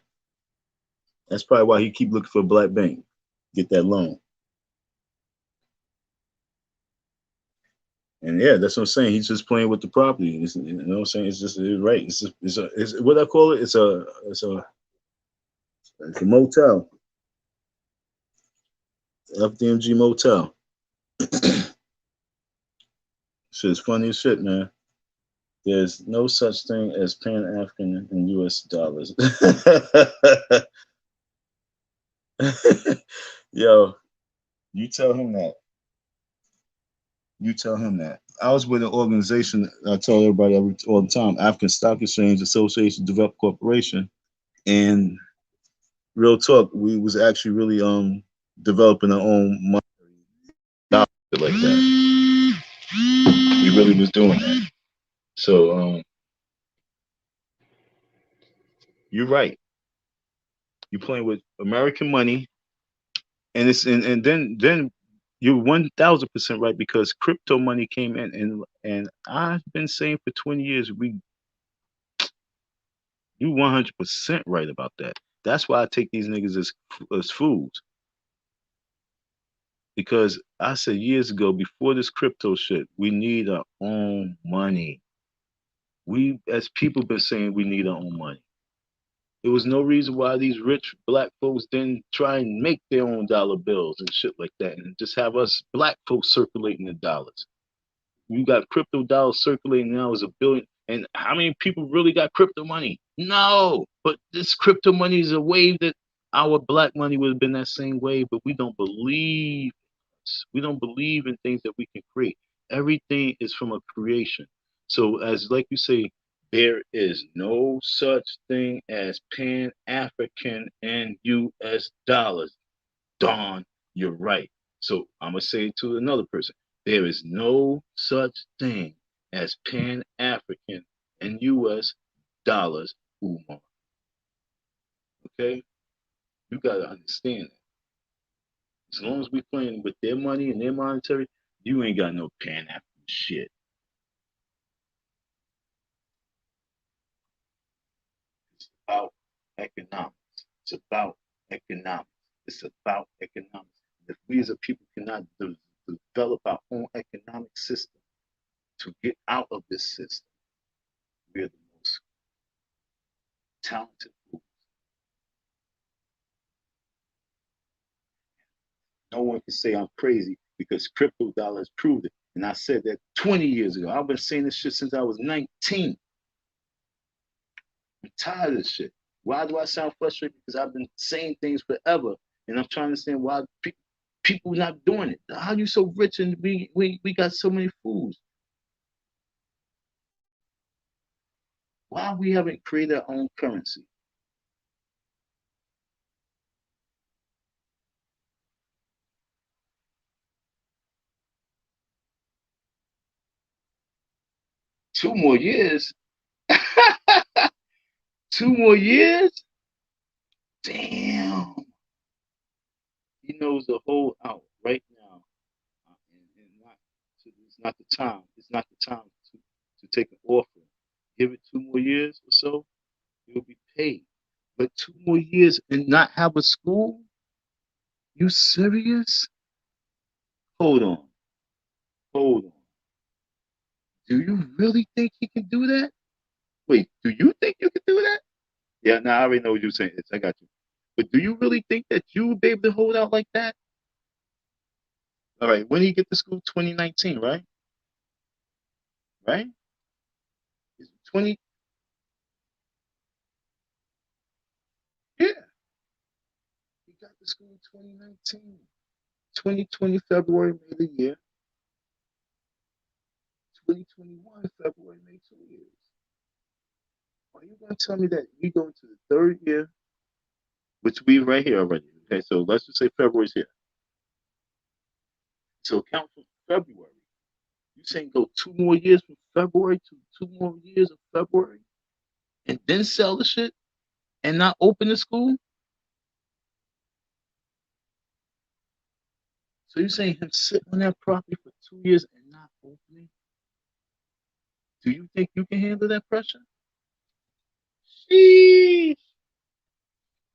That's probably why he keep looking for a black bank, get that loan. And yeah, that's what I'm saying. He's just playing with the property. You know what I'm saying? It's right. It's what I call it. It's a motel. FDMG motel. Shit's funny as shit, man. There's no such thing as Pan-African in US dollars. Yo, you tell him that. You tell him that. I was with an organization, I tell everybody all the time, African Stock Exchange Association Developed Corporation. And real talk, we was actually really developing our own money like that. We really was doing that. So you're right. You're playing with American money, and then you're 1,000% right because crypto money came in, and I've been saying for 20 years you 100% right about that. That's why I take these niggas as fools. Because I said years ago, before this crypto shit, we need our own money. We as people been saying we need our own money. There was no reason why these rich black folks didn't try and make their own dollar bills and shit like that, and just have us black folks circulating the dollars. You got crypto dollars circulating now as a billion. And how many people really got crypto money? No, but this crypto money is a wave that our black money would have been that same wave, but we don't believe. We don't believe in things that we can create. Everything is from a creation. So as like you say, there is no such thing as Pan-African and US dollars. Dawn, you're right. So I'm gonna say to another person, there is no such thing as Pan-African and US dollars, Umar. Okay? You gotta understand that. As long as we're playing with their money and their monetary, you ain't got no Pan-African shit. It's about economics. It's about economics. It's about economics. If we as a people cannot develop our own economic system to get out of this system, we're the most talented fools. No one can say I'm crazy because crypto dollars proved it. And I said that 20 years ago. I've been saying this shit since I was 19. I'm tired of this shit. Why do I sound frustrated? Because I've been saying things forever, and I'm trying to understand why people not doing it. How are you so rich and we got so many fools? Why we haven't created our own currency? Two more years? 2 more years? Damn. He knows the whole out right now. And not to not the time. It's not the time to take an offer. Give it 2 more years or so, you'll be paid. But 2 more years and not have a school? You serious? Hold on. Hold on. Do you really think he can do that? Wait, do you think you can do that? Yeah, now I already know what you're saying. I got you. But do you really think that you will be able to hold out like that? All right, when he get to school, 2019, right? Right? 20, yeah. He got to school in 2019. 2020 February made the year. 2021 February made 2 years. Are you going to tell me that we go into the third year, which we right here already? Okay, so let's just say February's here. So count from February. You saying go 2 more years from February to 2 more years of February, and then sell the shit and not open the school? So you're saying him sit on that property for 2 years and not opening? Do you think you can handle that pressure? Sheesh.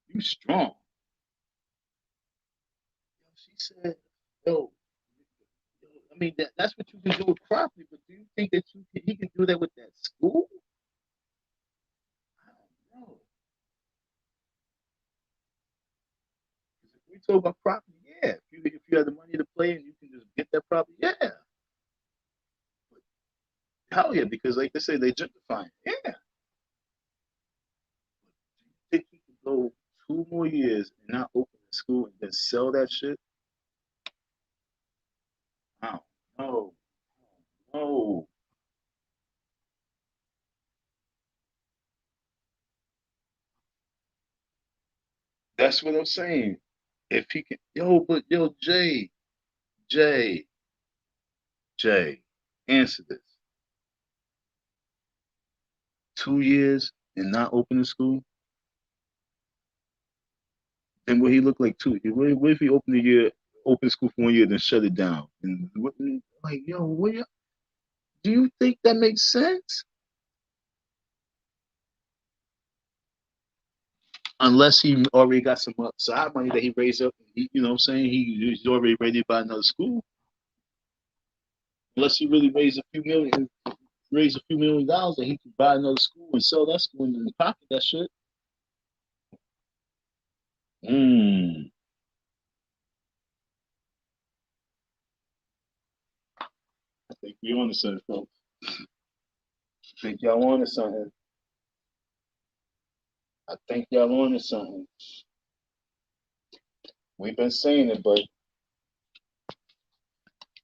You strong. She said, yo, I mean, that's what you can do with property, but do you think that he can do that with that school? I don't know. If we talk about property, yeah. If you have the money to play and you can just get that property, yeah. But hell yeah, because like they say, they gentrifying. Yeah. But do you think he can go 2 more years and not open the school and then sell that shit? I don't know. No. That's what I'm saying. If he can, Jay, Jay, answer this. 2 years and not open the school? And what he look like too? What if he open school for 1 year, then shut it down? And like, do you think that makes sense? Unless he already got some side money that he raised up, you know what I'm saying? He's already ready to buy another school. Unless he really raise a few $1 million that he could buy another school and sell that school and then pocket that shit. Mm. I think we on to something, folks. I think y'all on to something. I think y'all on to something. We've been saying it, but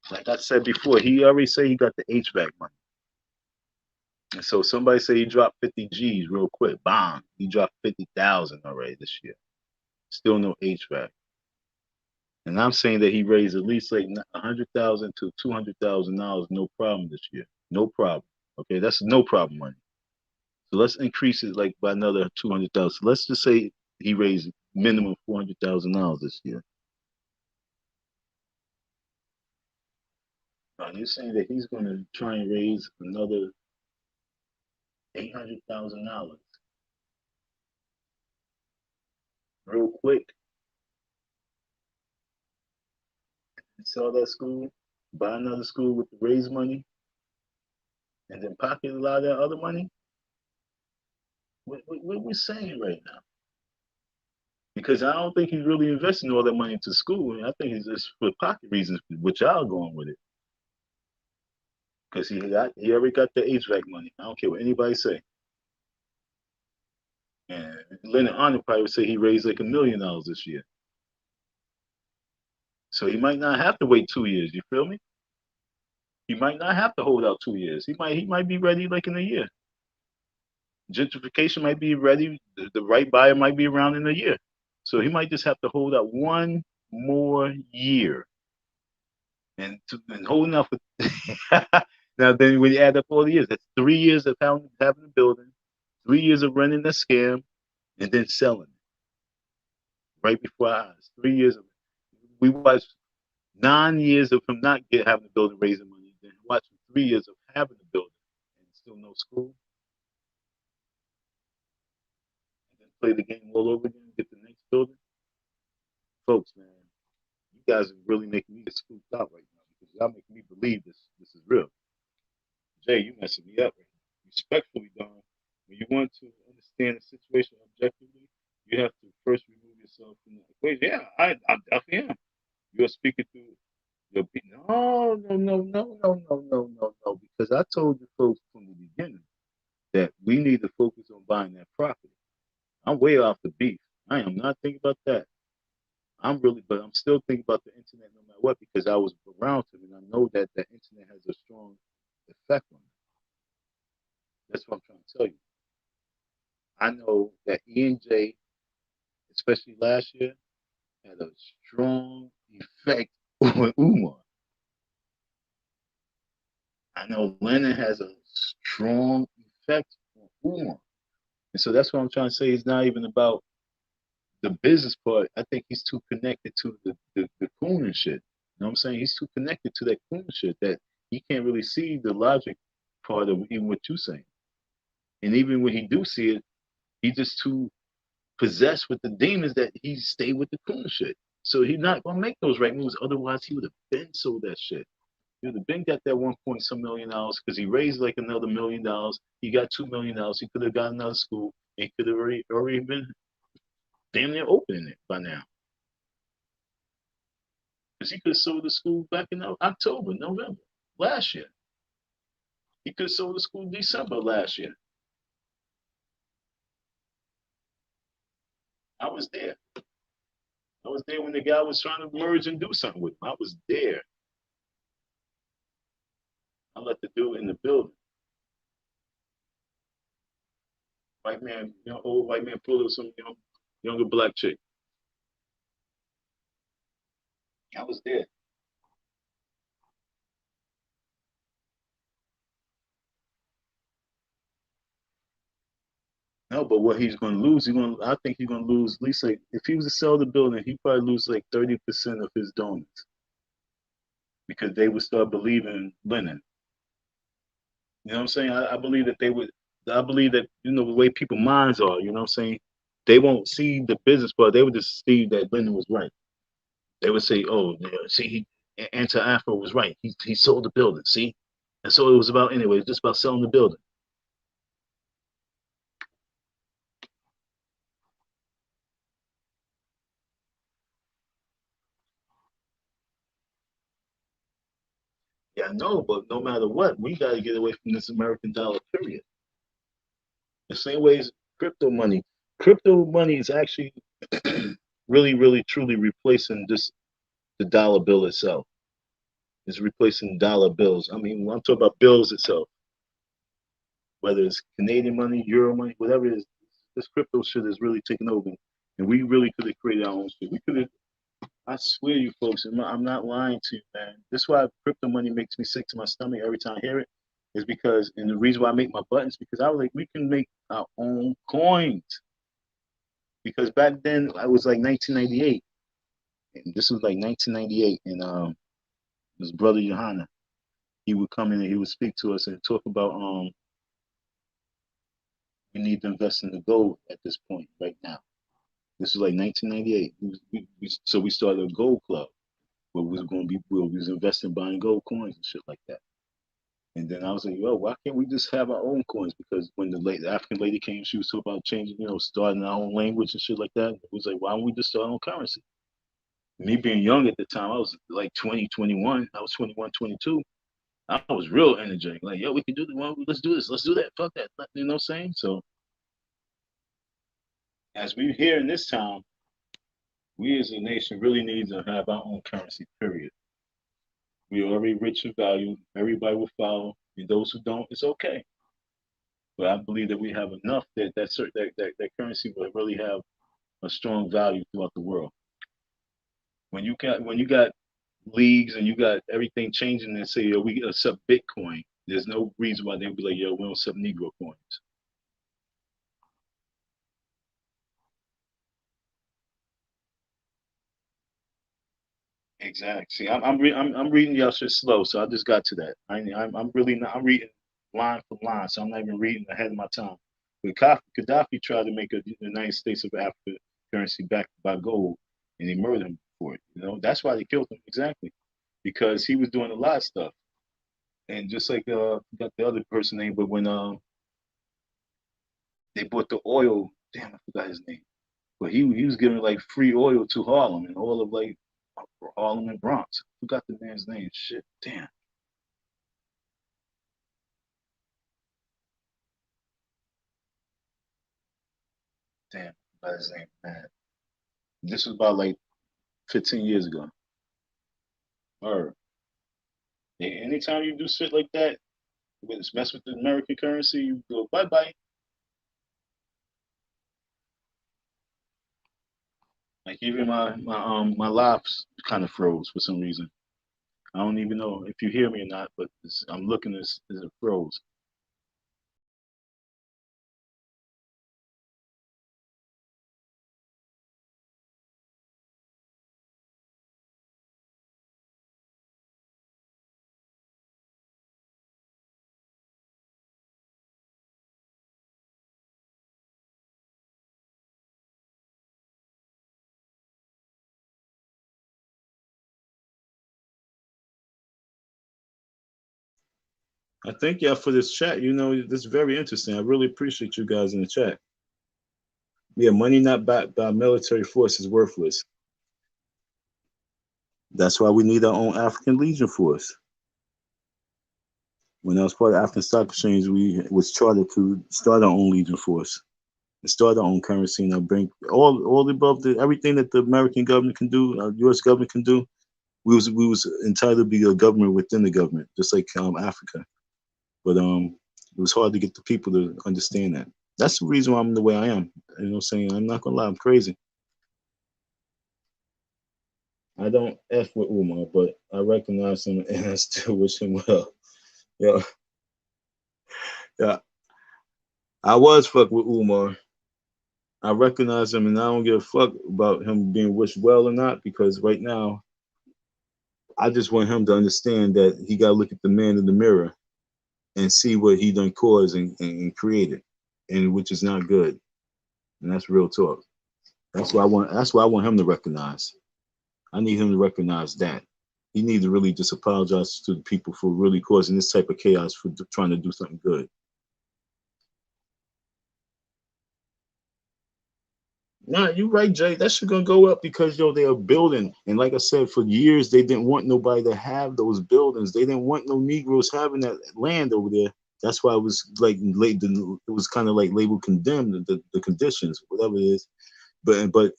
like I said before, he already said he got the HVAC money. And so somebody say he dropped 50 G's real quick. Bang. He dropped 50,000 already this year. Still no HVAC. And I'm saying that he raised at least like $100,000 to $200,000, no problem this year. No problem. Okay, that's no problem money. So let's increase it like by another 200,000. So let's just say he raised minimum $400,000 this year. Now you're saying that he's going to try and raise another $800,000 real quick and sell that school, buy another school with the raised money, and then pocket a lot of that other money? What we're saying right now? Because I don't think he's really investing all that money into school. I think it's just for pocket reasons, which y'all going with it. Because he already got the HVAC money. I don't care what anybody say. And Leonard Arnold probably would say he raised like $1 million this year. So he might not have to wait 2 years. You feel me? He might not have to hold out 2 years. He might be ready like in a year. Gentrification might be ready. The right buyer might be around in a year. So he might just have to hold out 1 more year. And holding out for now then when you add up all the years, that's 3 years of having the building, 3 years of running the scam, and then selling it right before our eyes. 3 years of we watched 9 years of him not having the building raising money. Then watch 3 years of having a building and still no school, and then play the game all over again, get the next building. Folks, man, you guys are really making me get spooked out right now because y'all making me believe this is real. Jay, you messing me up right now. Respectfully, Don, when you want to understand the situation objectively, you have to first remove yourself from the equation. Yeah, I definitely am. You're speaking through your no, because I told you folks from the beginning that we need to focus on buying that property. I'm way off the beef. I am not thinking about that. But I'm still thinking about the internet no matter what because I was around him and I know that the internet has a strong effect on it. That's what I'm trying to tell you. I know that E&J, especially last year, had a strong effect on Umar. I know Lennon has a strong effect on Umar. And so that's what I'm trying to say. It's not even about the business part. I think he's too connected to the coon and shit. You know what I'm saying? He's too connected to that coon shit that he can't really see the logic part of even what you're saying. And even when he do see it, he's just too possessed with the demons that he stay with the coon shit. So he's not gonna make those right moves. Otherwise, he would have been sold that shit. He would have been got that 1 point some million because he raised like another $1 million. He got $2 million. He could have got another school. He could have already been damn near opening it by now. Because he could have sold the school back in October, November last year. He could have sold the school December last year. I was there. I was there when the guy was trying to merge and do something with him. I was there. I let the dude in the building. White man, old white man pulled up some younger black chick. I was there. No, but what he's going to lose, I think he's going to lose at least like if he was to sell the building, he'd probably lose like 30% of his donors because they would start believing Lenin. You know what I'm saying? I believe that they would. I believe that the way people minds are. You know what I'm saying? They won't see the business part. They would just see that Lenin was right. They would say, "Oh, yeah, see, anti-Afro was right. He sold the building. See, and so it was about anyway. It's just about selling the building." Yeah, I know, but no matter what, we got to get away from this American dollar. Period. The same way as crypto money. Crypto money is actually really, really, truly replacing the dollar bill itself. It's replacing dollar bills. I mean, when I'm talking about bills itself, whether it's Canadian money, Euro money, whatever it is, this crypto shit is really taking over. And we really could have created our own shit. We could have, I swear you folks, I'm not lying to you, man. This is why crypto money makes me sick to my stomach every time I hear it, is because, and the reason why I make my buttons, because I was like, we can make our own coins. Because back then, I was like 1998. And this was like 1998. And his brother Johanna, he would come in and he would speak to us and talk about we need to invest in the gold at this point right now. This was like 1998. So we started a gold club where we was investing buying gold coins and shit like that. And then I was like, yo, why can't we just have our own coins? Because when the African lady came, she was talking about changing, starting our own language and shit like that. It was like, why don't we just start our own currency? Me being young at the time, I was like 20, 21. I was 21, 22. I was real energetic. Like, yo, we can do this. Well, let's do this. Let's do that. Fuck that. You know what I'm saying? So as we here in this town, we as a nation really need to have our own currency, period. We are already rich in value. Everybody will follow. And those who don't, it's okay. But I believe that we have enough that currency will really have a strong value throughout the world. When you got leagues and you got everything changing and say, yo, we accept Bitcoin, there's no reason why they'd be like, yo, we don't accept Negro coins. Exactly. See, I'm reading y'all shit slow, so I just got to that. I'm really not. I'm reading line for line, so I'm not even reading ahead of my time. But Gaddafi tried to make the United States of Africa currency backed by gold, and they murdered him for it. You know, that's why they killed him exactly, because he was doing a lot of stuff. And just like got the other person name, but when they bought the oil, damn, I forgot his name. But he was giving like free oil to Harlem and all of like Harlem and Bronx. I forgot the man's name. Shit, damn. Damn, what his name, man. This was about like 15 years ago. Or anytime you do shit like that, when it's mess with the American currency, you go bye bye. Like even my lives kind of froze for some reason. I don't even know if you hear me or not, but I'm looking at this, it froze. I thank y'all for this chat. You know, this is very interesting. I really appreciate you guys in the chat. Yeah, money not backed by military force is worthless. That's why we need our own African Legion force. When I was part of African Stock Exchange, we was chartered to start our own Legion force and start our own currency and bring all above the everything that the American government can do, U.S. government can do. We was entitled to be a government within the government, just like Africa. But it was hard to get the people to understand that. That's the reason why I'm the way I am. You know what I'm saying? I'm not gonna lie, I'm crazy. I don't F with Umar, but I recognize him and I still wish him well. Yeah, yeah. I was fuck with Umar. I recognize him and I don't give a fuck about him being wished well or not, because right now I just want him to understand that he gotta look at the man in the mirror and see what he done caused and created, and which is not good. And that's real talk. That's why I want him to recognize. I need him to recognize that. He needs to really just apologize to the people for really causing this type of chaos for trying to do something good. Nah, you're right, Jay. That shit gonna go up because they are building, and like I said, for years they didn't want nobody to have those buildings. They didn't want no Negroes having that land over there. That's why it was like late. It was kind of like labeled condemned, the conditions, whatever it is. But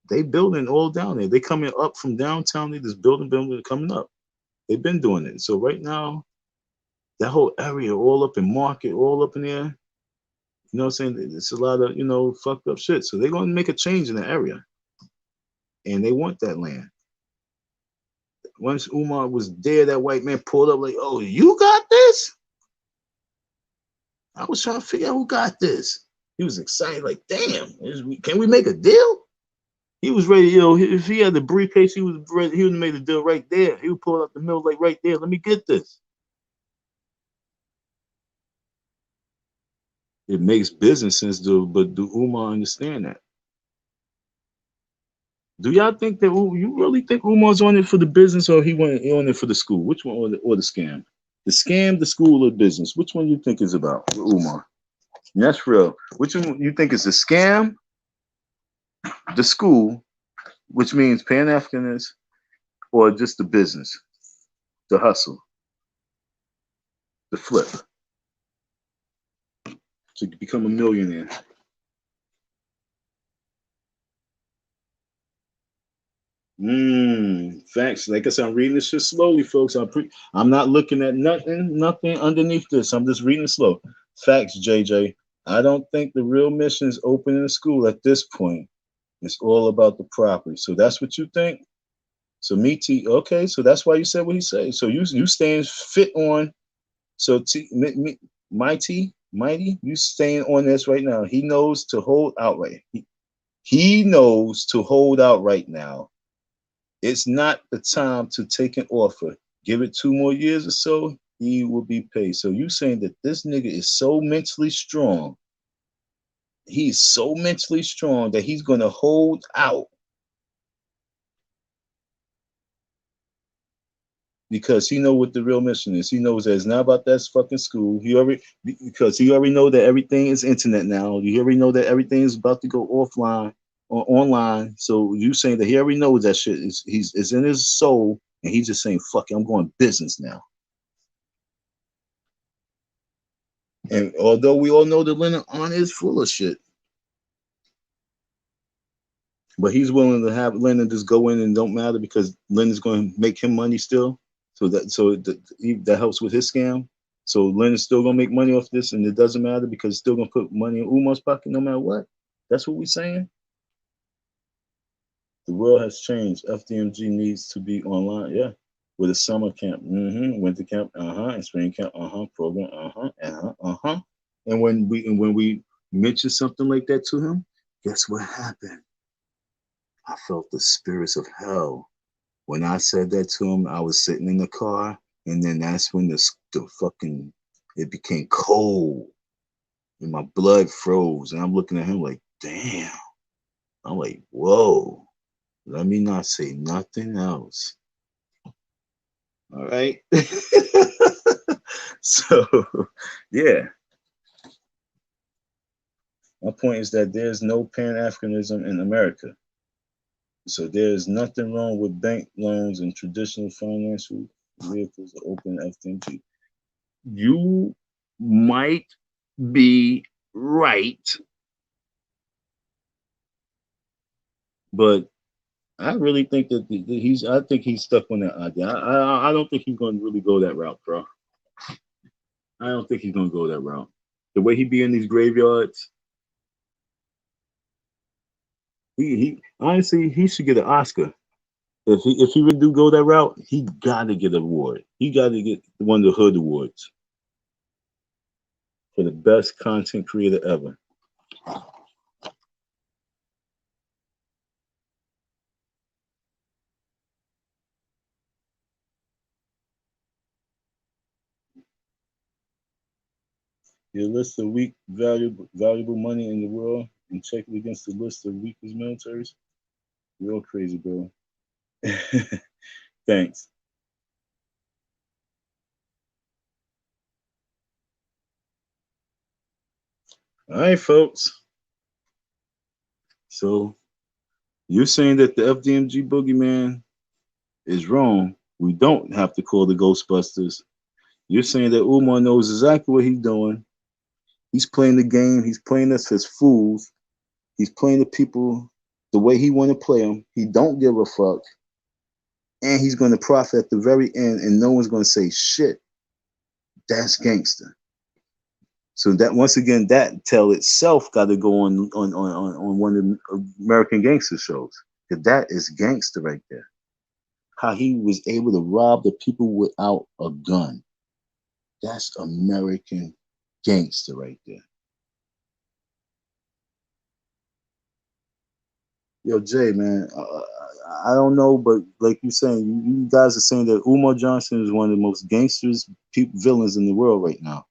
they building all down there. They coming up from downtown. They just building, coming up. They've been doing it. So right now, that whole area, all up in Market, all up in there, you know what I'm saying? It's a lot of, fucked up shit. So they're going to make a change in the area. And they want that land. Once Umar was there, that white man pulled up like, oh, you got this? I was trying to figure out who got this. He was excited, like, damn, can we make a deal? He was ready, if he had the briefcase, he was ready, he would have made a deal right there. He would pull out the mill like right there. Let me get this. It makes business sense, but do Umar understand that? Do y'all think that you really think Umar's on it for the business, or he went on it for the school? Which one, or the scam? The scam, the school, or business? Which one you think is about with Umar? And that's real. Which one you think is the scam, the school, which means pan-Africanism, or just the business, the hustle, the flip to become a millionaire? Facts. Like I said, I'm reading this shit slowly, folks. I'm not looking at nothing underneath this. I'm just reading it slow. Facts, JJ. I don't think the real mission is opening a school at this point. It's all about the property. So that's what you think? So okay, so that's why you said what he said. So you staying fit on, so mighty, you staying on this right now. He knows to hold out right. He knows to hold out right now. It's not the time to take an offer. Give it 2 more years or so, he will be paid. So you saying that this nigga is so mentally strong, he's so mentally strong that he's gonna hold out because he know what the real mission is. He knows that it's not about that fucking school. He already because he already know that everything is internet now. You already know that everything is about to go offline or online. So you saying that he already knows that shit is is in his soul, and he's just saying, "Fuck it, I'm going business now." And although we all know that Leonard on is full of shit, but he's willing to have Leonard just go in and don't matter because Leonard's going to make him money still. That helps with his scam. So Leonard's still gonna make money off this, and it doesn't matter because it's still gonna put money in Umar's pocket no matter what. That's what we're saying. The world has changed. FDMG needs to be online. Yeah, with a summer camp, winter camp, and spring camp, program, And when we mention something like that to him, guess what happened? I felt the spirits of hell. When I said that to him, I was sitting in the car, and then that's when the fucking it became cold, and my blood froze, and I'm looking at him like, damn. I'm like, whoa. Let me not say nothing else. All right. So, yeah. My point is that there's no pan-Africanism in America. So there's nothing wrong with bank loans and traditional financial vehicles that open FDMG. You might be right, but I really think that I think he's stuck on that idea. I don't think he's going to really go that route, bro. I don't think he's going to go that route. The way he be in these graveyards, he honestly he should get an Oscar. If he really do go that route, he got to get an award. He got to get one of the Hood Awards for the best content creator ever. Your list of weak valuable money in the world and check it against the list of weakest militaries. Real crazy, bro. Thanks. All right, folks. So you're saying that the FDMG boogeyman is wrong. We don't have to call the Ghostbusters. You're saying that Umar knows exactly what he's doing. He's playing the game. He's playing us as fools. He's playing the people the way he want to play them. He don't give a fuck. And he's going to profit at the very end, and no one's going to say shit. That's gangster. So that once again, that tell itself got to go on one of the American Gangster shows. Because that is gangster right there. How he was able to rob the people without a gun. That's American gangster right there. Yo, Jay, man, I don't know, but like you're saying, you guys are saying that Umar Johnson is one of the most gangsters villains in the world right now.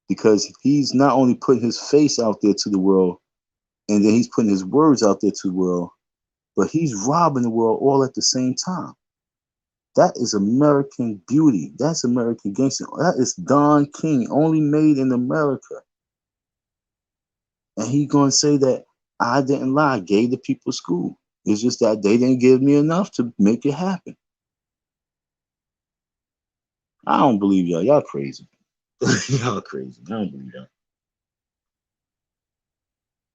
Because he's not only putting his face out there to the world, and then he's putting his words out there to the world, but he's robbing the world all at the same time. That is American beauty. That's American gangster. That is Don King, only made in America. And he gonna say that I didn't lie, I gave the people school. It's just that they didn't give me enough to make it happen. I don't believe y'all. Y'all crazy. Y'all crazy. I don't believe y'all.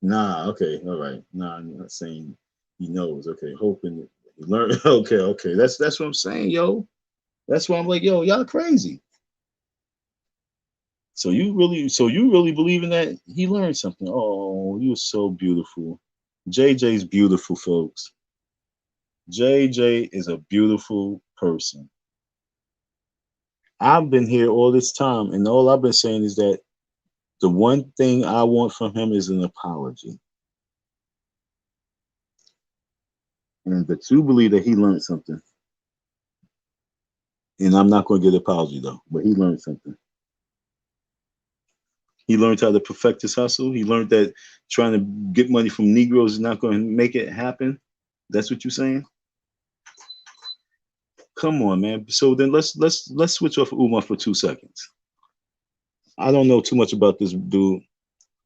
Nah, okay, all right. Nah, I'm not saying he knows. Okay, hoping he learn. Okay. That's what I'm saying, yo. That's why I'm like, yo, y'all crazy. So you really believe in that? He learned something. Oh, you're so beautiful. JJ's beautiful, folks. JJ is a beautiful person. I've been here all this time, and all I've been saying is that the one thing I want from him is an apology. And but you believe that he learned something. And I'm not going to get an apology though, but he learned something. He learned how to perfect his hustle. He learned that trying to get money from Negroes is not going to make it happen. That's what you're saying? Come on, man. So then let's switch off Umar for 2 seconds. I don't know too much about this dude.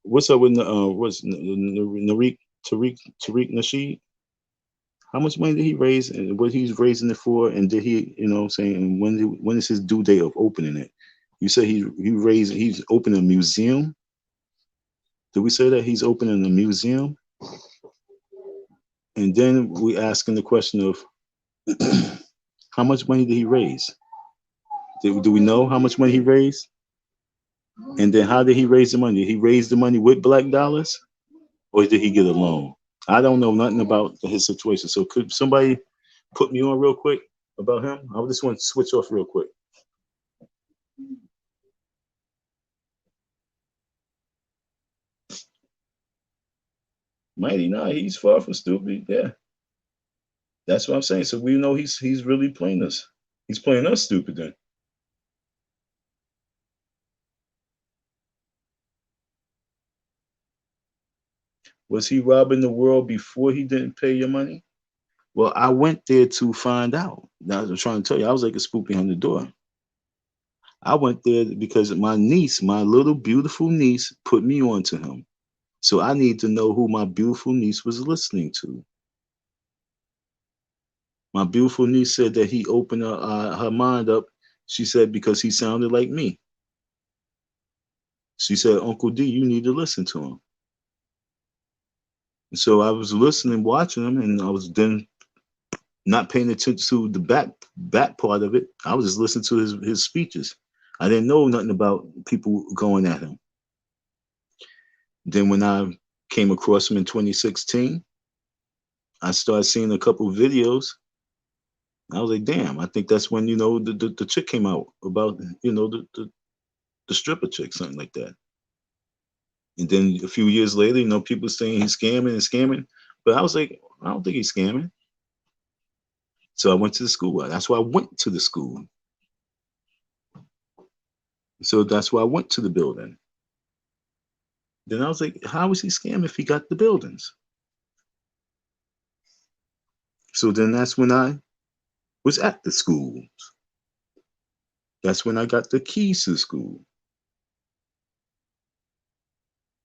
What's up with what's Tariq Nasheed? How much money did he raise, and what he's raising it for, and did he, saying when is his due date of opening it? You say he's opening a museum. Did we say that he's opening a museum? And then we asking the question of how much money did he raise? Do we know how much money he raised? And then how did he raise the money? Did he raise the money with black dollars, or did he get a loan? I don't know nothing about his situation. So could somebody put me on real quick about him? I just want to switch off real quick. Mighty, nah, he's far from stupid. Yeah, that's what I'm saying. So we know he's really playing us. He's playing us stupid then. Was he robbing the world before he didn't pay your money? Well, I went there to find out. That's what I'm trying to tell you. I was like a spook behind the door. I went there because my niece, my little beautiful niece, put me on to him. So I need to know who my beautiful niece was listening to. My beautiful niece said that he opened her mind up. She said because he sounded like me. She said, Uncle D, you need to listen to him. And so I was listening, watching him, and I was then not paying attention to the back part of it. I was just listening to his speeches. I didn't know nothing about people going at him. Then when I came across him in 2016, I started seeing a couple of videos. I was like, damn, I think that's when, the chick came out about, the stripper chick, something like that. And then a few years later, people saying he's scamming and scamming. But I was like, I don't think he's scamming. So I went to the school. That's why I went to the school. So that's why I went to the building. Then I was like, how is he scamming if he got the buildings? So then that's when I was at the school. That's when I got the keys to the school.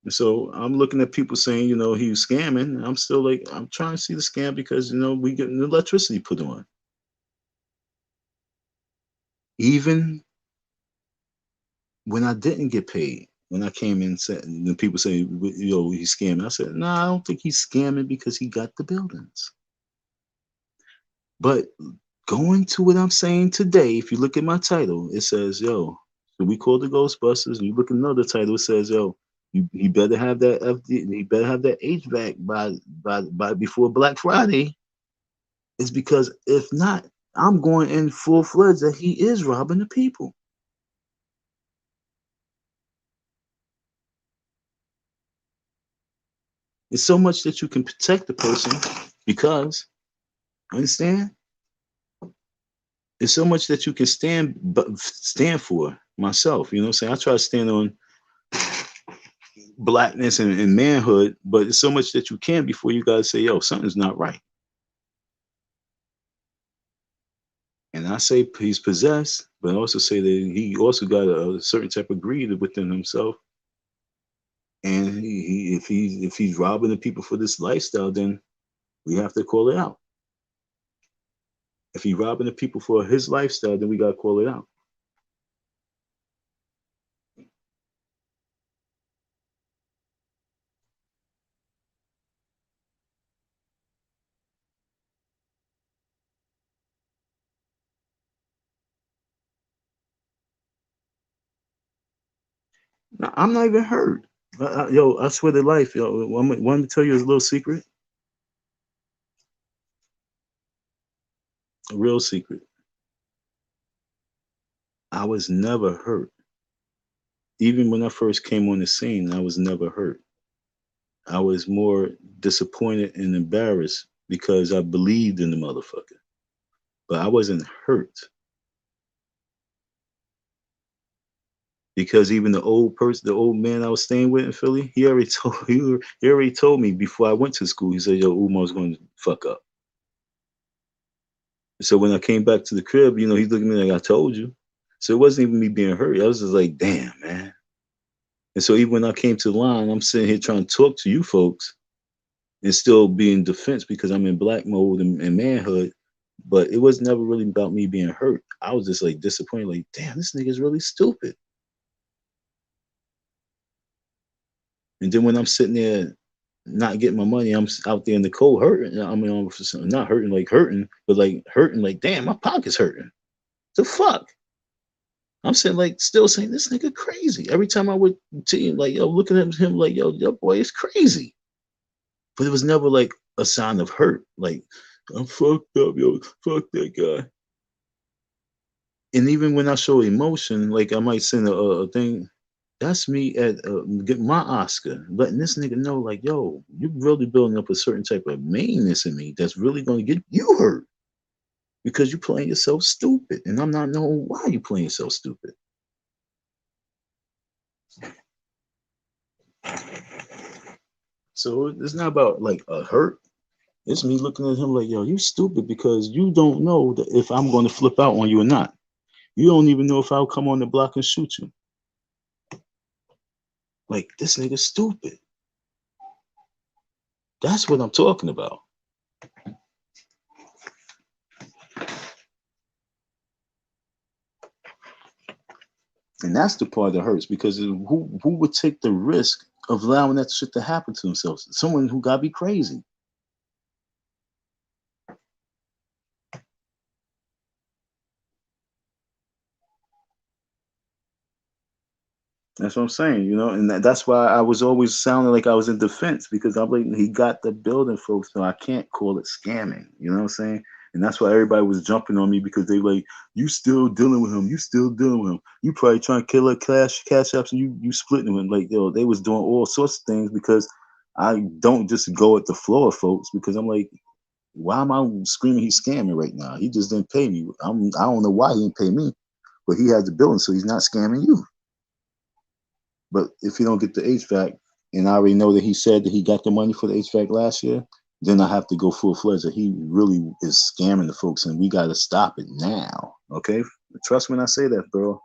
And so I'm looking at people saying, he was scamming. I'm still like, I'm trying to see the scam because, we getting the electricity put on. Even when I didn't get paid, when I came in and said, and people say, he's scamming. I said, no, I don't think he's scamming because he got the buildings. But going to what I'm saying today, if you look at my title, it says, so we call the Ghostbusters. And you look at another title, it says, he better have that he better have that HVAC by before Black Friday. It's because if not, I'm going in full fledged that he is robbing the people. It's so much that you can protect the person because, understand? There's so much that you can stand for myself. You know what I'm saying? I try to stand on blackness and manhood, but it's so much that you can before you gotta say, something's not right. And I say he's possessed, but I also say that he also got a certain type of greed within himself. And if he's robbing the people for this lifestyle, then we have to call it out. If he's robbing the people for his lifestyle, then we gotta call it out. Now, I'm not even hurt. I swear to life, want me to tell you a little secret? A real secret. I was never hurt. Even when I first came on the scene, I was never hurt. I was more disappointed and embarrassed because I believed in the motherfucker, but I wasn't hurt because even the old person, the old man I was staying with in Philly, he already told he already told me before I went to school. He said, "Yo, Umar's going to fuck up." So when I came back to the crib, you know, he's looking at me like, "I told you." So it wasn't even me being hurt. I was just like, "Damn, man." And so even when I came to the line, I'm sitting here trying to talk to you folks and still be in defense because I'm in black mode and manhood. But it was never really about me being hurt. I was just like disappointed, like, damn, this nigga's really stupid. And then when I'm sitting there not getting my money, I'm out there in the cold hurting. I mean, I'm not hurting like hurting, but like hurting like, damn, my pocket's hurting. The fuck? I'm sitting like still saying this nigga crazy. Every time I would see him, like, yo, looking at him like, yo, your boy is crazy. But it was never like a sign of hurt. Like, I'm fucked up, yo, fuck that guy. And even when I show emotion, like I might send a thing, that's me at get my Oscar, letting this nigga know, like, yo, you really building up a certain type of meanness in me that's really going to get you hurt because you're playing yourself stupid, and I'm not knowing why you're playing yourself stupid. So it's not about like a hurt. It's me looking at him like, yo, you stupid because you don't know that if I'm going to flip out on you or not. You don't even know if I'll come on the block and shoot you. Like, this nigga's stupid. That's what I'm talking about. And that's the part that hurts because who would take the risk of allowing that shit to happen to themselves? Someone who gotta be crazy. That's what I'm saying, you know, and that's why I was always sounding like I was in defense because I'm like, he got the building, folks, so I can't call it scamming. You know what I'm saying? And that's why everybody was jumping on me because they like, you still dealing with him, you still dealing with him. You probably trying to kill a cash apps and you splitting him. Like, yo, they was doing all sorts of things because I don't just go at the floor, folks, because I'm like, why am I screaming he's scamming right now? He just didn't pay me. I don't know why he didn't pay me, but he has the building, so he's not scamming you. But if you don't get the HVAC, and I already know that he said that he got the money for the HVAC last year, then I have to go full fledged that he really is scamming the folks, and we got to stop it now. Okay, trust me when I say that, bro.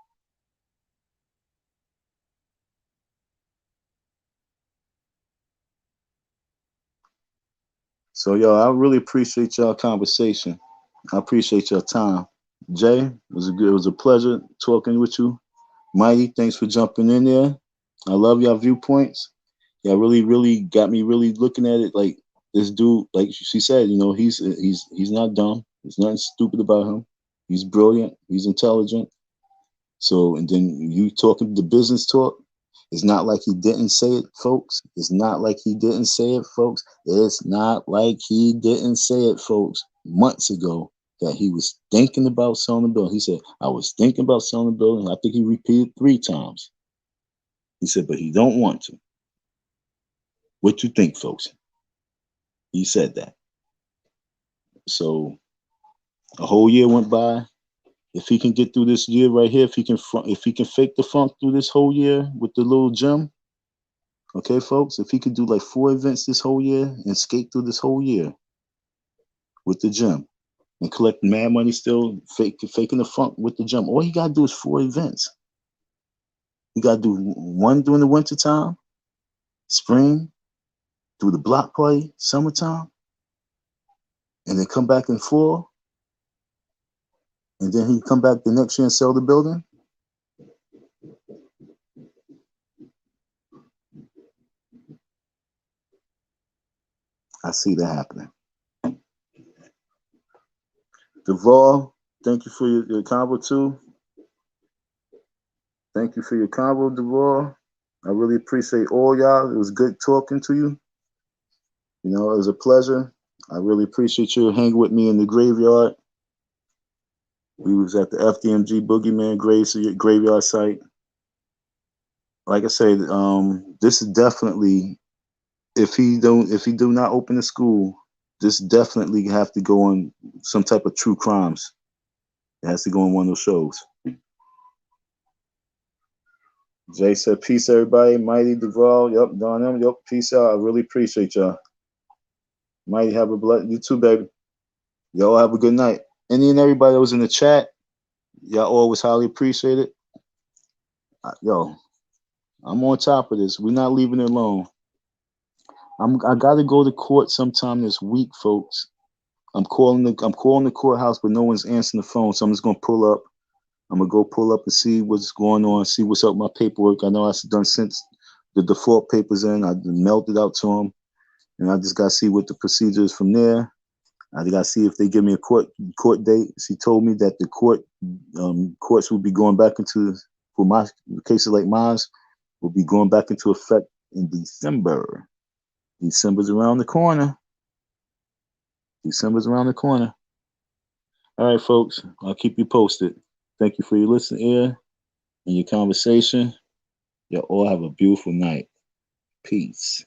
So, yo, I really appreciate y'all conversation. I appreciate your time. Jay, it was a pleasure talking with you. Mighty, thanks for jumping in there. I love y'all viewpoints. Y'all really got me really looking at it like this dude, like she said, you know, he's not dumb. There's nothing stupid about him. He's brilliant. He's intelligent. So, and then you talking the business talk. It's not like he didn't say it, folks. It's not like he didn't say it, folks. It's not like he didn't say it, folks. Months ago, that he was thinking about selling the building. He said, I was thinking about selling the building. I think he repeated 3 times. He said, but he don't want to. What you think, folks? He said that. So a whole year went by. If he can get through this year right here, if he can fake the funk through this whole year with the little gym, okay, folks, if he could do like 4 events this whole year and skate through this whole year with the gym and collect mad money still, faking the funk with the gym, all he gotta do is 4 events. He gotta do one during the winter time, spring, do the block party, summertime, and then come back in fall, and then he come back the next year and sell the building. I see that happening. Duval, thank you for your convo too. Thank you for your convo, Duval. I really appreciate all y'all. It was good talking to you. You know, it was a pleasure. I really appreciate you hanging with me in the graveyard. We was at the FDMG graveyard site. Like I said, this is definitely if he do not open the school, this definitely have to go on some type of true crimes. It has to go on one of those shows. Jay said, peace, everybody. Mighty Duval, yep, Don M, yep, peace out. I really appreciate y'all. Mighty, have a blessed, you too, baby. Y'all have a good night. Any and everybody that was in the chat, y'all always highly appreciate it. Yo, I'm on top of this. We're not leaving it alone. I gotta go to court sometime this week, folks. I'm calling the courthouse, but no one's answering the phone, so I'm just gonna pull up. I'm gonna go pull up and see what's going on, see what's up with my paperwork. I know I've done since the default papers in. I mailed it out to them, and I just gotta see what the procedure is from there. I gotta see if they give me a court date. She told me that the courts will be going back into, for my cases like mine, will be going back into effect in December. December's around the corner. December's around the corner. All right, folks, I'll keep you posted. Thank you for your listening ear and your conversation. You all have a beautiful night. Peace.